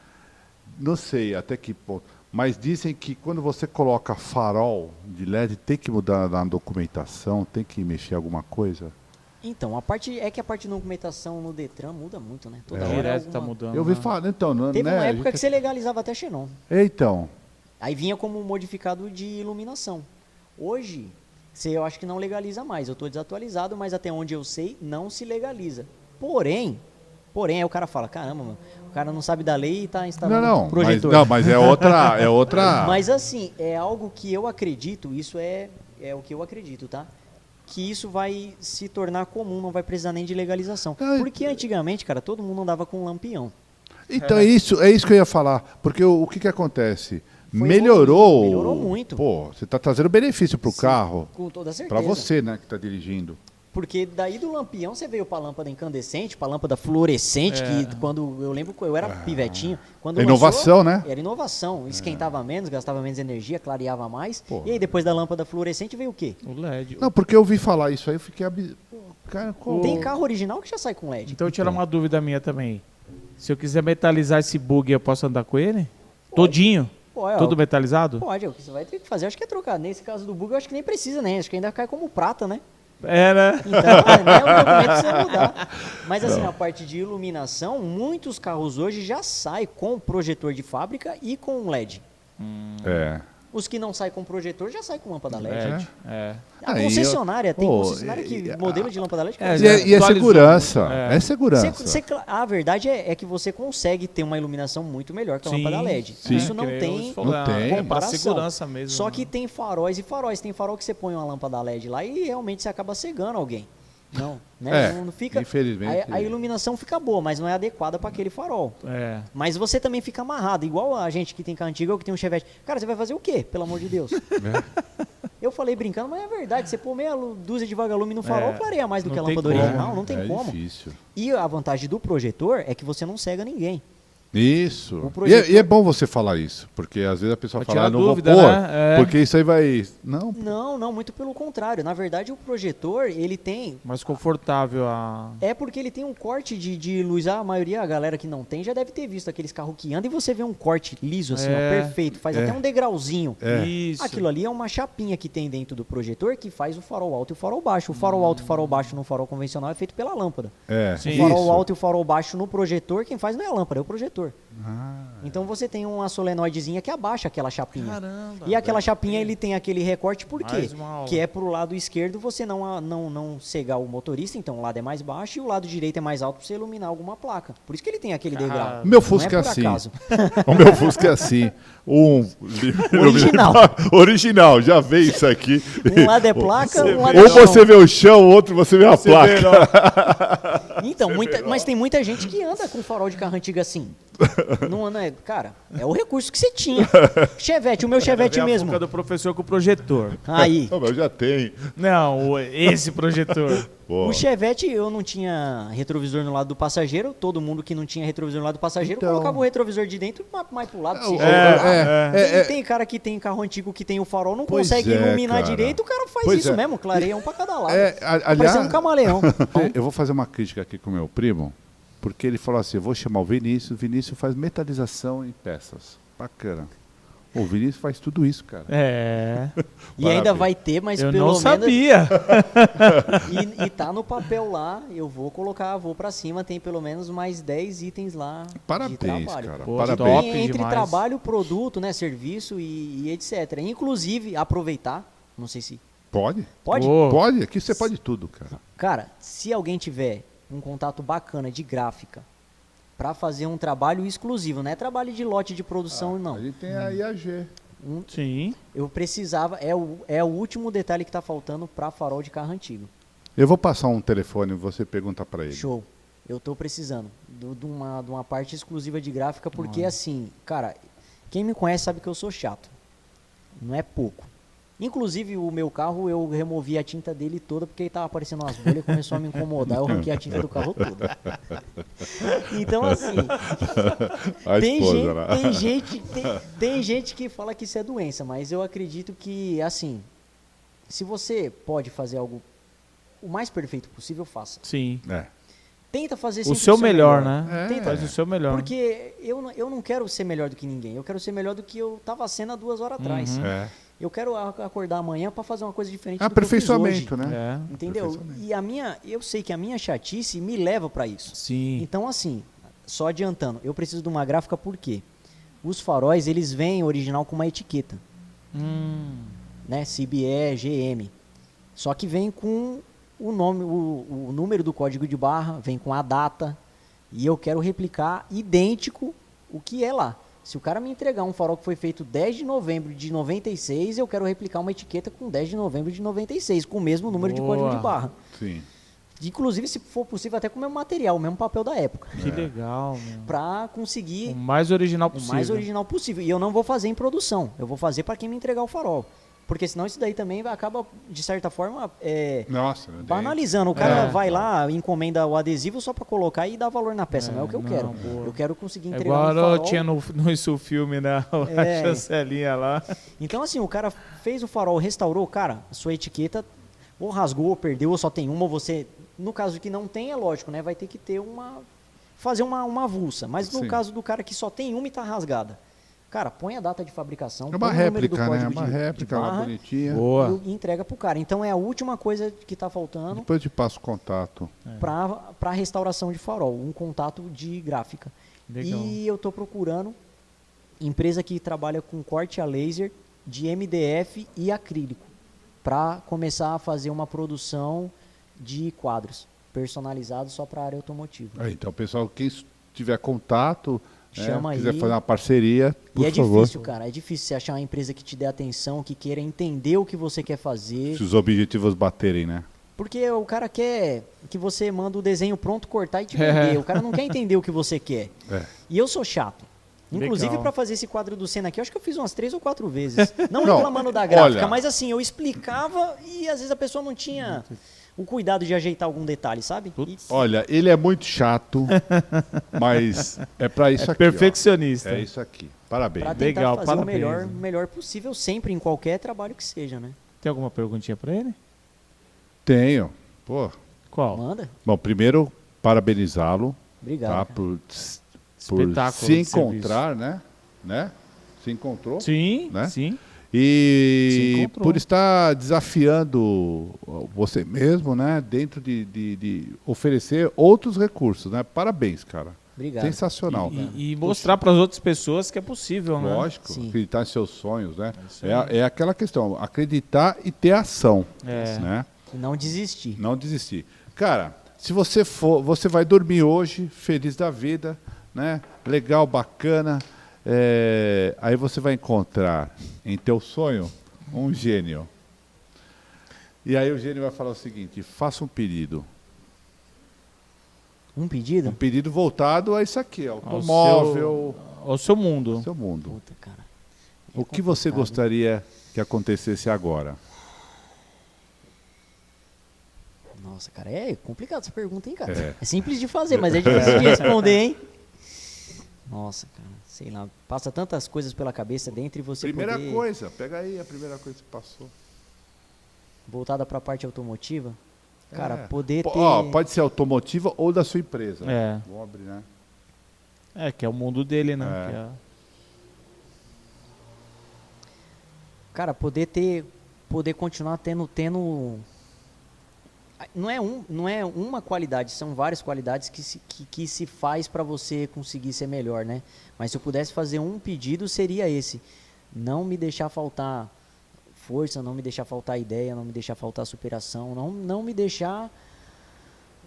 não sei até que ponto, mas dizem que quando você coloca farol de LED, tem que mudar na documentação, tem que mexer alguma coisa? Então, a parte de documentação no Detran muda muito, né? Toda hora Direto tá mudando. Eu ouvi falar, então, não, Teve né? uma época que você legalizava até xenon. Então. Aí vinha como modificado de iluminação. Hoje, eu acho que não legaliza mais. Eu estou desatualizado, mas até onde eu sei, não se legaliza. Porém, aí o cara fala, caramba, mano, o cara não sabe da lei e está instalando um projetor. Mas é outra... Mas assim, é algo que eu acredito, isso é o que eu acredito, tá? Que isso vai se tornar comum, não vai precisar nem de legalização. Porque antigamente, cara, todo mundo andava com um lampião. Então é isso que eu ia falar. Porque o que acontece? Melhorou muito. Pô, você está trazendo benefício para o carro. Com toda certeza. Para você, né, que está dirigindo. Porque daí do lampião você veio para lâmpada incandescente, para lâmpada fluorescente, que quando eu lembro que eu era pivetinho, quando inovação, né? Era inovação, esquentava menos, gastava menos energia, clareava mais. Pô. E aí depois da lâmpada fluorescente veio o quê? O LED. Não, porque eu ouvi falar isso aí, eu fiquei Cara, tem carro original que já sai com LED. Então eu tirar uma dúvida minha também. Se eu quiser metalizar esse bug, eu posso andar com ele? Todinho? Tudo metalizado? Pode, o que você vai ter que fazer, acho que é trocar. Nesse caso do bug, eu acho que nem precisa, né? Acho que ainda cai como prata, né? É, né? Então, nem o documento precisa mudar. Mas assim, a parte de iluminação, muitos carros hoje já saem com projetor de fábrica e com LED. Os que não saem com projetor já saem com lâmpada LED. A concessionária, tem concessionária que modelo de lâmpada LED. E é segurança. É segurança. A verdade é que você consegue ter uma iluminação muito melhor que a lâmpada LED. Sim. Isso não tem comparação. Segurança mesmo. Só que tem faróis e faróis. Tem farol que você põe uma lâmpada LED lá e realmente você acaba cegando alguém. Não, né? Não fica. Infelizmente. A iluminação fica boa, mas não é adequada para aquele farol. Mas você também fica amarrado, igual a gente que tem carro antigo ou que tem um Chevette. Cara, você vai fazer o quê, pelo amor de Deus? Eu falei brincando, mas é verdade. Você pôr meia dúzia de vagalume no farol, clareia mais do que a lâmpada original. Não tem como. Difícil. E a vantagem do projetor é que você não cega ninguém. Isso. E é bom você falar isso, porque às vezes a pessoa fala, não dúvida, vou pôr, né? porque isso aí vai... Não, muito pelo contrário. Na verdade, o projetor, ele tem... Mais confortável É porque ele tem um corte de luz. A maioria, a galera que não tem, já deve ter visto aqueles carros que andam e você vê um corte liso, assim, ó, perfeito. Faz até um degrauzinho. Isso. Aquilo ali é uma chapinha que tem dentro do projetor que faz o farol alto e o farol baixo. O farol alto e o farol baixo no farol convencional é feito pela lâmpada. O farol alto e o farol baixo no projetor, quem faz não é a lâmpada, é o projetor. Então você tem uma solenoidezinha que abaixa aquela chapinha. Caramba, e aquela chapinha ele tem aquele recorte por quê? Que é pro lado esquerdo você não cegar o motorista, então o lado é mais baixo e o lado direito é mais alto para você iluminar alguma placa. Por isso que ele tem aquele degrau. Meu Fusca é assim. O meu Fusca é assim. Original, já vê isso aqui. Um lado é placa, um lado é ou chão. você vê o chão, o outro você vê a placa. Então, mas tem muita gente que anda com farol de carro antigo assim. Não, cara, é o recurso que você tinha. Chevette, o meu Chevette mesmo. A boca do professor com o projetor. Aí. Não, eu já tenho. Não, esse projetor. Boa. O Chevette, eu não tinha retrovisor no lado do passageiro. Todo mundo que não tinha retrovisor no lado do passageiro Então... colocava o retrovisor de dentro mais pro lado. Tem cara que tem carro antigo que tem o farol, não consegue iluminar direito, o cara faz isso mesmo, clareia um pra cada lado. Aliás, parecendo um camaleão. Eu vou fazer uma crítica aqui com o meu primo, porque ele falou assim, eu vou chamar o Vinícius faz metalização em peças. Bacana. O Vinícius faz tudo isso, cara. E ainda vai ter, mas eu pelo não menos... sabia. E tá no papel lá, eu vou pra cima, tem pelo menos mais 10 itens lá Parabéns, de trabalho. cara. Pô, Parabéns. top Entre demais. trabalho, produto, né, serviço e etc. Inclusive, aproveitar, não sei se... Pode? Pode? Pô. Pode? Aqui você pode tudo, cara. Cara, se alguém tiver um contato bacana de gráfica para fazer um trabalho exclusivo, não é trabalho de lote de produção, não. A gente tem a IAG. Sim. Eu precisava, é o último detalhe que tá faltando para farol de carro antigo. Eu vou passar um telefone e você pergunta para ele. Show. Eu tô precisando de uma parte exclusiva de gráfica, porque assim, cara, quem me conhece sabe que eu sou chato. Não é pouco. Inclusive, o meu carro, eu removi a tinta dele toda, porque ele tava aparecendo umas bolhas e começou a me incomodar. Eu arranquei a tinta do carro toda. Então, assim, tem gente que fala que isso é doença, mas eu acredito que, assim, se você pode fazer algo o mais perfeito possível, faça. Sim. Tenta fazer O sempre seu melhor, né? Tenta. Faz o seu melhor. Porque eu não quero ser melhor do que ninguém. Eu quero ser melhor do que eu tava sendo há 2 horas atrás. Eu quero acordar amanhã para fazer uma coisa diferente do que eu fiz hoje. Aperfeiçoamento, né? Entendeu? E eu sei que a minha chatice me leva para isso. Sim. Então, assim, só adiantando, eu preciso de uma gráfica porque os faróis, eles vêm original com uma etiqueta. Né? CBE, GM. Só que vem com o nome, o número do código de barra, vem com a data. E eu quero replicar idêntico o que é lá. Se o cara me entregar um farol que foi feito 10 de novembro de 96, eu quero replicar uma etiqueta com 10 de novembro de 96, com o mesmo número de código de barra. Sim. Inclusive, se for possível, até com o mesmo material, o mesmo papel da época. Que legal, meu. Pra conseguir O mais original possível. o mais original possível. E eu não vou fazer em produção, eu vou fazer para quem me entregar o farol. Porque senão isso daí também acaba, de certa forma, banalizando. O cara vai lá, encomenda o adesivo só para colocar e dar valor na peça. Não é o que eu quero. Boa. Eu quero conseguir entregar Igual um farol. tinha no isso filme, né? A chancelinha lá. Então, assim, o cara fez o farol, restaurou, cara, a sua etiqueta ou rasgou, ou perdeu, ou só tem uma, ou você... No caso que não tem, é lógico, né? Vai ter que ter fazer uma avulsa. Mas no caso do cara que só tem uma e tá rasgada, cara, põe a data de fabricação, É uma réplica, né? Uma réplica lá bonitinha. Boa. E entrega pro cara. Então é a última coisa que tá faltando Depois eu te passo o contato. para restauração de farol, um contato de gráfica. Legal. E eu tô procurando empresa que trabalha com corte a laser de MDF e acrílico para começar a fazer uma produção de quadros personalizados só para a área automotiva. Então, pessoal, quem tiver contato, Chama quiser aí. fazer uma parceria, por E é favor. difícil, cara. É difícil você achar uma empresa que te dê atenção, que queira entender o que você quer fazer. Se os objetivos baterem, né? Porque o cara quer que você manda o desenho pronto, cortar e te vender. O cara não quer entender o que você quer. E eu sou chato. Inclusive, Legal. para fazer esse quadro do Senna aqui, eu acho que eu fiz umas 3 ou 4 vezes. Não reclamando da gráfica, mas assim, eu explicava e às vezes a pessoa não tinha o cuidado de ajeitar algum detalhe, sabe? Olha, ele é muito chato, mas é para isso aqui. Perfeccionista. É isso aqui. Parabéns. Para tentar Legal, fazer parabéns. o melhor possível sempre, em qualquer trabalho que seja, né? Tem alguma perguntinha pra ele? Tenho. Pô. Qual? Manda. Bom, primeiro, parabenizá-lo, Obrigado. tá? cara. Por Espetáculo se de encontrar, né? Se encontrou. Sim, Né? sim. Se E encontrou. por estar desafiando você mesmo, né? Dentro de oferecer outros recursos, né? Parabéns, cara. Obrigado. Sensacional. E mostrar para as outras pessoas que é possível, né? Lógico, Sim. acreditar em seus sonhos, né? isso aí. É aquela questão, acreditar e ter ação, É. né? E não desistir. Não desistir. Cara, se você for, você vai dormir hoje feliz da vida, né? Legal, bacana. Aí você vai encontrar em teu sonho um gênio. E aí o gênio vai falar o seguinte: faça um pedido. Um pedido? Um pedido voltado a isso aqui, automóvel, Ao seu mundo. ao seu mundo. Puta, cara. O que você complicado. gostaria que acontecesse agora? Nossa, cara, é complicado essa pergunta, hein, cara? É simples de fazer, mas é difícil de responder, hein? Nossa, cara, sei lá, passa tantas coisas pela cabeça dentro e você Primeira poder... coisa, pega aí a primeira coisa que passou. Voltada para a parte automotiva, cara, poder ter... Pode ser automotiva ou da sua empresa. É. Vou abrir, né? Que é o mundo dele, né? É. Que é... Cara, poder continuar tendo não é uma qualidade, são várias qualidades que se faz para você conseguir ser melhor, né? Mas se eu pudesse fazer um pedido, seria esse: não me deixar faltar força, não me deixar faltar ideia, não me deixar faltar superação, não me deixar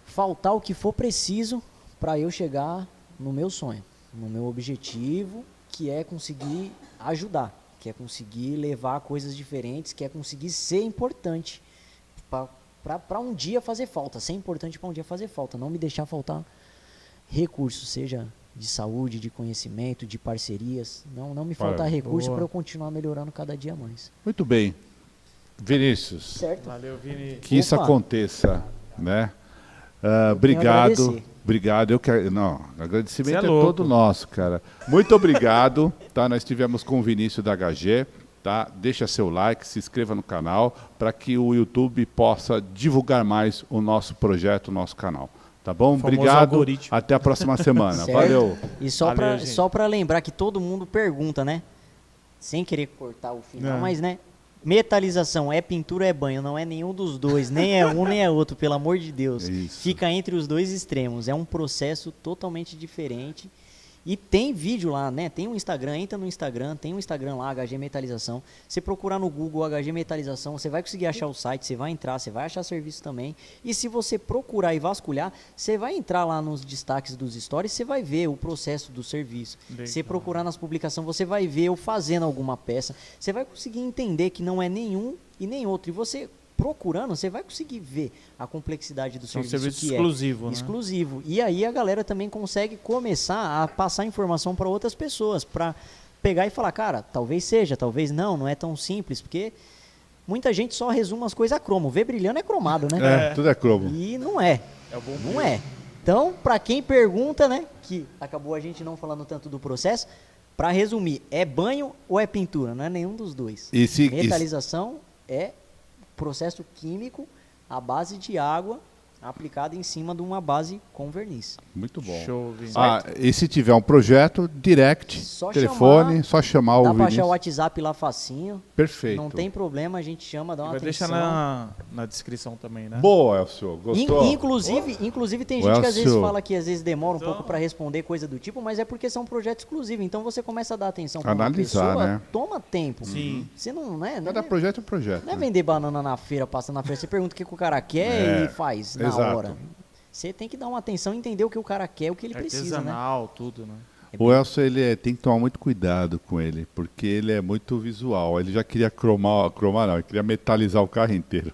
faltar o que for preciso para eu chegar no meu sonho, no meu objetivo, que é conseguir ajudar, que é conseguir levar coisas diferentes, que é conseguir ser importante para um dia fazer falta, ser importante para um dia fazer falta, não me deixar faltar recursos, seja de saúde, de conhecimento, de parcerias, não me faltar recurso para eu continuar melhorando cada dia mais. Muito bem. Vinícius. Certo. Valeu, Vini. Que isso aconteça, né? Obrigado. Obrigado. Agradecimento é todo nosso, cara. Muito obrigado. Tá? Nós estivemos com o Vinícius da HG. Tá? Deixa seu like, se inscreva no canal para que o YouTube possa divulgar mais o nosso projeto, o nosso canal. Tá bom? Obrigado. Algoritmo. Até a próxima semana. Certo. Valeu. E só para lembrar que todo mundo pergunta, né? Sem querer cortar o final, mas né? Metalização é pintura ou é banho? Não é nenhum dos dois, nem é um nem é outro, pelo amor de Deus. Fica entre os dois extremos. É um processo totalmente diferente. E tem vídeo lá, né? Tem um Instagram, entra no Instagram, tem um Instagram lá, HG Metalização. Você procurar no Google HG Metalização, você vai conseguir achar o site, você vai entrar, você vai achar serviço também. E se você procurar e vasculhar, você vai entrar lá nos destaques dos stories, você vai ver o processo do serviço. Você procurar nas publicações, você vai ver eu fazendo alguma peça. Você vai conseguir entender que não é nenhum e nem outro. E você procurando, você vai conseguir ver a complexidade do serviço, que exclusivo, é né? exclusivo. E aí a galera também consegue começar a passar informação para outras pessoas, para pegar e falar, cara, talvez seja, talvez não é tão simples, porque muita gente só resume as coisas a cromo. Vê brilhando é cromado, né? Tudo é cromo. E não é. Não é. Então, para quem pergunta, né, que acabou a gente não falando tanto do processo, para resumir, é banho ou é pintura? Não é nenhum dos dois. Metalização é processo químico à base de água aplicada em cima de uma base com verniz. Muito bom. Show, Vini. E se tiver um projeto, direct, telefone, só chamar o Vinícius. Dá para achar o WhatsApp lá facinho. Perfeito. Não tem problema, a gente chama, dá uma atenção. Vai deixar na descrição também, né? Boa, Elcio. Gostou? Inclusive tem gente que às vezes fala que às vezes demora um pouco para responder, coisa do tipo, mas é porque são projetos exclusivos. Então você começa a dar atenção para uma pessoa, né? Toma tempo. Sim. Você não é... Cada projeto é um projeto. Não é vender banana na feira, passa na feira, você pergunta o que o cara quer e faz na hora. Você tem que dar uma atenção e entender o que o cara quer, o que ele precisa, né? Artesanal, tudo, né? O Elcio, tem que tomar muito cuidado com ele, porque ele é muito visual. Ele já queria cromar não, ele queria metalizar o carro inteiro.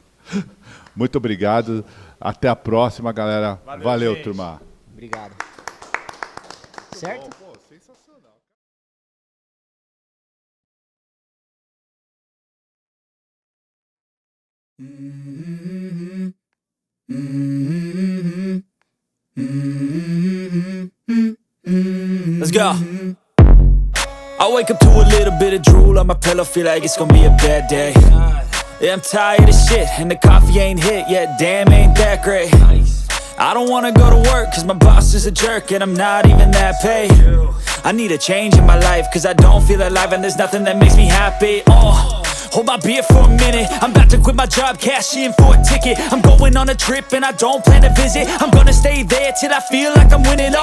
Muito obrigado. Até a próxima, galera. Valeu turma. Obrigado. Certo? Pô, sensacional. Let's go. I wake up to a little bit of drool on my pillow, feel like it's gonna be a bad day. Yeah, I'm tired of shit, and the coffee ain't hit yet, damn, ain't that great. I don't wanna go to work, cause my boss is a jerk, and I'm not even that paid. I need a change in my life, cause I don't feel alive, and there's nothing that makes me happy. Hold my beer for a minute, I'm about to quit my job, cash in for a ticket. I'm going on a trip and I don't plan to visit. I'm gonna stay there till I feel like I'm winning,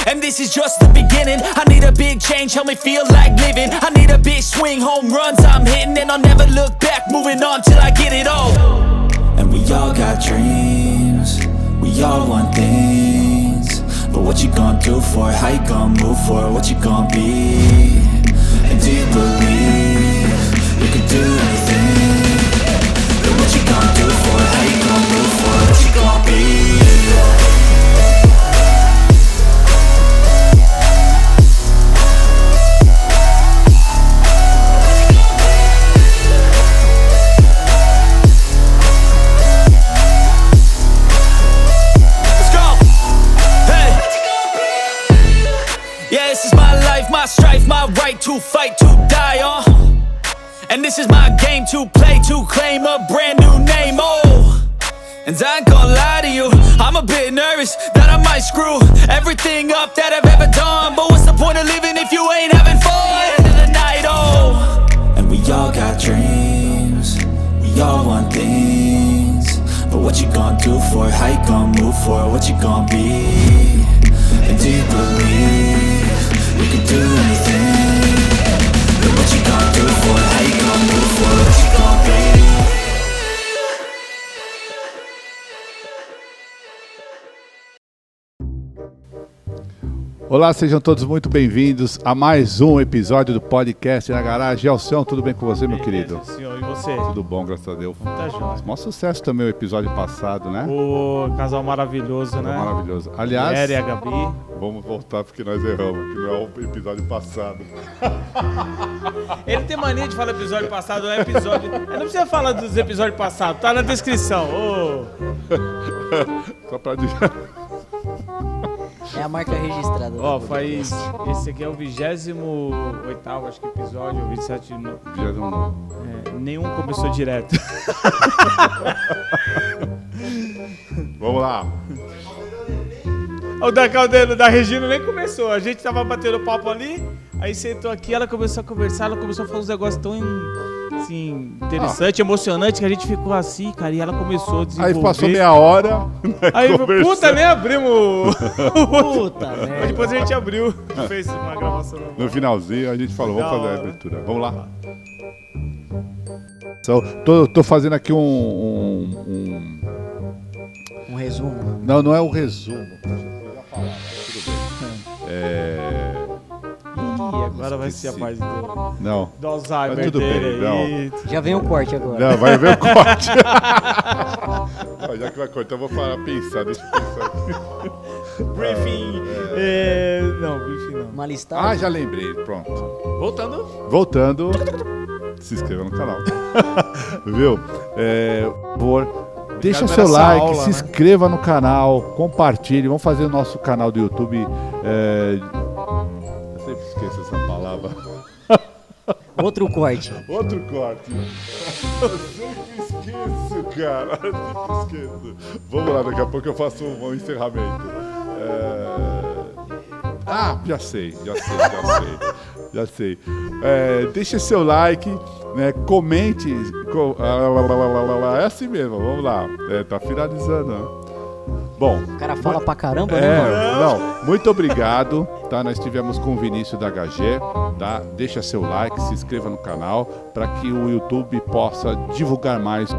and this is just the beginning. I need a big change, help me feel like living. I need a big swing, home runs I'm hitting, and I'll never look back, moving on till I get it all. And we all got dreams, we all want things, but what you gonna do for it? How you gonna move for it? What you gonna be? And do you believe you can do anything? But what you gonna do for it? How you gonna move for it? What you gonna be? fight to die on. And this is my game to play, to claim a brand new name, oh. And I ain't gonna lie to you, I'm a bit nervous that I might screw everything up that I've ever done. But what's the point of living if you ain't having fun? End of the night, oh. And we all got dreams, we all want things. But what you gonna do for it? How you gonna move for it? What you gonna be? And do you believe you can do anything? But what you gonna do for it? How you gonna move for it? What you gonna be? Olá, sejam todos muito bem-vindos a mais um episódio do podcast na garagem. Gelson, tudo bem com você, meu querido? Senhor, e você? Tudo bom, graças a Deus. Tá jóia. Maior sucesso também o episódio passado, né? O casal maravilhoso, né? Maravilhoso. Aliás, Mulher e a Gabi. vamos voltar porque nós erramos, que não é o episódio passado. Ele tem mania de falar episódio passado, não é episódio. Eu não precisa falar dos episódios passados, tá na descrição. Ô. Só pra dizer. É a marca registrada. Ó, faz. Esse aqui é o 28º, acho que episódio, ou 27. Nenhum começou direto. Vamos lá. O da Caldeira, da Regina nem começou. A gente tava batendo papo ali, aí sentou aqui, ela começou a conversar, ela começou a falar uns negócios tão assim, interessante, emocionante, que a gente ficou assim, cara, e ela começou a desenvolver. Aí passou meia hora. Aí, puta, nem abrimos. Puta, Mas merda. depois a gente abriu, fez uma gravação. No finalzinho a gente falou, vamos fazer a abertura. Vamos lá. Tá. Então, tô fazendo aqui um... Um resumo. Não é o resumo. Tudo bem. Ih, agora vai ser a Esqueci. parte do Não. Alzheimer Mas tudo dele bem, aí. Já vem o corte agora. Não, vai ver o corte. Ó, já que vai cortar, eu vou falar, pensar, deixa eu pensar aqui. Briefing. Não, briefing não. Uma listagem. Ah, já lembrei, pronto. Voltando. Voltando, se inscreva no canal. Viu? Deixa Obrigado seu por essa like, aula, se né? inscreva no canal, compartilhe. Vamos fazer o nosso canal do YouTube. Eu sempre esqueço essa palavra. Outro corte. Outro corte. Eu sempre esqueço, cara. Eu sempre esqueço. Vamos lá, daqui a pouco eu faço um encerramento. Ah, já sei. Deixa seu like, né? Comente. É assim mesmo, vamos lá. Tá finalizando, né? Bom. O cara fala pra caramba, né, mano? Não, muito obrigado, tá? Nós estivemos com o Vinícius da HG, tá? Deixa seu like, se inscreva no canal para que o YouTube possa divulgar mais